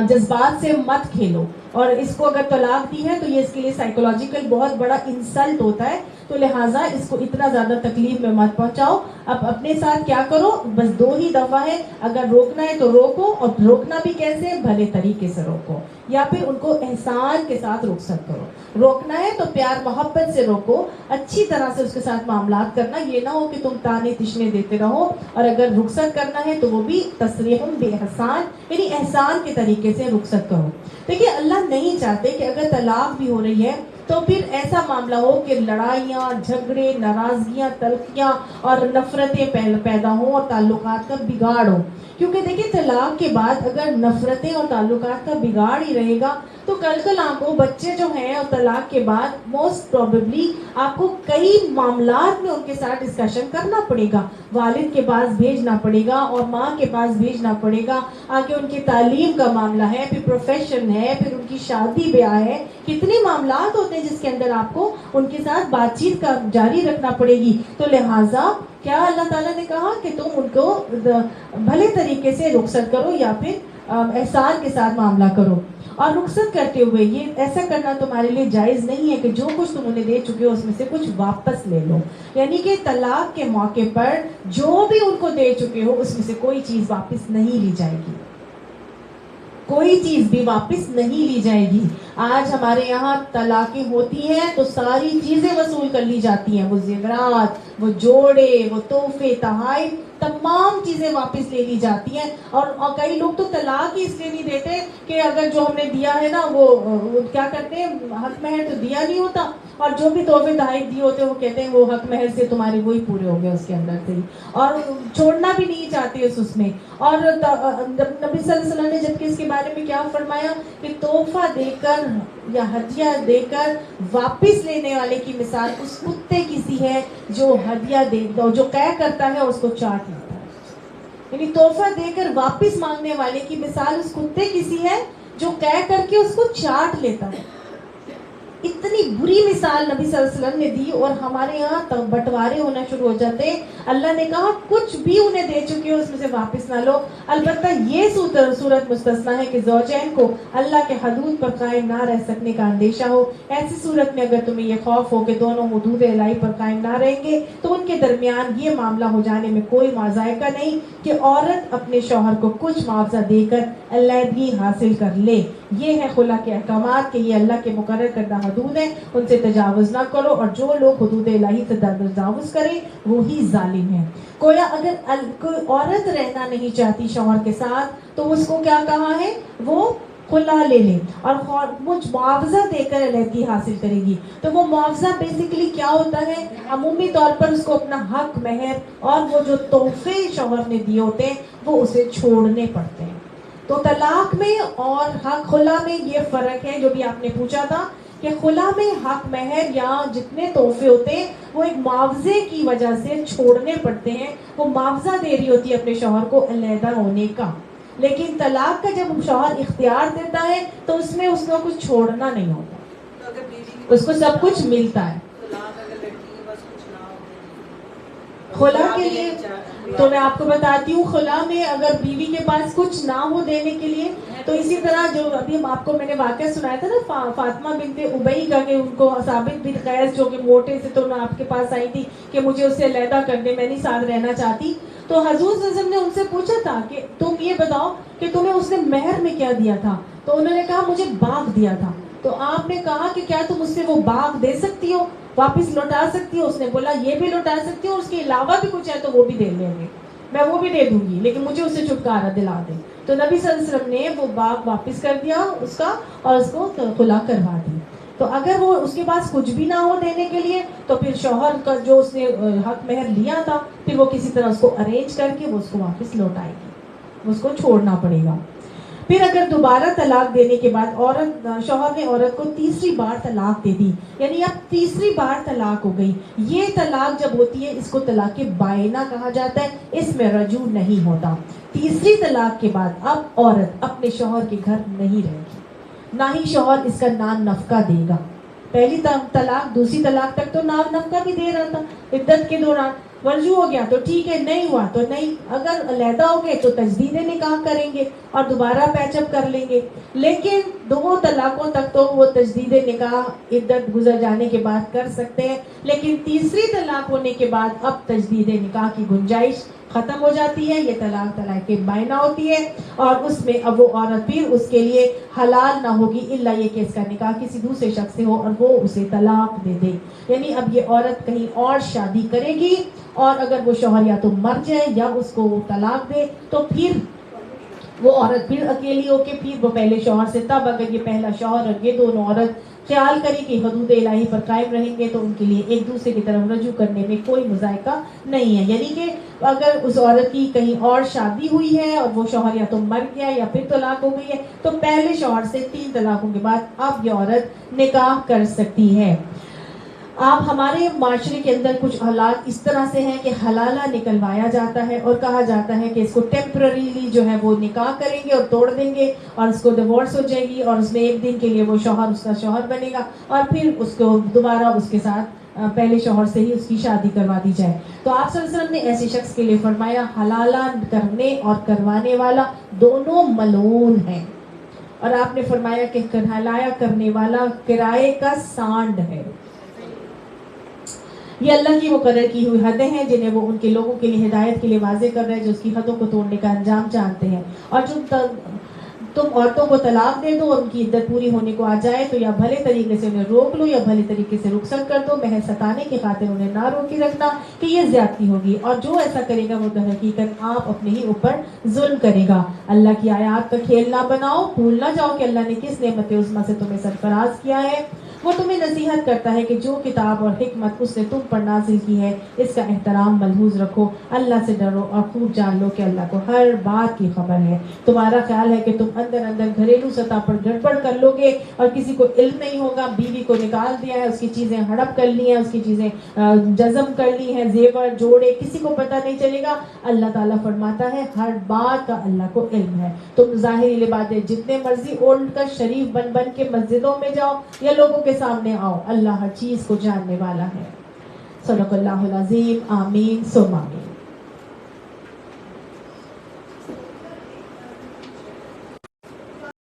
S1: جذبات سے مت کھیلو, اور اس کو اگر طلاق دی ہے تو یہ اس کے لیے سائیکولوجیکل بہت بڑا انسلٹ ہوتا ہے. تو لہٰذا اس کو اتنا زیادہ تکلیف میں مت پہنچاؤ. اب اپنے ساتھ کیا کرو, بس 2 ہی دفعہ ہے, اگر روکنا ہے تو روکو, اور روکنا بھی کیسے, بھلے طریقے سے روکو, یا پھر ان کو احسان کے ساتھ رخصت کرو. روکنا ہے تو پیار محبت سے روکو, اچھی طرح سے اس کے ساتھ معاملات کرنا, یہ نہ ہو کہ تم تانے تشنے دیتے رہو. اور اگر رخصت کرنا ہے تو وہ بھی تصریح باحسان, یعنی احسان کے طریقے سے رخصت کرو. دیکھیے اللہ نہیں چاہتے کہ اگر طلاق بھی ہو رہی ہے تو پھر ایسا معاملہ ہو کہ لڑائیاں, جھگڑے, ناراضگیاں, تلخیاں اور نفرتیں پیدا ہوں اور تعلقات کا بگاڑ ہو. کیونکہ دیکھیں طلاق کے بعد اگر نفرتیں اور تعلقات کا بگاڑ ہی رہے گا تو کل آپ کو بچے جو ہیں اور طلاق کے بعد موسٹ پروبیبلی آپ کو کئی معاملات میں ان کے ساتھ ڈسکشن کرنا پڑے گا. والد کے پاس بھیجنا پڑے گا اور ماں کے پاس بھیجنا پڑے گا. آگے ان کی تعلیم کا معاملہ ہے, پھر پروفیشن ہے, پھر ان کی شادی بیاہ ہے, کتنے معاملات ہوتے ہیں جس کے اندر آپ کو ان کے ساتھ بات چیت کا جاری رکھنا پڑے گی. تو لہٰذا کیا اللہ تعالیٰ نے کہا کہ تم ان کو بھلے طریقے سے رخصت کرو یا پھر احسان کے ساتھ معاملہ کرو. اور رخصت کرتے ہوئے یہ ایسا کرنا تمہارے لیے جائز نہیں ہے کہ جو کچھ تم انہیں دے چکے ہو اس میں سے کچھ واپس لے لو. یعنی کہ طلاق کے موقع پر جو بھی ان کو دے چکے ہو اس میں سے کوئی چیز واپس نہیں لی جائے گی, کوئی چیز بھی واپس نہیں لی جائے گی. آج ہمارے یہاں طلاقیں ہوتی ہیں تو ساری چیزیں وصول کر لی جاتی ہیں, وہ زیورات, وہ جوڑے, وہ تحفے, تحائف, تمام چیزیں واپس لے لی جاتی ہیں. اور کئی لوگ تو طلاق ہی اس لیے نہیں دیتے کہ اگر جو ہم نے دیا ہے نا وہ کیا کرتے ہیں, حق مہر تو دیا نہیں ہوتا, اور جو بھی تحفے تحائف دیے ہوتے ہیں وہ کہتے ہیں وہ حق مہر سے تمہارے وہی پورے ہو گئے اس کے اندر سے, اور چھوڑنا بھی نہیں چاہتے اس میں. اور نبی صلی اللہ علیہ وسلم نے جبکہ اس کے بارے میں کیا فرمایا کہ تحفہ دے کر یا ہدیہ دے کر واپس لینے والے کی مثال اس کتے کی سی ہے جو ہدیہ دے دو, جو قے کرتا ہے اس کو چاٹ لیتا ہے. یعنی تحفہ دے کر واپس مانگنے والے کی مثال اس کتے کی سی ہے جو قے کر کے اس کو چاٹ لیتا ہے. اتنی بری مثال نبی صلی اللہ علیہ وسلم نے دی, اور ہمارے یہاں بٹوارے ہونا شروع ہو جاتے ہیں. اللہ نے کہا کچھ بھی انہیں دے چکے ہو اس میں سے واپس نہ لو. البتہ یہ صورت مستثنا ہے کہ زوجین کو اللہ کے حدود پر قائم نہ رہ سکنے کا اندیشہ ہو. ایسی صورت میں اگر تمہیں یہ خوف ہو کہ دونوں حدود الہی پر قائم نہ رہیں گے تو ان کے درمیان یہ معاملہ ہو جانے میں کوئی ذائقہ نہیں کہ عورت اپنے شوہر کو کچھ معاوضہ دے کر علیحدگی حاصل کر لے. یہ ہے خلا کے احکامات کہ یہ اللہ کے مقرر کردہ حدود ہیں, ان سے تجاوز نہ کرو, اور جو لوگ حدود الہی سے تجاوز کریں وہی ظالم ہیں. کویا اگر کوئی عورت رہنا نہیں چاہتی شوہر کے ساتھ تو اس کو کیا کہا ہے, وہ خلا لے لے اور مجھ معاوضہ دے کر علیحدگی حاصل کرے گی. تو وہ معاوضہ بیسیکلی کیا ہوتا ہے, عمومی طور پر اس کو اپنا حق مہر اور وہ جو تحفے شوہر نے دیے ہوتے ہیں وہ اسے چھوڑنے پڑتے ہیں. تو طلاق میں اور حق خلا میں یہ فرق ہے جو بھی آپ نے پوچھا تھا, کہ خلا میں حق مہر یا جتنے تحفے ہوتے ہیں وہ ایک معاوضے کی وجہ سے چھوڑنے پڑتے ہیں. وہ معاوضہ دے رہی ہوتی ہے اپنے شوہر کو علیحدہ ہونے کا. لیکن طلاق کا جب شوہر اختیار دیتا ہے تو اس میں اس کو کچھ چھوڑنا نہیں ہوتا,
S3: تو اگر بیوی
S1: اس کو سب کچھ ملتا ہے.
S3: طلاق اگر لڑکی کے پاس کچھ نہ ہو,
S1: خلا کے لیے تو میں آپ کو بتاتی ہوں, خلا میں اگر بیوی کے پاس کچھ نہ ہو دینے کے لیے, تو اسی طرح جو ابھی آپ کو میں نے واقعہ سنایا تھا نا فاطمہ بنت ابی کا, کہ ان کو ثابت بن قیس جو کہ موٹے سے تو آپ کے پاس آئی تھی کہ مجھے اس سے علیحدہ کر دے, میں نہیں ساتھ رہنا چاہتی. تو حضور صلی اللہ علیہ وسلم نے ان سے پوچھا تھا کہ تم یہ بتاؤ کہ تمہیں اس نے مہر میں کیا دیا تھا؟ تو انہوں نے کہا مجھے باغ دیا تھا. تو آپ نے کہا کہ کیا تم اس سے وہ باغ دے سکتی ہو, واپس لوٹا سکتی ہو؟ اس نے بولا یہ بھی لوٹا سکتی ہو, اس کے علاوہ بھی کچھ ہے تو وہ بھی دے لیں گے, میں وہ بھی دے دوں گی, لیکن مجھے اسے چھٹکارا دلا دے. تو نبی صلی اللہ علیہ وسلم نے وہ باغ واپس کر دیا اس کا, اور اس کو خلا کروا دی. تو اگر وہ اس کے پاس کچھ بھی نہ ہو دینے کے لیے, تو پھر شوہر کا جو اس نے حق مہر لیا تھا, پھر وہ کسی طرح اس کو ارینج کر کے وہ اس کو واپس لوٹائے گی, اس کو چھوڑنا پڑے گا. پھر اگر دوبارہ طلاق دینے کے بعد عورت, شوہر نے عورت کو تیسری بار طلاق دے دی, یعنی اب تیسری بار طلاق ہو گئی, یہ طلاق جب ہوتی ہے اس کو طلاق بائنہ کہا جاتا ہے, اس میں رجوع نہیں ہوتا. تیسری طلاق کے بعد اب عورت اپنے شوہر کے گھر نہیں رہے گی, نہ ہی شوہر اس کا نان نفقہ دے گا. پہلی طلاق دوسری طلاق تک تو نان نفقہ بھی دے رہا تھا عدت کے دوران, رجوع ہو گیا تو ٹھیک ہے, نہیں ہوا تو نہیں, اگر علیحدہ ہو گئے تو تجدید نکاح کریں گے اور دوبارہ پیچ اپ کر لیں گے. لیکن دو طلاقوں تک تو وہ تجدید نکاح عدت گزر جانے کے بعد کر سکتے ہیں, لیکن تیسری طلاق ہونے کے بعد اب تجدید نکاح کی گنجائش ختم ہو جاتی ہے. یہ طلاق بائنہ ہوتی ہے, اور اس میں اب وہ عورت پھر اس کے لیے حلال نہ ہوگی الا یہ کہ اس کا نکاح کسی دوسرے شخص سے ہو اور وہ اسے طلاق دے دے. یعنی اب یہ عورت کہیں اور شادی کرے گی, اور اگر وہ شوہر یا تو مر جائے یا اس کو طلاق دے, تو پھر وہ عورت پھر اکیلی ہو کے پھر وہ پہلے شوہر سے, تب اگر یہ پہلا شوہر اور یہ دونوں عورت خیال کریں کہ حدود الہی پر قائم رہیں گے تو ان کے لیے ایک دوسرے کی طرف رجوع کرنے میں کوئی مذائقہ نہیں ہے. یعنی کہ اگر اس عورت کی کہیں اور شادی ہوئی ہے اور وہ شوہر یا تو مر گیا یا پھر طلاق ہو گئی ہے, تو پہلے شوہر سے 3 طلاقوں کے بعد اب یہ عورت نکاح کر سکتی ہے. آپ ہمارے معاشرے کے اندر کچھ حالات اس طرح سے ہیں کہ حلالہ نکلوایا جاتا ہے اور کہا جاتا ہے کہ اس کو ٹیمپرریلی جو ہے وہ نکاح کریں گے اور توڑ دیں گے, اور اس کو ڈیورس ہو جائے گی, اور اس میں ایک دن کے لیے وہ شوہر اس کا شوہر بنے گا, اور پھر اس کو دوبارہ اس کے ساتھ پہلے شوہر سے ہی اس کی شادی کروا دی جائے. تو آپ صلی اللہ علیہ وسلم نے ایسے شخص کے لیے فرمایا حلالہ کرنے اور کروانے والا دونوں ملعون ہیں, اور آپ نے فرمایا کہ حلالہ کرنے والا کرائے کا سانڈ ہے. یہ اللہ کی مقرر کی ہوئی حدیں ہیں جنہیں وہ ان کے لوگوں کے لیے ہدایت کے لیے واضح کر رہے ہیں جو اس کی حدوں کو توڑنے کا انجام جانتے ہیں. اور جو تم عورتوں کو طلاق دے دو اور ان کی عدت پوری ہونے کو آ جائے تو یا بھلے طریقے سے انہیں روک لو یا بھلے طریقے سے رخصت کر دو, محض ستانے کی خاطر انہیں نہ روکی رکھنا کہ یہ زیادتی ہوگی, اور جو ایسا کرے گا وہ در حقیقت آپ اپنے ہی اوپر ظلم کرے گا. اللہ کی آیات کا کھیل نہ بناؤ, بھول نہ جاؤ کہ اللہ نے کس نعمت عظمیٰ سے تمہیں سرفراز کیا ہے. وہ تمہیں نصیحت کرتا ہے کہ جو کتاب اور حکمت اس نے تم پر نازل کی ہے اس کا احترام ملحوظ رکھو, اللہ سے ڈرو اور خوب جان لو کہ اللہ کو ہر بات کی خبر ہے. تمہارا خیال ہے کہ تم اندر گھریلو سطح پر گڑبڑ کر لو گے اور کسی کو علم نہیں ہوگا, بیوی کو نکال دیا ہے, اس کی چیزیں ہڑپ کر لی ہیں, اس کی چیزیں جزم کر لی ہیں, زیور جوڑے, کسی کو پتہ نہیں چلے گا. اللہ تعالیٰ فرماتا ہے ہر بات کا اللہ کو علم ہے. تم ظاہری لباسیں جتنے مرضی اوڑھ کر شریف بن کے مسجدوں میں جاؤ یا لوگوں کے سامنے آؤ, اللہ ہر چیز کو جاننے والا ہے. صدق اللہ العظیم. آمین ثم آمین.